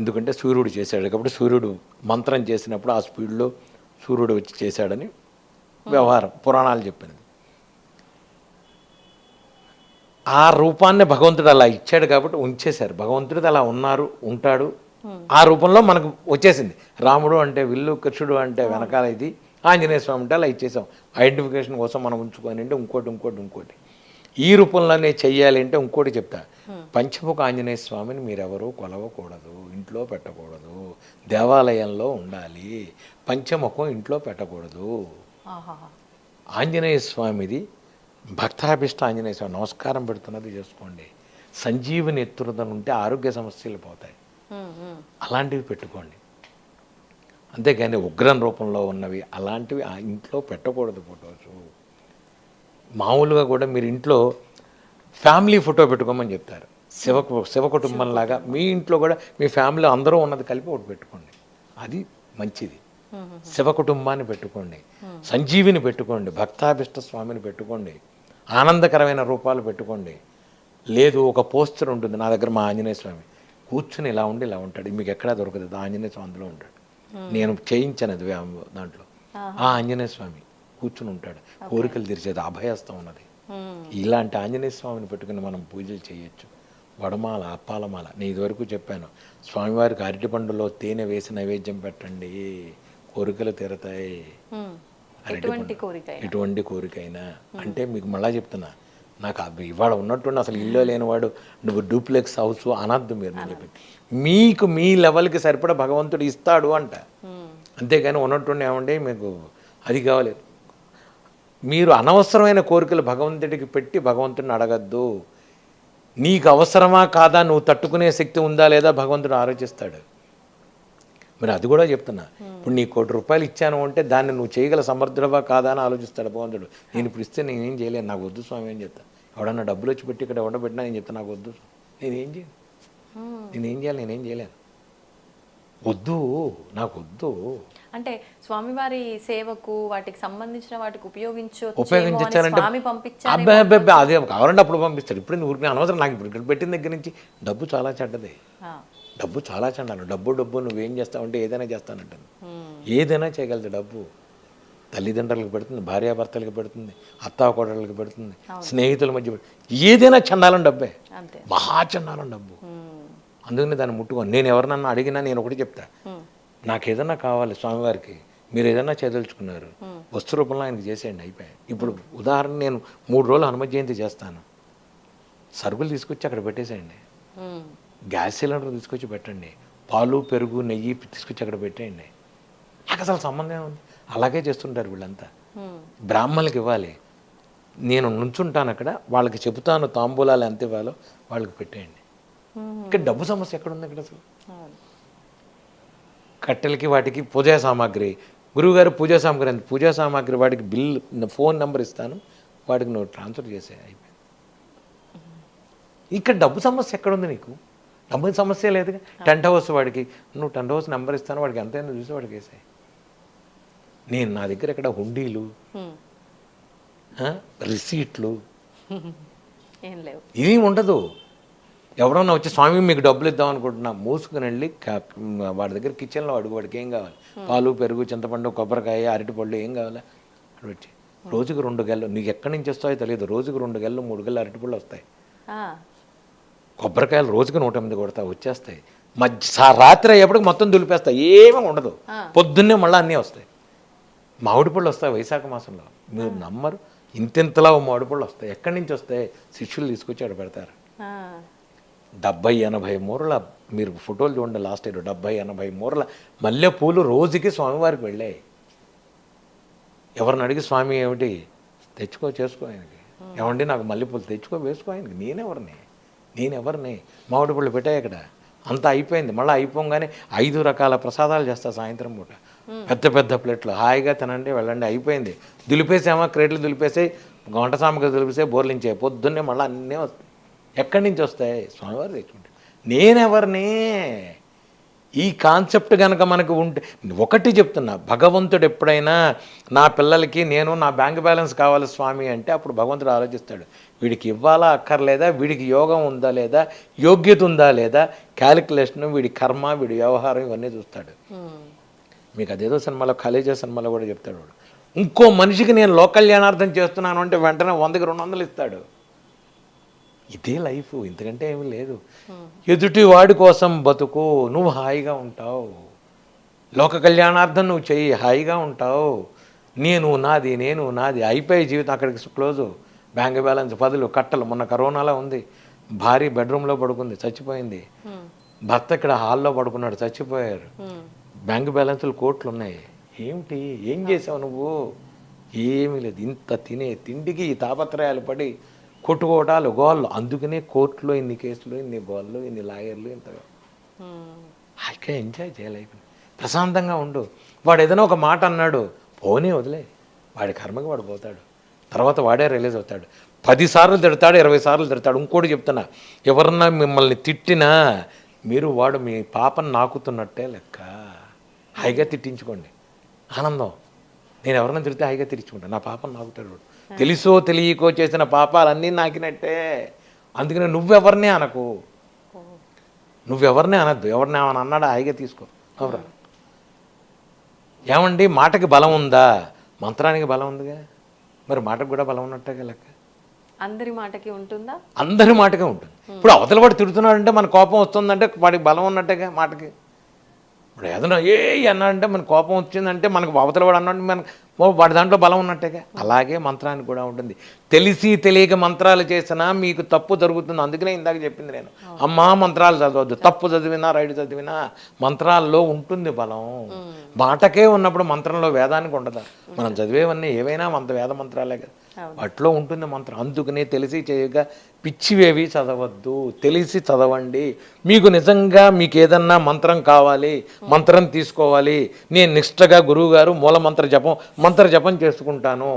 ఎందుకంటే సూర్యుడు చేశాడు కాబట్టి, సూర్యుడు మంత్రం చేసినప్పుడు ఆ స్పీడ్లో సూర్యుడు వచ్చి చేశాడని వ్యవహారం, పురాణాలు చెప్పినది. ఆ రూపాన్ని భగవంతుడు అలా ఇచ్చాడు కాబట్టి ఉంచేశారు. భగవంతుడు అలా ఉంటాడు, ఆ రూపంలో మనకు వచ్చేసింది. రాముడు అంటే విల్లు, కృష్ణుడు అంటే వెనకాల ఇది, ఆంజనేయ స్వామి అంటే అలా ఇచ్చేసాం. ఐడెంటిఫికేషన్ కోసం మనం ఉంచుకొని అంటే ఇంకోటి ఈ రూపంలోనే చెయ్యాలి అంటే ఇంకోటి చెప్తా. పంచముఖ ఆంజనేయ స్వామిని మీరెవరూ కొలవకూడదు, ఇంట్లో పెట్టకూడదు, దేవాలయంలో ఉండాలి. పంచముఖం ఇంట్లో పెట్టకూడదు. ఆంజనేయ స్వామిది భక్తాభిష్ట ఆంజనేయ స్వామి నమస్కారం పెడుతున్నది చేసుకోండి. సంజీవిని ఎత్తురుదని ఉంటే ఆరోగ్య సమస్యలు పోతాయి, అలాంటివి పెట్టుకోండి. అంతేగాని ఉగ్రం రూపంలో ఉన్నవి అలాంటివి ఇంట్లో పెట్టకూడదు. ఫొటోస్ మామూలుగా కూడా మీరు ఇంట్లో ఫ్యామిలీ ఫోటో పెట్టుకోమని చెప్తారు. శివ కుటుంబంలాగా మీ ఇంట్లో కూడా మీ ఫ్యామిలీ అందరూ ఉన్నది కలిపి ఒకటి పెట్టుకోండి, అది మంచిది. శివ కుటుంబాన్ని పెట్టుకోండి, సంజీవిని పెట్టుకోండి, భక్తాభిష్ట స్వామిని పెట్టుకోండి, ఆనందకరమైన రూపాలు పెట్టుకోండి. లేదు ఒక పోస్టర్ ఉంటుంది నా దగ్గర, మా ఆంజనేయ స్వామి కూర్చుని ఇలా ఉండి ఇలా ఉంటాడు, మీకు ఎక్కడా దొరకదు, ఆంజనేయ స్వామి అందులో ఉంటాడు. నేను చేయించాను దాంట్లో, ఆ ఆంజనేయ స్వామి కూర్చుని ఉంటాడు, కోరికలు తీర్చేది, అభయస్తం ఉన్నది. ఇలాంటి ఆంజనేయ స్వామిని పెట్టుకుని మనం పూజలు చేయొచ్చు. వడమాల, అప్పాలమాల, నేను ఇదివరకు చెప్పాను, స్వామివారికి అరటి పండులో తేనె వేసి నైవేద్యం పెట్టండి, కోరికలు తీరతాయి. ఎటువంటి కోరికైనా అంటే మీకు మళ్ళా చెప్తున్నా, నాకు ఇవాళ ఉన్నట్టుండి అసలు ఇల్లు లేనివాడు నువ్వు డూప్లెక్స్ హౌస్ అనద్దు మీరు. నేను చెప్పి మీకు మీ లెవెల్కి సరిపడా భగవంతుడు ఇస్తాడు అంట. అంతేగాని ఉన్నట్టుండి ఏమండి మీకు అది కావాలి. మీరు అనవసరమైన కోరికలు భగవంతుడికి పెట్టి భగవంతుడిని అడగద్దు. నీకు అవసరమా కాదా, నువ్వు తట్టుకునే శక్తి ఉందా లేదా భగవంతుడు ఆలోచిస్తాడు. మరి అది కూడా చెప్తున్నా. ఇప్పుడు నీ ₹1,00,00,000 ఇచ్చాను అంటే దాన్ని నువ్వు చేయగల సమర్థుడవా కాదా అని ఆలోచిస్తాడు భగవంతుడు. నేను ఇప్పుడు ఇస్తే నేనేం చేయలేను, నాకు వద్దు స్వామి అని చెప్తా. ఎవడన్నా డబ్బులు వచ్చి పెట్టి ఇక్కడ ఉండబెట్టినా నేను చెప్తా నాకు వద్దు, నేనేం చేయను, నేనేం చేయలేను, వద్దు, నాకు వద్దు. అంటే స్వామివారి సేవకు వాటికి సంబంధించిన వాటికి ఉపయోగించాలంటే స్వామి పంపించారు. అబ్బాయి అదే కావాలంటే అప్పుడు పంపిస్తాడు. ఇప్పుడు ఊరికి అనవసరం. నాకు ఇప్పుడు ఇక్కడ పెట్టిన దగ్గర నుంచి డబ్బు చాలా చెడ్డది, డబ్బు చాలా చెడ్డాను. డబ్బు నువ్వేం చేస్తావంటే ఏదైనా చేస్తానంటాను. ఏదైనా చేయగలదు డబ్బు. తల్లిదండ్రులకు పెడుతుంది, భార్యాభర్తలకు పెడుతుంది, అత్తాకోడళ్ళకి పెడుతుంది, స్నేహితుల మధ్య ఏదైనా చండాలం డబ్బే, మహా చండాలం డబ్బు. అందుకని దాన్ని ముట్టుకోను. నేను ఎవరినన్నా అడిగినా నేను ఒకటి చెప్తా, నాకు ఏదైనా కావాలి స్వామివారికి, మీరు ఏదైనా చేయదలుచుకున్నారు వస్తు రూపంలో ఆయనకి చేసేయండి, అయిపోయాయి. ఇప్పుడు ఉదాహరణ నేను 3 రోజులు హనుమ జయంతి చేస్తాను, సరుకులు తీసుకొచ్చి అక్కడ పెట్టేసేయండి, గ్యాస్ సిలిండర్ తీసుకొచ్చి పెట్టండి, పాలు పెరుగు నెయ్యి తీసుకొచ్చి అక్కడ పెట్టేయండి, నాకు అసలు సంబంధం ఉంది. అలాగే చేస్తుంటారు వీళ్ళంతా. బ్రాహ్మణులకి ఇవ్వాలి, నేను నుంచుంటాను అక్కడ, వాళ్ళకి చెబుతాను తాంబూలాలు ఎంత ఇవ్వాలో వాళ్ళకి పెట్టేయండి. ఇక్కడ డబ్బు సమస్య ఎక్కడుంది అక్కడ అసలు? కట్టెలకి వాటికి పూజా సామాగ్రి, గురువుగారు పూజా సామాగ్రి అంత పూజా సామాగ్రి వాడికి బిల్ ఫోన్ నెంబర్ ఇస్తాను, వాడికి నువ్వు ట్రాన్స్ఫర్ చేసే, అయిపోయింది. ఇక్కడ డబ్బు సమస్య ఎక్కడుంది నీకు? డబ్బు సమస్య లేదుగా. టెంట్ హౌస్ వాడికి నువ్వు టెంట్ హౌస్ నెంబర్ ఇస్తాను, వాడికి ఎంతైనా చూసి వాడికి వేసాయి. నేను నా దగ్గర ఇక్కడ హుండీలు రిసీట్లు ఏం లేవు, ఇదేం ఉండదు. ఎవరన్నా వచ్చి స్వామి మీకు డబ్బులు ఇద్దాం అనుకుంటున్నా, మూసుకుని వెళ్ళి వాడి దగ్గర కిచెన్లో అడుగు, వాడికి ఏం కావాలి, పాలు పెరుగు చింతపండు కొబ్బరికాయ అరటిపళ్ళు ఏం కావాలా అక్కడ వచ్చి, రోజుకు 2 గెలలు, నీకు ఎక్కడి నుంచి వస్తాయో తెలియదు, రోజుకు 2 గెలలు 3 గెలలు అరటిపళ్ళు వస్తాయి. కొబ్బరికాయలు రోజుకు 108 కొడతా వచ్చేస్తాయి. రాత్రి అయ్యేప్పటికి మొత్తం దులిపేస్తాయి, ఏమీ ఉండదు. పొద్దున్నే మళ్ళీ అన్నీ వస్తాయి. మామిడి పళ్ళు వస్తాయి వైశాఖ మాసంలో, మీరు నమ్మరు, ఇంతింతలా మామిడి పళ్ళు వస్తాయి. ఎక్కడి నుంచి వస్తాయి? శిష్యులు తీసుకొచ్చి అక్కడ పెడతారు. 70-80 మూరల, మీరు ఫోటోలు చూడండి లాస్ట్ ఇయర్, 70-80 మూరల మల్లె పూలు రోజుకి స్వామివారికి వెళ్ళాయి. ఎవరిని అడిగి స్వామి ఏమిటి తెచ్చుకో చేసుకో ఆయనకి, ఏమండి నాకు మల్లెపూలు తెచ్చుకో వేసుకో ఆయనకి, నేనెవరిని మామిడి పళ్ళు పెట్టాయి అక్కడ, అంతా అయిపోయింది. మళ్ళీ అయిపోగానే 5 రకాల ప్రసాదాలు చేస్తా సాయంత్రం పూట, పెద్ద ప్లేట్లు, హాయిగా తినండి వెళ్ళండి, అయిపోయింది. దులిపేసామా క్రేట్లు దులిపేసాయి, వంట సామాగ్రి దులిపేసాయి, బోర్లించాయి, పొద్దున్నే మళ్ళీ అన్నీ వస్తాయి. ఎక్కడి నుంచి వస్తాయి? స్వామివారు తెచ్చుకుంటే. నేనెవరిని? ఈ కాన్సెప్ట్ కనుక మనకు ఉంటే, ఒకటి చెప్తున్నా, భగవంతుడు ఎప్పుడైనా నా పిల్లలకి నేను నా బ్యాంక్ బ్యాలెన్స్ కావాలి స్వామి అంటే అప్పుడు భగవంతుడు ఆలోచిస్తాడు, వీడికి ఇవ్వాలా అక్కర్లేదా, వీడికి యోగం ఉందా లేదా, యోగ్యత ఉందా లేదా, క్యాలిక్యులేషన్, వీడి కర్మ, వీడి వ్యవహారం, ఇవన్నీ చూస్తాడు. మీకు అదేదో సినిమాలో కాలేజీ సినిమాలో కూడా చెప్తాడు, వాడు ఇంకో మనిషికి నేను లోక కళ్యాణార్థం చేస్తున్నాను అంటే వెంటనే 100కి 200 ఇస్తాడు. ఇదే లైఫ్, ఇంతకంటే ఏమీ లేదు. ఎదుటి వాడి కోసం బతుకు, నువ్వు హాయిగా ఉంటావు. లోక కళ్యాణార్థం నువ్వు చెయ్యి, హాయిగా ఉంటావు. నేను నాది అయిపోయి జీవితం అక్కడికి క్లోజు. బ్యాంక్ బ్యాలెన్స్ 10 కట్టలు. మొన్న కరోనాలో ఉంది, భార్య బెడ్రూమ్లో పడుకుంది, చచ్చిపోయింది. భర్త ఇక్కడ హాల్లో పడుకున్నాడు, చచ్చిపోయారు. బ్యాంక్ బ్యాలెన్స్లు కోట్లు ఉన్నాయి. ఏమిటి, ఏం చేసావు నువ్వు? ఏమీ లేదు. ఇంత తినే తిండికి ఈ తాపత్రయాలు పడి కొట్టుకోవటాలు, గోళ్ళు. అందుకనే కోర్టులో ఇన్ని కేసులు, ఇన్ని గోళ్ళు, ఇన్ని లాయర్లు, ఇంతగా హాయిగా ఎంజాయ్ చేయాలి, ప్రశాంతంగా ఉండు. వాడు ఏదైనా ఒక మాట అన్నాడు, పోనీ వదిలే, వాడి కర్మకి వాడు పోతాడు, తర్వాత వాడే రిలీజ్ అవుతాడు. 10 సార్లు తిడతాడు, 20 సార్లు తిడతాడు. ఇంకోటి చెప్తున్నా, ఎవరన్నా మిమ్మల్ని తిట్టినా మీరు వాడు మీ పాపను నాకుతున్నట్టే లెక్క. హాయిగా తిట్టించుకోండి, ఆనందం. నేను ఎవరన్నా తిడితే హాయిగా తిట్టించుకుంటాను, నా పాపను నాకుతాడు వాడు. తెలుసో తెలియకో చేసిన పాపాలన్నీ నాకినట్టే. అందుకనే నువ్వెవరినే అనకు, నువ్వెవరినే అనద్దు. ఎవరిని ఏమని అన్నాడా హాయిగా తీసుకో. ఎవరు ఏమండి మాటకి బలం ఉందా? మంత్రానికి బలం ఉందిగా, మరి మాటకు కూడా బలం ఉన్నట్టుగా లెక్క. అందరి మాటకి ఉంటుందా? అందరి మాటకే ఉంటుంది. ఇప్పుడు అవతల వాడు తిడుతున్నాడంటే మన కోపం వస్తుందంటే వాడికి బలం ఉన్నట్టుగా మాటకి. ఇప్పుడు ఏదైనా అన్నాడంటే మన కోపం వచ్చిందంటే మనకు అవతల వాడు అన్నాడు వాడి దాంట్లో బలం ఉన్నట్టేగా. అలాగే మంత్రానికి కూడా ఉంటుంది. తెలిసి తెలియక మంత్రాలు చేసినా మీకు తప్పు జరుగుతుంది. అందుకనే ఇందాక చెప్పింది నేను, అమ్మా మంత్రాలు చదవద్దు, తప్పు చదివినా రైట్ చదివినా మంత్రాల్లో ఉంటుంది బలం. మాటకే ఉన్నప్పుడు మంత్రంలో వేదానికి ఉండదా? మనం చదివేవన్నీ ఏవైనా వేద మంత్రాలే కదా, వాటిలో ఉంటుంది మంత్రం. అందుకనే తెలిసి చేయగా పిచ్చివేవి చదవద్దు, తెలిసి చదవండి. మీకు నిజంగా మీకు ఏదన్నా మంత్రం కావాలి, మంత్రం తీసుకోవాలి, నేను నిష్ఠగా గురువుగారు మంత్ర జపం చేసుకుంటాను,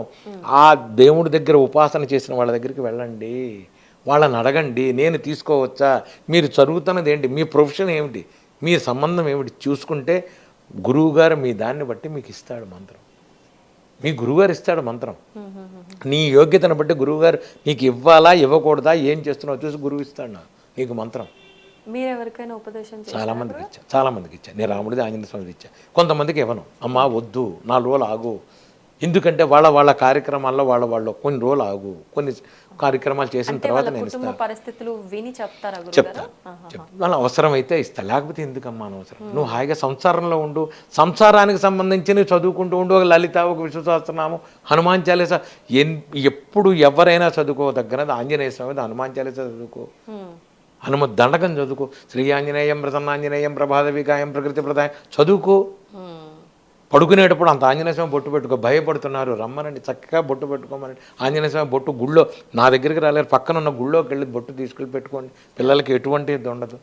ఆ దేవుడి దగ్గర ఉపాసన చేసిన వాళ్ళ దగ్గరికి వెళ్ళండి, వాళ్ళని అడగండి, నేను తీసుకోవచ్చా, మీరు చదువుతున్నది ఏంటి, మీ ప్రొఫెషన్ ఏమిటి, మీ సంబంధం ఏమిటి చూసుకుంటే గురువుగారు మీ దాన్ని బట్టి మీకు ఇస్తాడు మంత్రం. మీ గురువుగారు ఇస్తాడు మంత్రం. నీ యోగ్యతను బట్టి గురువుగారు నీకు ఇవ్వాలా ఇవ్వకూడదా ఏం చేస్తున్నావు చూసి గురువు ఇస్తాడు నీకు మంత్రం. మీరు ఎవరికైనా ఉపదేశం చాలా మందికి ఇచ్చా. నేను రాముడిది ఆంజనేయ స్వామిది ఇచ్చా. కొంతమందికి ఇవ్వను, అమ్మా వద్దు 4 రోజులు ఆగు, ఎందుకంటే వాళ్ళ కార్యక్రమాల్లో వాళ్ళు కొన్ని రోజులు ఆగు, కొన్ని కార్యక్రమాలు చేసిన తర్వాత నేను ఇస్తాను. పరిస్థితులు విని చెప్తాను, వాళ్ళ అవసరమైతే ఇస్తా, లేకపోతే ఎందుకమ్మా అనవసరం. నువ్వు హాయిగా సంసారంలో ఉండు, సంసారానికి సంబంధించి నువ్వు చదువుకుంటూ ఉండు. ఒక లలిత, ఒక విష్ణు సహస్రనామం, హనుమాన్ చాలీసా, ఎప్పుడు ఎవరైనా చదువుకోదగ్గరది ఆంజనేయ స్వామి, హనుమాన్ చాలీసా చదువుకో, హనుమత్ దండకం చదువుకో, శ్రీ ఆంజనేయం ప్రసన్నాంజనేయం ప్రభాత వికాయం ప్రకృతి ప్రదాయం చదువుకో. పడుకునేటప్పుడు అంత ఆంజనేయ స్వామి బొట్టు పెట్టుకో. భయపడుతున్నారు, రమ్మనండి, చక్కగా బొట్టు పెట్టుకోమని. ఆంజనేయ స్వామి బొట్టు గుళ్ళో, నా దగ్గరికి రాలేరు, పక్కన ఉన్న గుళ్ళోకి వెళ్ళి బొట్టు తీసుకెళ్ళి పెట్టుకోండి. పిల్లలకి ఎటువంటి ఇది ఉండదు.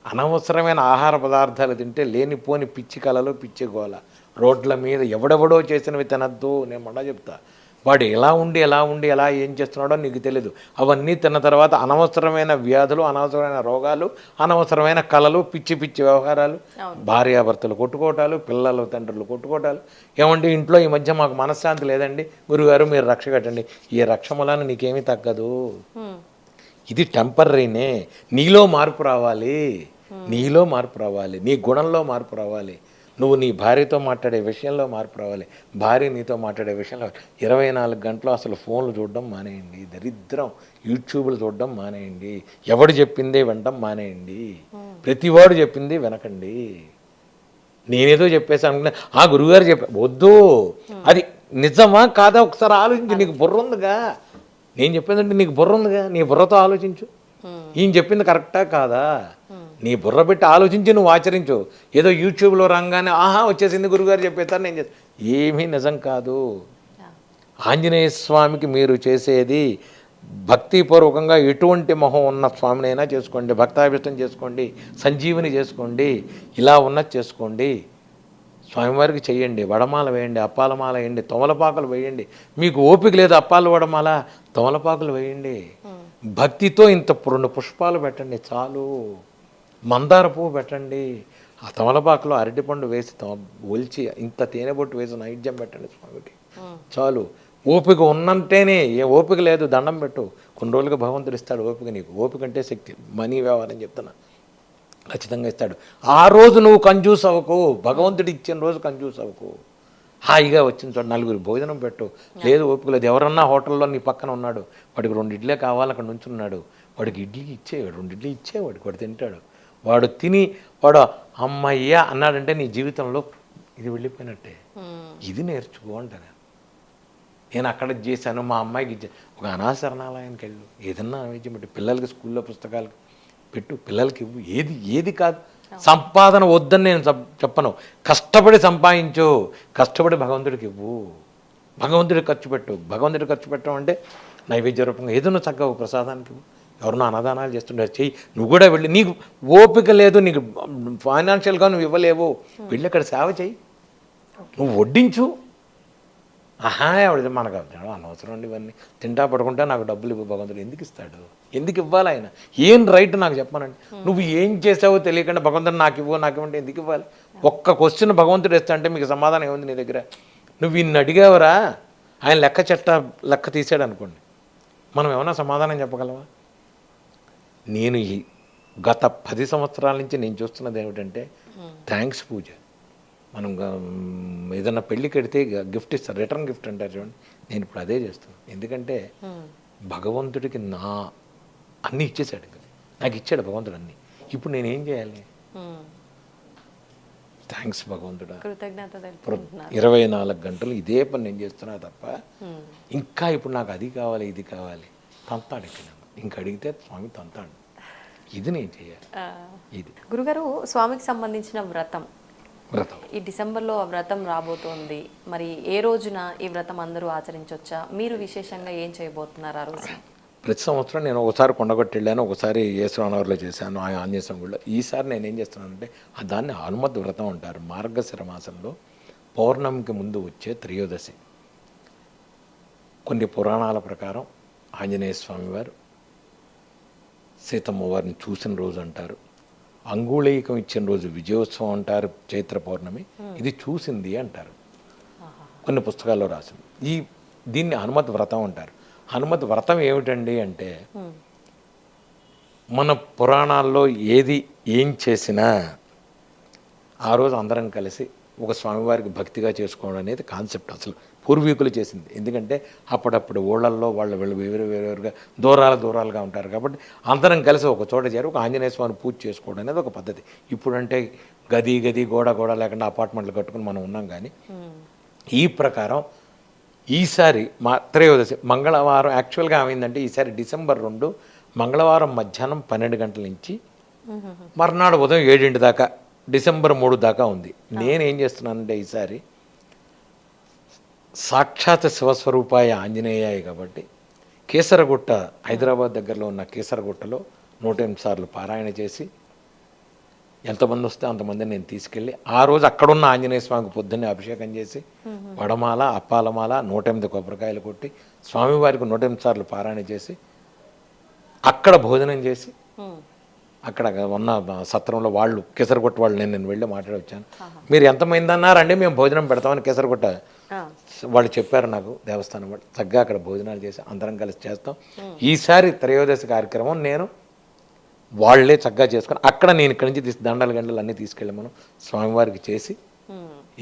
అనవసరమైన ఆహార పదార్థాలు తింటే లేనిపోని పిచ్చి కళలు, పిచ్చి గోల. రోడ్ల మీద ఎవడెవడో చేసినవి తినద్దు. నేను మొన్న చెప్తా, వాడు ఎలా ఉండి ఎలా ఏం చేస్తున్నాడో నీకు తెలియదు. అవన్నీ తిన్న తర్వాత అనవసరమైన వ్యాధులు, అనవసరమైన రోగాలు, అనవసరమైన కళలు, పిచ్చి వ్యవహారాలు, భార్యాభర్తలు కొట్టుకోవటాలు, పిల్లలు తండ్రులు కొట్టుకోవటాలు. ఏమండి ఇంట్లో ఈ మధ్య మాకు మనశ్శాంతి లేదండి, గురుగారు మీరు రక్ష కట్టండి. ఈ రక్ష వలన నీకేమీ తగ్గదు. ఇది టెంపర్రీనే. నీలో మార్పు రావాలి, నీ గుణంలో మార్పు రావాలి. నువ్వు నీ భార్యతో మాట్లాడే విషయంలో మార్పు రావాలి, భార్య నీతో మాట్లాడే విషయంలో. 24 గంటలు అసలు ఫోన్లు చూడడం మానేయండి, దరిద్రం. యూట్యూబ్లు చూడడం మానేయండి, ఎవడు చెప్పిందే వినడం మానేయండి, ప్రతివాడు చెప్పింది వినకండి. నేనేదో చెప్పేసి అనుకున్నా, ఆ గురువుగారు వద్దు, అది నిజమా కాదా ఒకసారి ఆలోచించు. నీకు బుర్ర ఉందిగా, నేను చెప్పేదంటే నీకు బుర్ర ఉందిగా, నీ బుర్రతో ఆలోచించు. ఈయన చెప్పింది కరెక్టా కాదా, నీ బుర్ర పెట్టి ఆలోచించి నువ్వు ఆచరించు. ఏదో యూట్యూబ్లో రాగానే వచ్చేసింది గురుగారు చెప్పేస్తారు నేను చేస్తాను, ఏమీ నిజం కాదు. ఆంజనేయ స్వామికి మీరు చేసేది భక్తిపూర్వకంగా ఎటువంటి మొహం ఉన్న స్వామినైనా చేసుకోండి, భక్తాభిష్టం చేసుకోండి, సంజీవిని చేసుకోండి, ఇలా ఉన్నది చేసుకోండి. స్వామివారికి చెయ్యండి, వడమాల వేయండి, అప్పాలమాల వేయండి, తమలపాకులు వేయండి. మీకు ఓపిక లేదు అప్పాలు వడమాల, తమలపాకులు వేయండి. భక్తితో ఇంత 2 పుష్పాలు పెట్టండి చాలు, మందార పువ్వు పెట్టండి, ఆ తమలపాకులో అరటిపండు వేసి ఒలిచి ఇంత తేనె బొట్టు వేసి నైవేద్యం పెట్టండి స్వామికి చాలు. ఓపిక ఉన్నంటేనే, ఏ ఓపిక లేదు దండం పెట్టు, కొన్ని రోజులుగా భగవంతుడు ఇస్తాడు ఓపిక. నీకు ఓపిక అంటే శక్తి, మనీ వ్యవహారం చెప్తున్నా, ఖచ్చితంగా ఇస్తాడు. ఆ రోజు నువ్వు కంజూస్ అవ్వకు, భగవంతుడు ఇచ్చిన రోజు కంజూస్ అవ్వకు. హాయిగా వచ్చిన చోట 4 భోజనం పెట్టు. లేదు ఓపిక లేదు, ఎవరన్నా హోటల్లో నీ పక్కన ఉన్నాడు, వాడికి 2 ఇడ్లీ కావాలి, అక్కడ నుంచున్నాడు, వాడికి ఇడ్లీ ఇచ్చేవాడు, 2 ఇడ్లీ ఇచ్చేవాడు, వాడు తింటాడు. వాడు తిని వాడు అమ్మయ్యా అన్నాడంటే నీ జీవితంలో ఇది వెళ్ళిపోయినట్టే. ఇది నేర్చుకో అంటాను నేను. అక్కడ చేశాను, మా అమ్మాయికి ఇచ్చాను. ఒక అనాశరణాలయానికి వెళ్ళు, ఏదన్నా నైవేద్యం పెట్టు, పిల్లలకి స్కూల్లో పుస్తకాలు పెట్టు, పిల్లలకి ఇవ్వు. ఏది కాదు, సంపాదన వద్దని నేను చెప్పను. కష్టపడి సంపాదించు, కష్టపడి భగవంతుడికి ఇవ్వు, భగవంతుడికి ఖర్చు పెట్టు. భగవంతుడికి ఖర్చు పెట్టడం అంటే నైవేద్య రూపంగా ఏదన్నా చక్కగా ప్రసాదానికి ఇవ్వు. ఎవరన్నా అన్నదానాలు చేస్తుంటారు, చెయ్యి. నువ్వు కూడా వెళ్ళి, నీకు ఓపిక లేదు, నీకు ఫైనాన్షియల్గా నువ్వు ఇవ్వలేవు, వెళ్ళి అక్కడ సేవ చెయ్యి, నువ్వు వడ్డించు. ఆవిడ మనకు అనవసరం అండి ఇవన్నీ, తింటా పడుకుంటా నాకు డబ్బులు ఇవ్వు, భగవంతుడు ఎందుకు ఇస్తాడు, ఎందుకు ఇవ్వాలి ఆయన, ఏం రైట్ నాకు చెప్పానండి. నువ్వు ఏం చేసావో తెలియకుండా భగవంతుడు నాకు ఇవ్వంటే ఎందుకు ఇవ్వాలి. ఒక్క క్వశ్చన్ భగవంతుడు ఇస్తా అంటే మీకు సమాధానం ఏముంది నీ దగ్గర. నువ్వు ఇన్ని అడిగావరా, ఆయన లెక్క తీసాడు అనుకోండి, మనం ఏమైనా సమాధానం చెప్పగలవా. నేను గత 10 సంవత్సరాల నుంచి నేను చూస్తున్నది ఏమిటంటే థ్యాంక్స్ పూజ. మనం ఏదన్నా పెళ్ళికి వెడితే గిఫ్ట్ ఇస్తారు, రిటర్న్ గిఫ్ట్ అంటారు చూడండి, నేను ఇప్పుడు అదే చేస్తాను. ఎందుకంటే భగవంతుడికి అన్నీ ఇచ్చేసాడు, నాకు ఇచ్చాడు భగవంతుడు అన్నీ. ఇప్పుడు నేనేం చేయాలి, థ్యాంక్స్ భగవంతుడా. కృతజ్ఞత తెలుపుకుంటున్నారు. 24 గంటలు ఇదే పని నేను చేస్తున్నా తప్ప ఇంకా ఇప్పుడు నాకు అది కావాలి ఇది కావాలి తంతాడు ఇక్కడ. ఇంకా అడిగితే స్వామి తంతాడు. ఇది నేను చేయాలి. ఇది గురుగారు, స్వామికి సంబంధించిన వ్రతం వ్రతం ఈ డిసెంబర్లో ఆ వ్రతం రాబోతోంది. మరి ఏ రోజున ఈ వ్రతం అందరూ ఆచరించవచ్చా? మీరు విశేషంగా ఏం చేయబోతున్నారు ఆ రోజు? ప్రతి సంవత్సరం నేను ఒకసారి కొండగొట్టి వెళ్ళాను, ఒకసారి యేసురానవర్లో చేశాను ఆంజనేయ స్వామి గుడిలో. ఈసారి నేను ఏం చేస్తున్నానంటే దాన్ని హనుమత్ వ్రతం అంటారు. మార్గశిర మాసంలో పౌర్ణమికి ముందు వచ్చే త్రయోదశి. కొన్ని పురాణాల ప్రకారం ఆంజనేయ స్వామి వారు సీతమ్మ వారిని చూసిన రోజు అంటారు. అంగుళీకం ఇచ్చిన రోజు విజయోత్సవం అంటారు, చైత్ర పౌర్ణమి. ఇది చూసింది అంటారు, కొన్ని పుస్తకాల్లో రాసింది. దీన్ని హనుమత్ వ్రతం అంటారు. హనుమత్ వ్రతం ఏమిటండి అంటే మన పురాణాల్లో ఏం చేసినా ఆ రోజు అందరం కలిసి ఒక స్వామివారికి భక్తిగా చేసుకోవడం అనేది కాన్సెప్ట్ అసలు పూర్వీకులు చేసింది. ఎందుకంటే అప్పుడప్పుడు ఊళ్ళల్లో వాళ్ళు వేరుగా దూరాలుగా ఉంటారు కాబట్టి అందరం కలిసి ఒక చోట చేరి ఒక ఆంజనేయ స్వామిని పూజ చేసుకోవడం అనేది ఒక పద్ధతి. ఇప్పుడంటే గది గోడ లేకుండా అపార్ట్మెంట్లు కట్టుకుని మనం ఉన్నాం. కానీ ఈ ప్రకారం ఈసారి మా త్రయోదశి మంగళవారం యాక్చువల్గా ఏమైందంటే ఈసారి డిసెంబర్ 2 మంగళవారం మధ్యాహ్నం 12 గంటల నుంచి మర్నాడు ఉదయం 7 దాకా డిసెంబర్ 3 దాకా ఉంది. నేనేం చేస్తున్నానంటే ఈసారి సాక్షాత్ శివస్వరూపాయ ఆంజనేయాయ కాబట్టి కేసరగుట్ట, హైదరాబాద్ దగ్గరలో ఉన్న కేసరగుట్టలో 108 సార్లు పారాయణ చేసి ఎంతమంది వస్తే అంతమందిని నేను తీసుకెళ్ళి ఆ రోజు అక్కడున్న ఆంజనేయ స్వామికి పొద్దున్నే అభిషేకం చేసి వడమాల, అప్పాలమాల, 108 కొబ్బరికాయలు కొట్టి స్వామివారికి 108 సార్లు పారాయణ చేసి అక్కడ భోజనం చేసి అక్కడ ఉన్న సత్రంలో వాళ్ళు కేసరగుట్ట వాళ్ళు నేను వెళ్ళి మాట్లాడి వచ్చాను. మీరు ఎంతమంది అన్నారండి మేము భోజనం పెడతామని కేసరగుట్ట వాళ్ళు చెప్పారు నాకు, దేవస్థానం వాళ్ళు. చక్కగా అక్కడ భోజనాలు చేసి అందరం కలిసి చేస్తాం. ఈసారి త్రయోదశి కార్యక్రమం నేను వాళ్ళే చక్కగా చేసుకొని అక్కడ నేను ఇక్కడి నుంచి దండలు అన్నీ తీసుకెళ్ళి మనం స్వామివారికి చేసి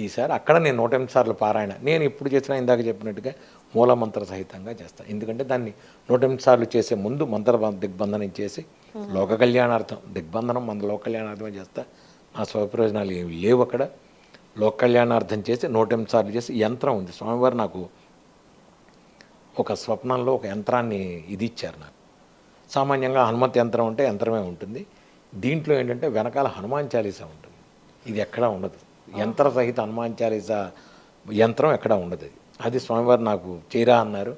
ఈసారి అక్కడ నేను 108 సార్లు పారాయణ నేను ఇప్పుడు చేసిన ఇందాక చెప్పినట్టుగా మూలమంత్ర సహితంగా చేస్తాను. ఎందుకంటే దాన్ని 108 సార్లు చేసే ముందు మంత్ర దిగ్బంధనం చేసి లోక కళ్యాణార్థం దిగ్బంధనం మన లోక కళ్యాణార్థమే చేస్తా. నా స్వప్రయోజనాలు ఏమి లేవు అక్కడ. లోక కళ్యాణార్థం చేసి 108 సార్లు చేసి యంత్రం ఉంది. స్వామివారు నాకు ఒక స్వప్నంలో ఒక యంత్రాన్ని ఇది ఇచ్చారు నాకు. సామాన్యంగా హనుమత్ యంత్రం అంటే యంత్రమే ఉంటుంది. దీంట్లో ఏంటంటే వెనకాల హనుమాన్ చాలీసా ఉంటుంది. ఇది ఎక్కడా ఉండదు. యంత్ర సహిత హనుమాన్ చాలీసా యంత్రం ఎక్కడా ఉండదు. అది స్వామివారు నాకు చేరా అన్నారు.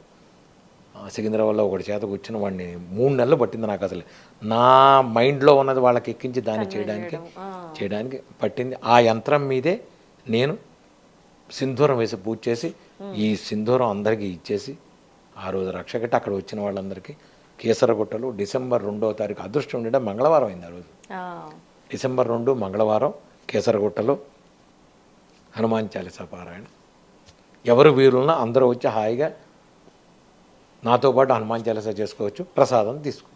సికింద్రాబాద్లో ఒకటి చేత కూర్చుని వాడిని 3 నెలలు పట్టింది నాకు. అసలు నా మైండ్లో ఉన్నది వాళ్ళకి ఎక్కించి దాన్ని చేయడానికి పట్టింది. ఆ యంత్రం మీదే నేను సింధూరం వేసి పూజ చేసి ఈ సింధూరం అందరికీ ఇచ్చేసి ఆ రోజు రక్షకట్టి అక్కడ వచ్చిన వాళ్ళందరికీ కేసరగుట్టలు డిసెంబర్ 2వ తారీఖు అదృష్టం ఉండడం మంగళవారం అయింది. ఆ రోజు డిసెంబర్ 2 మంగళవారం కేసరగుట్టలో హనుమాన్ చాలీసా పారాయణ. ఎవరు వీరున్నా అందరూ వచ్చి హాయిగా నాతో పాటు హనుమాన్ చాలీసా చేసుకోవచ్చు. ప్రసాదం తీసుకో,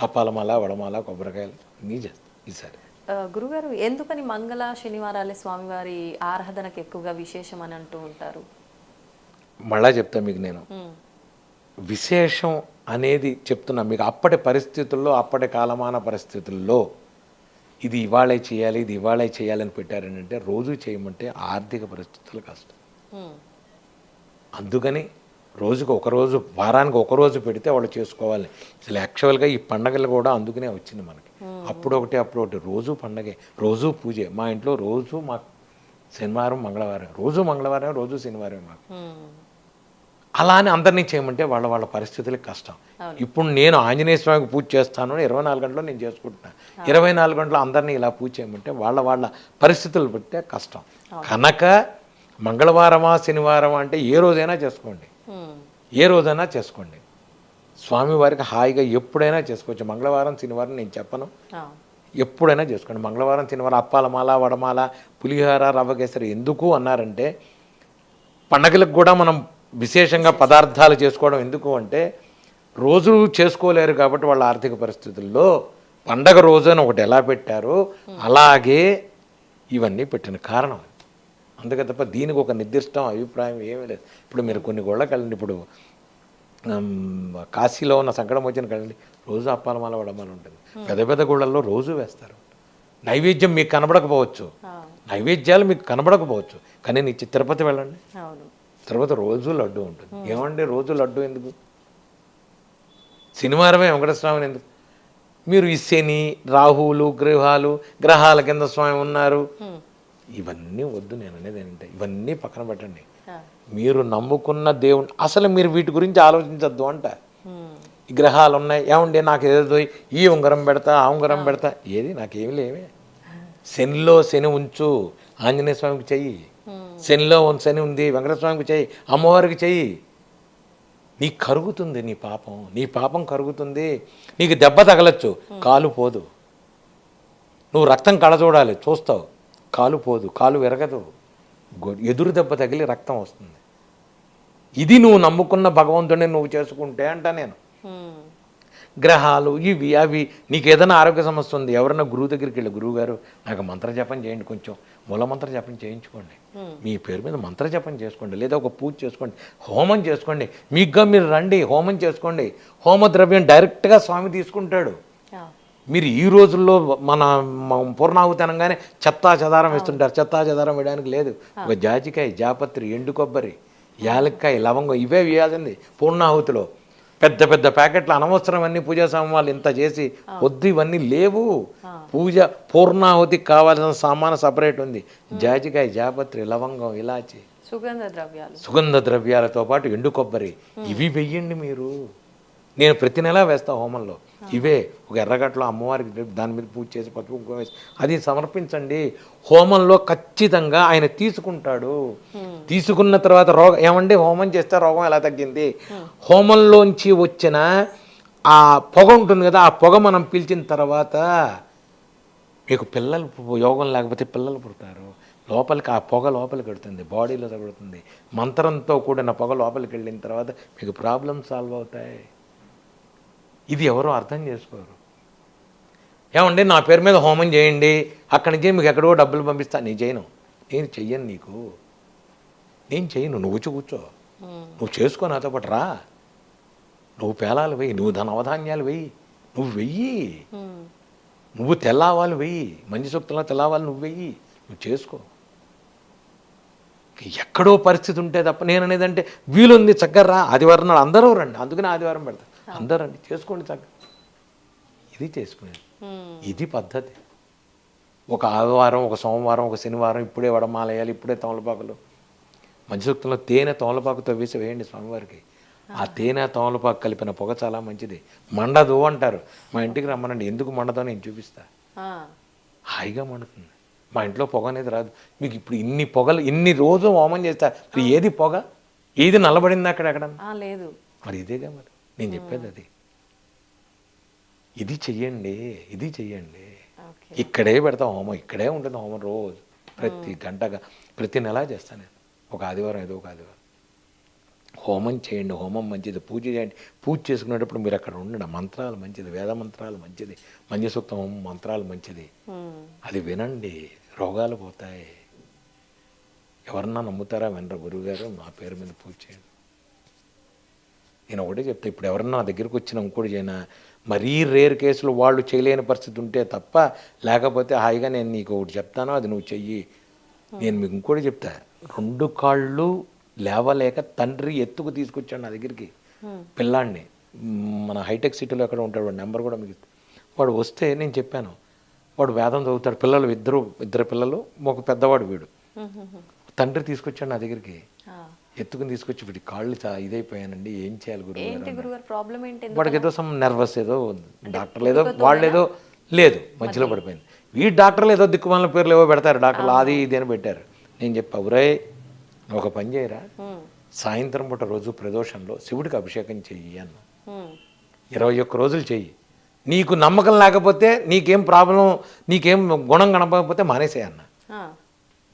అప్పాలమాల, వడమాల, కొబ్బరికాయలు అన్నీ చేస్తాం ఈసారి. గురుగారు, ఎందుకని మంగళ శనివారాలే స్వామివారి ఆరాధనకు ఎక్కువగా విశేషం అని అంటూ ఉంటారు? మళ్ళా చెప్తా మీకు నేను విశేషం అనేది చెప్తున్నా మీకు. అప్పటి పరిస్థితుల్లో, అప్పటి కాలమాన పరిస్థితుల్లో ఇది ఇవాళే చేయాలి, ఇది ఇవాళే చేయాలని పెట్టారని అంటే రోజు చేయమంటే ఆర్థిక పరిస్థితులు కష్టం. అందుకని రోజుకు ఒకరోజు, వారానికి ఒకరోజు పెడితే వాళ్ళు చేసుకోవాలి. అసలు యాక్చువల్గా ఈ పండగలు కూడా అందుకనే వచ్చింది మనకి. అప్పుడు ఒకటి రోజు పండగే, రోజు పూజే. మా ఇంట్లో రోజు మాకు శనివారం మంగళవారం, రోజు మంగళవారం, రోజు శనివారం మాకు. అలా అని అందరినీ చేయమంటే వాళ్ళ పరిస్థితులకి కష్టం. ఇప్పుడు నేను ఆంజనేయ స్వామికి పూజ చేస్తాను 24 గంటలు నేను చేసుకుంటున్నాను. 24 గంటలు అందరినీ ఇలా పూజ చేయమంటే వాళ్ళ పరిస్థితులు బట్టే కష్టం. కనుక మంగళవారమా శనివారమా అంటే ఏ రోజైనా చేసుకోండి, ఏ రోజైనా చేసుకోండి. స్వామివారికి హాయిగా ఎప్పుడైనా చేసుకోవచ్చు. మంగళవారం శనివారం నేను చెప్పను, ఎప్పుడైనా చేసుకోండి. మంగళవారం శనివారం అప్పాలమాల, వడమాల, పులిహోర, రవ్వ కేసరి ఎందుకు అన్నారంటే పండగలకు కూడా మనం విశేషంగా పదార్థాలు చేసుకోవడం ఎందుకు అంటే రోజు చేసుకోలేరు కాబట్టి వాళ్ళ ఆర్థిక పరిస్థితుల్లో పండగ రోజు అని ఒకటి ఎలా పెట్టారో అలాగే ఇవన్నీ పెట్టిన కారణం. అందుకే తప్ప దీనికి ఒక నిర్దిష్ట అభిప్రాయం ఏమీ లేదు. ఇప్పుడు మీరు కొన్ని గోళ్ళకి వెళ్ళండి, ఇప్పుడు కాశీలో ఉన్న సంకటమోచనకి వెళ్ళండి, రోజు అప్పాలమాల, వడమాల ఉంటుంది. పెద్ద పెద్ద గుళ్ళల్లో రోజు వేస్తారు. నైవేద్యం మీకు కనబడకపోవచ్చు నైవేద్యాలు మీకు కనబడకపోవచ్చు, కానీ నీ తిరుపతి వెళ్ళండి, అవును. తిరుపతి రోజు లడ్డు ఉంటుంది. ఏమండి రోజు లడ్డు ఎందుకు? శనివారమే వెంకటస్వామిని ఎందుకు? మీరు ఈ శని రాహువులు గ్రహాల కింద స్వామి ఉన్నారు, ఇవన్నీ వద్దు. నేను అనేది ఏంటంటే ఇవన్నీ పక్కన పెట్టండి. మీరు నమ్ముకున్న దేవుని అసలు మీరు వీటి గురించి ఆలోచించద్దు అంట. ఈ గ్రహాలు ఉన్నాయి, ఏమండి నాకు ఏదో ఈ ఉంగరం పెడతా ఆ ఉంగరం పెడతా, ఏది నాకేమి లేవే. శనిలో శని ఉంచు, ఆంజనేయ స్వామికి చెయ్యి. శనిలో శని ఉంది, వెంకటస్వామికి చెయ్యి, అమ్మవారికి చెయ్యి. నీకు కరుగుతుంది నీ పాపం కరుగుతుంది. నీకు దెబ్బ తగలచ్చు, కాలు పోదు. నువ్వు రక్తం కళ చూడాలి, చూస్తావు, కాలు పోదు, కాలు విరగదు, ఎదురు దెబ్బ తగిలి రక్తం వస్తుంది. ఇది నువ్వు నమ్ముకున్న భగవంతుడిని నువ్వు చేసుకుంటే అంట. నేను గ్రహాలు ఇవి అవి నీకు ఏదైనా ఆరోగ్య సమస్య ఉంది, ఎవరైనా గురువు దగ్గరికి వెళ్ళి, గురువు గారు నాకు మంత్ర జపం చేయండి, కొంచెం మూలమంత్ర జపం చేయించుకోండి, మీ పేరు మీద మంత్ర జపం చేసుకోండి, లేదా ఒక పూజ చేసుకోండి, హోమం చేసుకోండి, మీకుగా మీరు రండి, హోమం చేసుకోండి. హోమ ద్రవ్యం డైరెక్ట్గా స్వామి తీసుకుంటాడు. మీరు ఈ రోజుల్లో మన పూర్ణాహుతి అనగానే చెత్తా చెదారం వేస్తుంటారు. చెత్తా చెదారం వేయడానికి లేదు. ఒక జాజికాయ, జాపత్రి, ఎండు కొబ్బరి, యాలక్కాయ, లవంగం ఇవే వేయాల్సింది పూర్ణాహుతిలో. పెద్ద పెద్ద ప్యాకెట్లు అనవసరం అన్ని పూజా సామాన్లు ఇంత చేసి వద్దు, ఇవన్నీ లేవు. పూజ పూర్ణాహుతికి కావాల్సిన సామాను సపరేట్ ఉంది. జాజికాయ, జాపత్రి, లవంగం, ఇలాచి, సుగంధ ద్రవ్యాలతో పాటు ఎండు కొబ్బరి ఇవి వెయ్యండి మీరు. నేను ప్రతి నెలా వేస్తా హోమంలో ఇవే. ఒక ఎర్రగట్లో అమ్మవారికి దాని మీద పూజ చేసి పసుపు కుంకుమ వేసి అది సమర్పించండి. హోమంలో ఖచ్చితంగా ఆయన తీసుకుంటాడు. తీసుకున్న తర్వాత ఏమండి హోమం చేస్తే రోగం ఎలా తగ్గింది? హోమంలోంచి వచ్చిన ఆ పొగ ఉంటుంది కదా, ఆ పొగ మనం పీల్చిన తర్వాత మీకు పిల్లలు, యోగం లేకపోతే పిల్లలు పుడతారు. లోపలికి ఆ పొగ లోపలికి వెళ్తుంది, బాడీలో తగులుతుంది. మంత్రంతో కూడిన పొగ లోపలికి వెళ్ళిన తర్వాత మీకు ప్రాబ్లమ్స్ సాల్వ్ అవుతాయి. ఇది ఎవరో అర్థం చేసుకోరు. ఏమండి నా పేరు మీద హోమం చేయండి, అక్కడి నుంచి మీకు ఎక్కడో డబ్బులు పంపిస్తా. నేను చేయను, నేను చెయ్యను, నేను చెయ్యను. నువ్వు వచ్చి కూర్చో, నువ్వు చేసుకో, నాతో పాటు రా, నువ్వు పేలాలు వెయ్యి, నువ్వు ధనవధాన్యాలు వెయ్యి, నువ్వు వెయ్యి, నువ్వు తెల్లావాలు వెయ్యి, మంచి సూక్తంలో తెల్లావాలు నువ్వు వెయ్యి, నువ్వు చేసుకో. ఎక్కడో పరిస్థితి ఉంటే తప్ప నేను అనేదంటే వీలుంది చక్కగా రా, ఆదివారం నాడు అందరూ రండి, అందుకని ఆదివారం పెడతా, అందరూ రండి చేసుకోండి చక్కగా. ఇది చేసుకునేది, ఇది పద్ధతి. ఒక ఆదివారం, ఒక సోమవారం, ఒక శనివారం ఇప్పుడే వడమాలేయాలి, ఇప్పుడే తమలపాకులు. మంచి సూక్తంలో తేనె తమలపాకుతో వేసి వేయండి స్వామివారికి. ఆ తేనె తమలపాకు కలిపిన పొగ చాలా మంచిది, మండదు అంటారు. మా ఇంటికి రమ్మనండి, ఎందుకు మండదో నేను చూపిస్తా. హాయిగా మండుతుంది. మా ఇంట్లో పొగ అనేది రాదు. మీకు ఇప్పుడు ఇన్ని పొగలు, ఇన్ని రోజు హోమం చేస్తా, మరి ఏది పొగ, ఏది నల్లబడింది అక్కడెక్కడ లేదు. మరి ఇదేగా మరి నేను చెప్పేది అది. ఇది చెయ్యండి, ఇది చెయ్యండి. ఇక్కడే పెడతాం హోమం, ఇక్కడే ఉంటుంది హోమం రోజు, ప్రతి గంటగా, ప్రతి నెలా చేస్తాను నేను. ఒక ఆదివారం ఏదో ఒక ఆదివారం హోమం చేయండి. హోమం మంచిది, పూజ చేయండి. పూజ చేసుకునేటప్పుడు మీరు అక్కడ ఉండడం, మంత్రాలు మంచిది, వేద మంత్రాలు మంచిది, మంచి సూక్తం హోమం మంత్రాలు మంచిది. అది వినండి, రోగాలు పోతాయి. ఎవరన్నా నమ్ముతారా? వినరు. గురువుగారు నా పేరు మీద పూజ చేయండి. నేను ఒకటే చెప్తా, ఇప్పుడు ఎవరన్నా నా దగ్గరికి వచ్చిన ఇంకోటి చేయనా, మరీ రేర్ కేసులు వాళ్ళు చేయలేని పరిస్థితి ఉంటే తప్ప, లేకపోతే హాయిగా నేను నీకు ఒకటి చెప్తాను, అది నువ్వు చెయ్యి. నేను మీకు ఇంకోటి చెప్తా, 2 కాళ్ళు లేవలేక తండ్రి ఎత్తుకు తీసుకొచ్చాడు నా దగ్గరికి పిల్లాడిని. మన హైటెక్ సిటీలో ఎక్కడ ఉంటాడు, వాడు నెంబర్ కూడా మీకు. వాడు వస్తే నేను చెప్పాను, వాడు వేదం చదువుతాడు, పిల్లలు ఇద్దరు పిల్లలు, ఒక పెద్దవాడు వీడు. తండ్రి తీసుకొచ్చాడు నా దగ్గరికి, ఎత్తుకుని తీసుకొచ్చి వీడి కాళ్ళు ఇదైపోయానండి, ఏం చేయాలి గురువు? వాడికి ఏదో నర్వస్ ఏదో, డాక్టర్లు ఏదో వాళ్ళు ఏదో లేదు, మధ్యలో పడిపోయింది. ఈ డాక్టర్లు ఏదో దిక్కుమాల పేర్లు ఏవో పెడతారు, డాక్టర్లు అది ఇది అని పెట్టారు. నేను చెప్పా, ఒరే ఒక పని చేయరా, సాయంత్రం పూట రోజు ప్రదోషంలో శివుడికి అభిషేకం చెయ్యి అన్న. 21 రోజులు చెయ్యి. నీకు నమ్మకం లేకపోతే, నీకేం ప్రాబ్లం, నీకేం గుణం కనపడకపోతే మానేసే అన్న.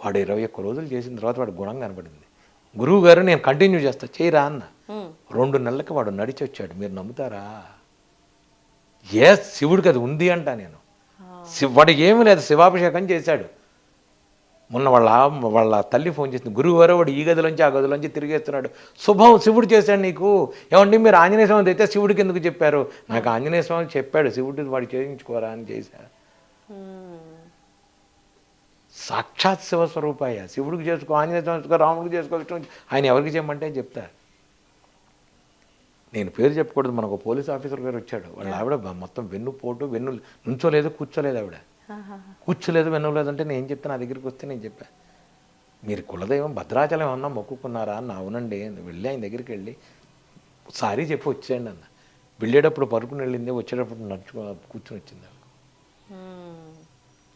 వాడు 21 రోజులు చేసిన తర్వాత వాడు గుణం కనపడింది. గురువు గారు నేను కంటిన్యూ చేస్తా, చేయరా అన్న. 2 నెలలకి వాడు నడిచి వచ్చాడు. మీరు నమ్ముతారా? శివుడికి అది ఉంది అంట నేను. వాడికి ఏమీ లేదు, శివాభిషేకం చేశాడు. మొన్న వాళ్ళ తల్లి ఫోన్ చేసింది, గురువు గారు వాడు ఈ గదిలోంచి ఆ గదిలోంచి తిరిగేస్తున్నాడు, శుభం శివుడు చేశాడు నీకు. ఏమండి మీరు ఆంజనేయ స్వామి అయితే శివుడికి ఎందుకు చెప్పారు? నాకు ఆంజనేయ స్వామి చెప్పాడు, శివుడికి వాడు చేయించుకోరా అని చేశా. సాక్షాత్ శివస్వరూపాయ. శివుడికి చేసుకో, ఆంజనేయ స్వామి చేసుకో, రాముడికి చేసుకో, విష్ణువు, ఆయన ఎవరికి చేయమంటే చెప్తా. నేను పేరు చెప్పకూడదు, మనకు పోలీస్ ఆఫీసర్ గారు వచ్చాడు, వాళ్ళ ఆవిడ మొత్తం వెన్నుపోటు, నుంచోలేదు, కూర్చోలేదు, ఆవిడ కూర్చోలేదు, వెన్నులేదంటే నేను చెప్తాను, నా దగ్గరికి వస్తే నేను చెప్పా, మీరు కులదైవం భద్రాచలం ఏమన్నా మొక్కుకున్నారా అన్న. అవునండి. వెళ్ళి ఆయన దగ్గరికి వెళ్ళి సారీ చెప్పి వచ్చేయండి అన్న. వెళ్ళేటప్పుడు పరుపుని వెళ్ళింది, వచ్చేటప్పుడు కూర్చొని వచ్చింది.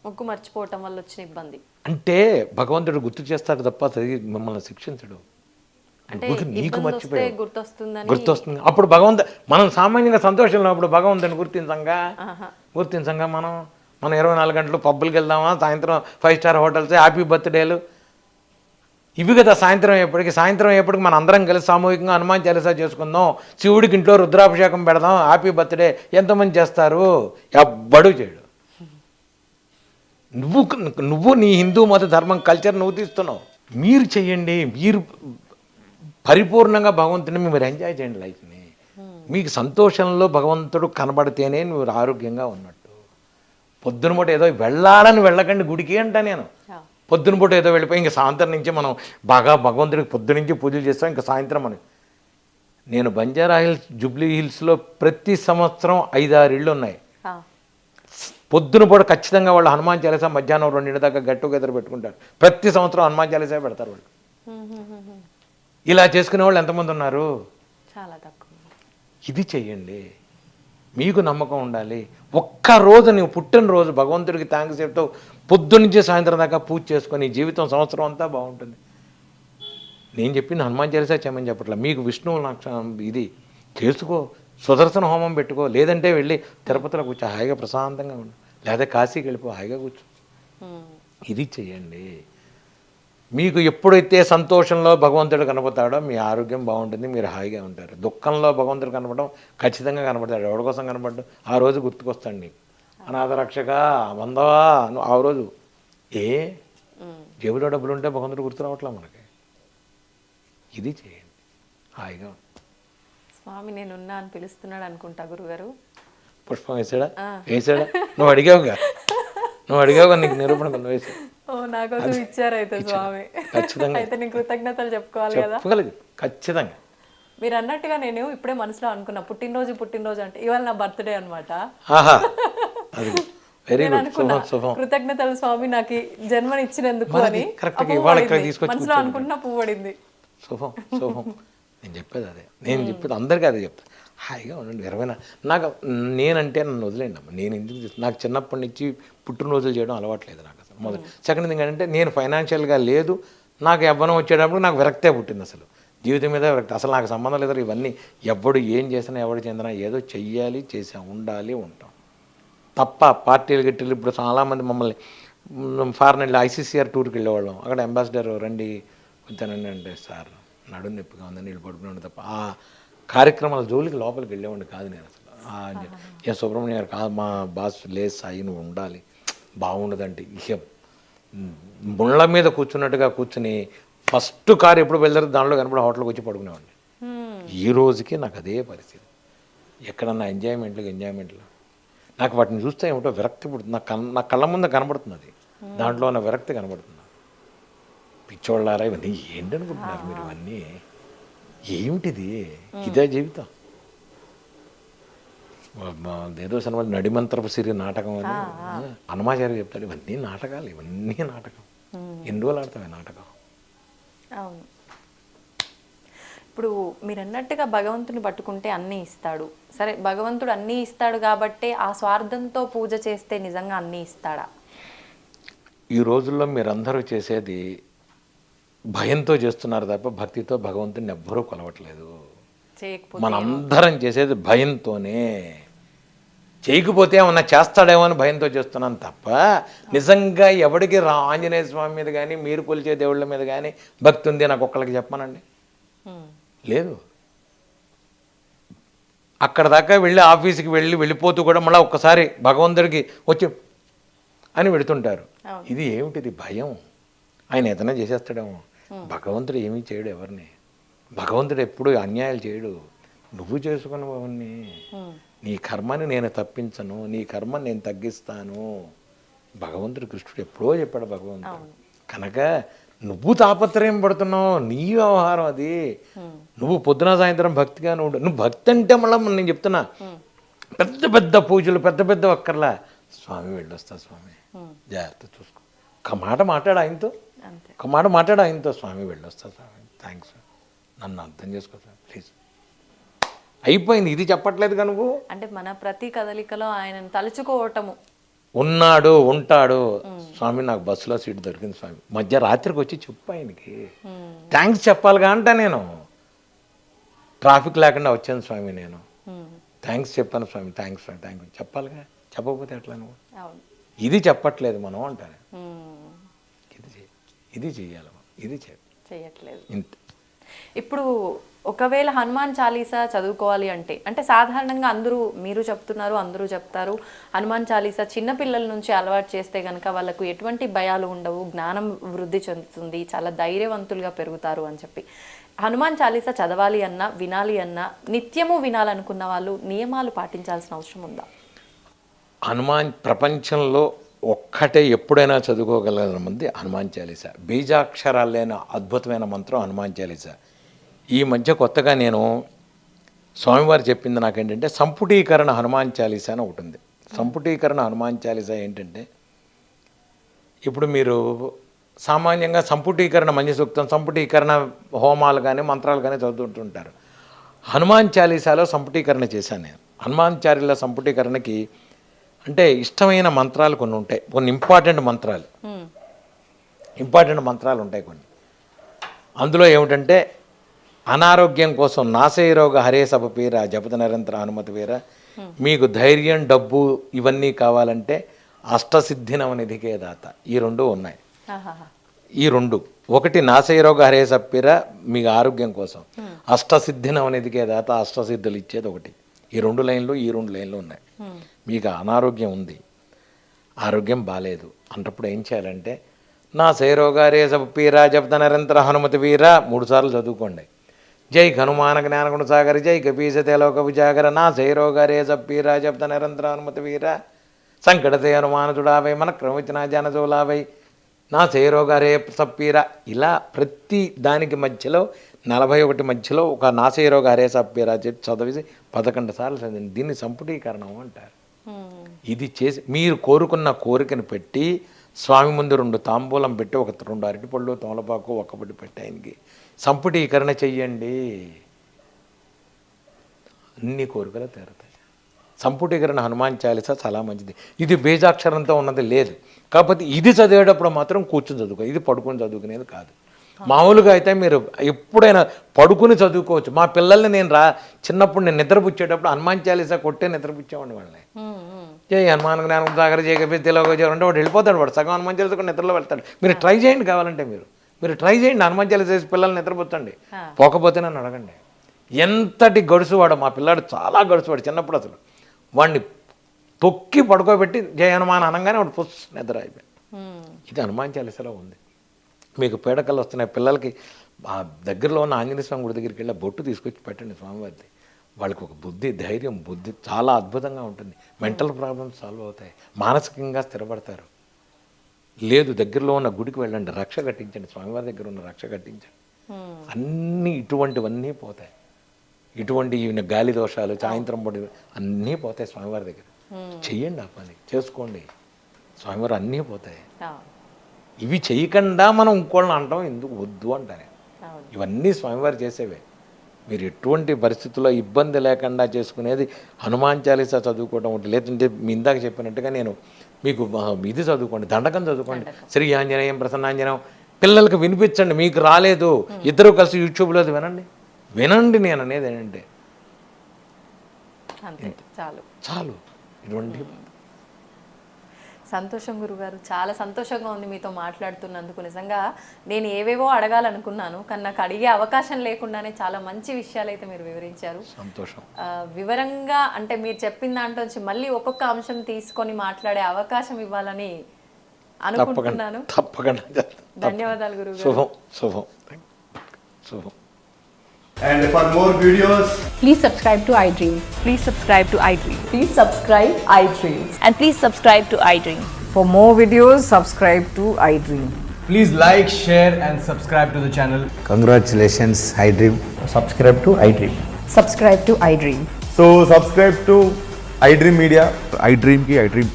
మొక్కు మర్చిపోవటం వల్ల వచ్చిన ఇబ్బంది అంటే భగవంతుడు గుర్తు చేస్తాడు తప్ప మిమ్మల్ని శిక్షించడు. నీకు మర్చిపోయి గుర్తొస్తుంది. అప్పుడు మనం సామాన్యంగా సంతోషంలో అప్పుడు భగవంతుని గుర్తించంగా మనం 24 గంటలు పబ్బులకి వెళ్దామా, సాయంత్రం 5 స్టార్ హోటల్స్, హ్యాపీ బర్త్డేలు, ఇవి కదా. సాయంత్రం అయ్యేప్పటికి మన అందరం కలిసి సామూహికంగా హనుమాన్ చాలీసా చేసుకుందాం, శివుడికి ఇంట్లో రుద్రాభిషేకం పెడదాం, హ్యాపీ బర్త్డే ఎంతమంది చేస్తారు? ఎవ్వడూ చేయడు. నువ్వు నీ హిందూ మత ధర్మం కల్చర్ నువ్వు తీస్తున్నావు. మీరు చెయ్యండి, మీరు పరిపూర్ణంగా భగవంతుని మీరు ఎంజాయ్ చేయండి లైఫ్ని. మీకు సంతోషంలో భగవంతుడు కనబడితేనే నువ్వు ఆరోగ్యంగా ఉన్నట్టు. పొద్దున పూట ఏదో వెళ్ళాలని వెళ్ళకండి గుడికి అంట నేను. పొద్దున పూట ఏదో వెళ్ళిపోయి ఇంకా సాయంత్రం నుంచి మనం బాగా భగవంతుడికి పొద్దు నుంచి పూజలు చేస్తాం, ఇంకా సాయంత్రం అని. నేను బంజారా హిల్స్, జూబ్లీ హిల్స్లో ప్రతి సంవత్సరం 5-6 ఇళ్ళు ఉన్నాయి. పొద్దున పూట ఖచ్చితంగా వాళ్ళు హనుమాన్ చాలీసా మధ్యాహ్నం 2 దాకా గెట్ టుగెదర్ పెట్టుకుంటారు. ప్రతి సంవత్సరం హనుమాన్ చాలీసా పెడతారు వాళ్ళు. ఇలా చేసుకునే వాళ్ళు ఎంతమంది ఉన్నారు? చాలా తక్కువ. ఇది చెయ్యండి, మీకు నమ్మకం ఉండాలి. ఒక్కరోజు నువ్వు పుట్టినరోజు భగవంతుడికి థ్యాంక్స్ చెప్తూ పొద్దున్నుంచి సాయంత్రం దాకా పూజ చేసుకొని జీవితం సంవత్సరం అంతా బాగుంటుంది. నేను చెప్పింది హనుమాన్ చాలీసా చేయమని చెప్పట్లా. మీకు విష్ణువు ఇది చేసుకో, సుదర్శన హోమం పెట్టుకో, లేదంటే వెళ్ళి తిరుపతిలో కూర్చో హాయిగా ప్రశాంతంగా ఉండు, లేదా కాశీకి వెళ్ళిపో హాయిగా కూర్చో. ఇది చెయ్యండి. మీకు ఎప్పుడైతే సంతోషంలో భగవంతుడు కనపడతాడో మీ ఆరోగ్యం బాగుంటుంది, మీరు హాయిగా ఉంటారు. దుఃఖంలో భగవంతుడు కనపడడం ఖచ్చితంగా కనపడతాడు. ఎవరి కోసం కనపడ్డు? ఆ రోజు గుర్తుకొస్తాడు నీకు. అనాథ రక్షక వందవా నువ్వు ఆ రోజు. జేబులో డబ్బులు ఉంటే భగవంతుడు గుర్తు రావట్లా మనకి. ఇది చేయండి, హాయిగా. స్వామి నేనున్నా అని పిలుస్తున్నాడు అనుకుంటా గురుగారు. పుష్పం వేసాడా? నువ్వు అడిగావుగా నీకు నిరూపణ కొంత వేసాడు. నాకోసం ఇచ్చారు అయితే స్వామి. ఖచ్చితంగా అయితే నేను కృతజ్ఞతలు చెప్పుకోవాలి కదా. ఖచ్చితంగా. మీరు అన్నట్టుగా నేను ఇప్పుడే మనసులో అనుకున్నా, పుట్టినరోజు అంటే ఇవాళ నా బర్త్డే అనమాట. కృతజ్ఞతలు స్వామి నాకు జన్మనిచ్చినందుకు అని మనసులో అనుకుంటున్నా పువ్వు పడింది. శుభం. నేను చెప్పేది అదే, అందరికీ అదే చెప్తా. హాయిగా ఉండండి. 20 నాకు నేనంటే నన్ను వదిలేండి అమ్మ. నేను ఎందుకు నాకు చిన్నప్పటి నుంచి పుట్టినరోజులు చేయడం అలవాట్లేదు నాకు అసలు. మొదటి సెకండ్ థింగ్ ఏంటంటే నేను ఫైనాన్షియల్గా లేదు, నాకు యవ్వనం వచ్చేటప్పుడు నాకు విరక్తే పుట్టింది. అసలు జీవితం మీద విరక్తి, అసలు నాకు సంబంధం లేదు. ఇవన్నీ ఎవడు ఏం చేసినా ఎవడు చెందినా ఏదో చెయ్యాలి, ఉండాలి, ఉంటాం తప్ప పార్టీలు గిట్టీలు. ఇప్పుడు చాలామంది మమ్మల్ని ఫారెన్ వెళ్ళి ICCR టూర్కి వెళ్ళేవాళ్ళం. అక్కడ అంబాసిడర్ రండి వచ్చానండి అంటే, సార్ నడుము నొప్పిగా ఉందని వీళ్ళు పడుకునే తప్ప ఆ కార్యక్రమాల జోలికి లోపలికి వెళ్ళేవాడిని కాదు నేను అసలు. సుబ్రహ్మణ్య గారు కాదు, మా బాస్ లేదు సాయి నువ్వు ఉండాలి, బాగుండదంటే ఇక ముళ్ళ మీద కూర్చున్నట్టుగా కూర్చుని ఫస్ట్ కారు ఎప్పుడు వెళ్తారు దానిలో కనపడే హోటల్కి వచ్చి పడుకునేవాడిని. ఈ రోజుకి నాకు అదే పరిస్థితి. ఎక్కడన్నా ఎంజాయ్మెంట్లు నాకు వాటిని చూస్తే ఏమిటో విరక్తి పుడుతుంది. నా కళ్ళ ముందు కనబడుతుంది అది, దాంట్లో ఉన్న విరక్తి కనబడుతుంది. పిచ్చోళ్ళారా ఇవన్నీ ఏంటనుకుంటున్నారు మీరు? ఇవన్నీ ఏమిటిది? ఇదే జీవితం. ఏదో సినిమా నడిమంత్రపు సిరి నాటకం అని హనుమాచార్య చెప్తాడు. ఇవన్నీ నాటకాలు, ఎన్ని రోజులు ఆడతావు నాటకం. అవును. ఇప్పుడు మీరు అన్నట్టుగా భగవంతుని పట్టుకుంటే అన్నీ ఇస్తాడు. సరే, భగవంతుడు అన్నీ ఇస్తాడు కాబట్టి ఆ స్వార్థంతో పూజ చేస్తే నిజంగా అన్నీ ఇస్తాడా? ఈ రోజుల్లో మీరందరూ చేసేది భయంతో చేస్తున్నారు తప్ప భక్తితో భగవంతుని ఎవ్వరూ కొలవట్లేదు. మనందరం చేసేది భయంతోనే. చేయకపోతే ఏమన్నా చేస్తాడేమో అని భయంతో చేస్తున్నాను తప్ప నిజంగా ఎవడికి ఆంజనేయ స్వామి మీద కానీ మీరు కొలిచే దేవుళ్ళ మీద కానీ భక్తి ఉంది నాకు ఒక్కళ్ళకి చెప్పమనండి. లేదు. అక్కడ దాకా వెళ్ళి ఆఫీస్కి వెళ్ళిపోతూ కూడా మళ్ళీ ఒక్కసారి భగవంతుడికి వచ్చి అని పెడుతుంటారు. ఇది ఏమిటిది? భయం. ఆయన ఏదైనా చేసేస్తాడేమో. భగవంతుడు ఏమీ చేయడు ఎవరిని. భగవంతుడు ఎప్పుడు అన్యాయాలు చేయడు. నువ్వు చేసుకుని అవన్నీ నీ కర్మని నేను తప్పించను, నీ కర్మని నేను తగ్గిస్తాను. భగవంతుడు కృష్ణుడు ఎప్పుడో చెప్పాడు భగవంతుడు. కనుక నువ్వు తాపత్రయం పడుతున్నావు, నీ వ్యవహారం అది. నువ్వు పొద్దున సాయంత్రం భక్తిగా నువ్వు భక్తి అంటే మళ్ళీ నేను చెప్తున్నా, పెద్ద పెద్ద పూజలు పెద్ద పెద్ద ఒక్కర్లా స్వామి వెళ్ళొస్తా స్వామి జాగ్రత్త చూసుకో, ఒక మాట మాట్లాడు ఆయనతో, ఒక మాట మాట్లాడు ఆయనతో, స్వామి వెళ్ళొస్తా స్వామి థ్యాంక్స్, నన్ను అర్థం చేసుకో స్వామి ప్లీజ్, అయిపోయింది. ఇది చెప్పట్లేదుగా నువ్వు. అంటే మన ప్రతి కదలికలో ఆయనను తలుచుకోవటము. ఉన్నాడు ఉంటాడు స్వామి, నాకు బస్సులో సీట్ దొరికింది స్వామి, మధ్య రాత్రికి వచ్చి చెప్పు ఆయనకి థ్యాంక్స్ చెప్పాలిగా అంట. నేను ట్రాఫిక్ లేకుండా వచ్చాను స్వామి, నేను థ్యాంక్స్ చెప్పాను స్వామి, థ్యాంక్స్ స్వామి థ్యాంక్ చెప్పాలిగా, చెప్పకపోతే ఎట్లా నువ్వు. ఇది చెప్పట్లేదు మనం అంటారు, ఇది చెయ్యాలి, ఇది చేయట్లేదు. ఇంత ఇప్పుడు ఒకవేళ హనుమాన్ చాలీసా చదువుకోవాలి అంటే, అంటే సాధారణంగా అందరూ, మీరు చెప్తున్నారు అందరూ చెప్తారు, హనుమాన్ చాలీసా చిన్నపిల్లల నుంచి అలవాటు చేస్తే కనుక వాళ్ళకు ఎటువంటి భయాలు ఉండవు, జ్ఞానం వృద్ధి చెందుతుంది, చాలా ధైర్యవంతులుగా పెరుగుతారు అని చెప్పి. హనుమాన్ చాలీసా చదవాలి అన్నా వినాలి అన్నా నిత్యము వినాలనుకున్న వాళ్ళు నియమాలు పాటించాల్సిన అవసరం ఉందా? హనుమాన్ ప్రపంచంలో ఒక్కటే ఎప్పుడైనా చదువుకోగలిగిన మంది హనుమాన్ చాలీసా. బీజాక్షరాలు లేని అద్భుతమైన మంత్రం హనుమాన్ చాలీసా. ఈ మధ్య కొత్తగా నేను స్వామివారు చెప్పింది నాకేంటంటే సంపుటీకరణ హనుమాన్ చాలీసా అని ఒకటి ఉంది. సంపుటీకరణ హనుమాన్ చాలీసా ఏంటంటే, ఇప్పుడు మీరు సామాన్యంగా సంపుటీకరణ మంచి సూక్తం, సంపుటీకరణ హోమాలు కానీ మంత్రాలు కానీ చదువుతుంటారు. హనుమాన్ చాలీసాలో సంపుటీకరణ చేశాను నేను. హనుమాన్ చాలీసా సంపుటీకరణకి అంటే ఇష్టమైన మంత్రాలు కొన్ని ఉంటాయి, కొన్ని ఇంపార్టెంట్ మంత్రాలు ఉంటాయి కొన్ని. అందులో ఏమిటంటే, అనారోగ్యం కోసం నాశయరోగ హరే సభ పీర జపత నిరంతర హనుమతి వీర, మీకు ధైర్యం డబ్బు ఇవన్నీ కావాలంటే అష్టసిద్ధి నవనిధికే దాత, ఈ రెండు ఉన్నాయి. ఈ రెండు, ఒకటి నాశయరోగ హరే సప్పీర మీకు ఆరోగ్యం కోసం, అష్టసిద్ధి నవనిధికే దాత అష్టసిద్ధులు ఇచ్చేది ఒకటి. ఈ రెండు లైన్లు ఉన్నాయి. మీకు అనారోగ్యం ఉంది, ఆరోగ్యం బాగాలేదు అంటప్పుడు ఏం చేయాలంటే, నా శైరోగారే సపీరా జపత నిరంతర హనుమతి వీర 3 సార్లు చదువుకోండి. జై హనుమాన జ్ఞానగుణ సాగర జై కపీసతే లోక విజాగర, నా శైరోగారే సపీరా జపత నిరంతర హనుమతి వీర, సంకటతే హనుమాన చుడావై మన క్రమవిచిన జనజోలావై, నా శైరోగారే సప్పీరా. ఇలా ప్రతి దానికి మధ్యలో 41 మధ్యలో ఒక నాశయరోగ హరే సప్పీరా చెప్పి చదివేసి 11 సార్లు చదివింది. దీన్ని సంపుటీకరణం అంటారు. ఇది చేసి మీరు కోరుకున్న కోరికను పెట్టి స్వామి ముందు 2 తాంబూలం పెట్టి 2 అరటిపళ్ళు తోలపాకు ఒక్కపడి పెట్టి ఆయనకి సంపుటీకరణ చెయ్యండి, అన్ని కోరికలు తీరుతాయి. సంపుటీకరణ హనుమాన్ చాలీసా చాలా మంచిది. ఇది బీజాక్షరంతో ఉన్నది లేదు, కాకపోతే ఇది చదివేటప్పుడు మాత్రం కూర్చొని చదువుకో, ఇది పడుకొని చదువుకునేది కాదు. మామూలుగా అయితే మీరు ఎప్పుడైనా పడుకుని చదువుకోవచ్చు. మా పిల్లల్ని నేను చిన్నప్పుడు నేను నిద్రపుచ్చేటప్పుడు హనుమాన్ చాలీసా కొట్టే నిద్రపుచ్చేవాడిని వాళ్ళని. జై హనుమాన్ జ్ఞానం సాగర జై కపీసలోక అంటే వాడు వెళ్ళిపోతాడు, వాడు సగం హనుమాన్ చాలీసా కూడా నిద్రలో వెళ్తాడు. మీరు ట్రై చేయండి, కావాలంటే మీరు ట్రై చేయండి, హనుమాన్ చాలీసా పిల్లల్ని నిద్రపుచ్చండి. పోకపోతే నన్ను అడగండి. ఎంతటి గడుసువాడు మా పిల్లాడు, చాలా గడుసువాడు. చిన్నప్పుడు అసలు వాడిని తొక్కి పడుకోబెట్టి జై హనుమాన్ అనగానే వాడు పుస్ నిద్ర అయిపోయాడు. ఇది హనుమాన్ చాలీసాలో ఉంది. మీకు పీడకలు వస్తున్నాయి పిల్లలకి, ఆ దగ్గరలో ఉన్న ఆంజనేయ స్వామి గుడి దగ్గరికి వెళ్ళి బొట్టు తీసుకొచ్చి పెట్టండి స్వామివారిది. వాళ్ళకి ఒక బుద్ధి, ధైర్యం, బుద్ధి చాలా అద్భుతంగా ఉంటుంది. మెంటల్ ప్రాబ్లమ్స్ సాల్వ్ అవుతాయి, మానసికంగా స్థిరపడతారు. లేదు దగ్గరలో ఉన్న గుడికి వెళ్ళండి, రక్ష కట్టించండి, స్వామివారి దగ్గర ఉన్న రక్ష కట్టించండి. అన్నీ ఇటువంటివన్నీ పోతాయి. ఇటువంటి గాలి దోషాలు, సాయంత్రం పొడి అన్నీ పోతాయి స్వామివారి దగ్గర. చెయ్యండి, ఆ పని చేసుకోండి, స్వామివారు అన్నీ పోతాయి. ఇవి చేయకుండా మనం ఇంకోళ్ళని అంటాం ఎందుకు, వద్దు అంటానే. ఇవన్నీ స్వామివారు చేసేవే. మీరు ఎటువంటి పరిస్థితుల్లో ఇబ్బంది లేకుండా చేసుకునేది హనుమాన్ చాలీసా చదువుకోవడం ఒకటి. లేదంటే మీ ఇందాక చెప్పినట్టుగా నేను మీకు ఇది చదువుకోండి, దండకం చదువుకోండి, శ్రీ ఆంజనేయం ప్రసన్నాంజనేయం. పిల్లలకు వినిపించండి, మీకు రాలేదు ఇద్దరు కలిసి యూట్యూబ్లో వినండి. నేను అనేది ఏంటంటే చాలు. ఇటువంటి సంతోషం గురుగారు, చాలా సంతోషంగా ఉంది మీతో మాట్లాడుతున్నందుకు. నిజంగా నేను ఏవేవో అడగాలనుకున్నాను, కానీ నాకు అడిగే అవకాశం లేకుండానే చాలా మంచి విషయాలు అయితే మీరు వివరించారు. సంతోషం. వివరంగా అంటే మీరు చెప్పిన దాంట్లోంచి మళ్ళీ ఒక్కొక్క అంశం తీసుకొని మాట్లాడే అవకాశం ఇవ్వాలని అనుకుంటున్నాను. తప్పకుండా. ధన్యవాదాలు గురుగారు. శుభం. And for more videos, please subscribe to iDream. Please subscribe to iDream. Please subscribe iDream. And please subscribe to iDream. For more videos, subscribe to iDream. Please like, share, and subscribe to the channel. Congratulations, iDream. Subscribe to iDream. Subscribe to iDream. So subscribe to iDream Media. iDream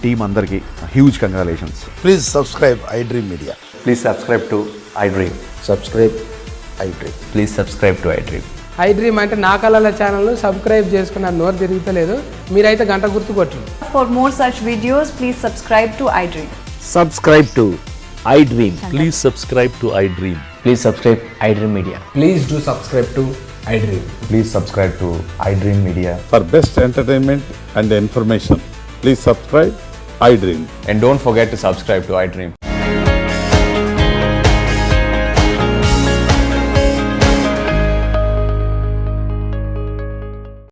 team అందరికి huge congratulations. Please subscribe iDream Media. Please subscribe to iDream. Subscribe iDream. Please subscribe to iDream. iDream అంటే నా కళల ఛానల్ను subscribe చేసుకున్న నోరు తిరుగుతలేదు, మీరైతే గంట గుర్తు కొట్టండి. For more such videos, please subscribe to iDream. Subscribe to iDream. Please subscribe to iDream. Please subscribe iDream Media. Please do subscribe to iDream. Please subscribe to iDream Media. For best entertainment and information please subscribe iDream. And don't forget to subscribe to iDream.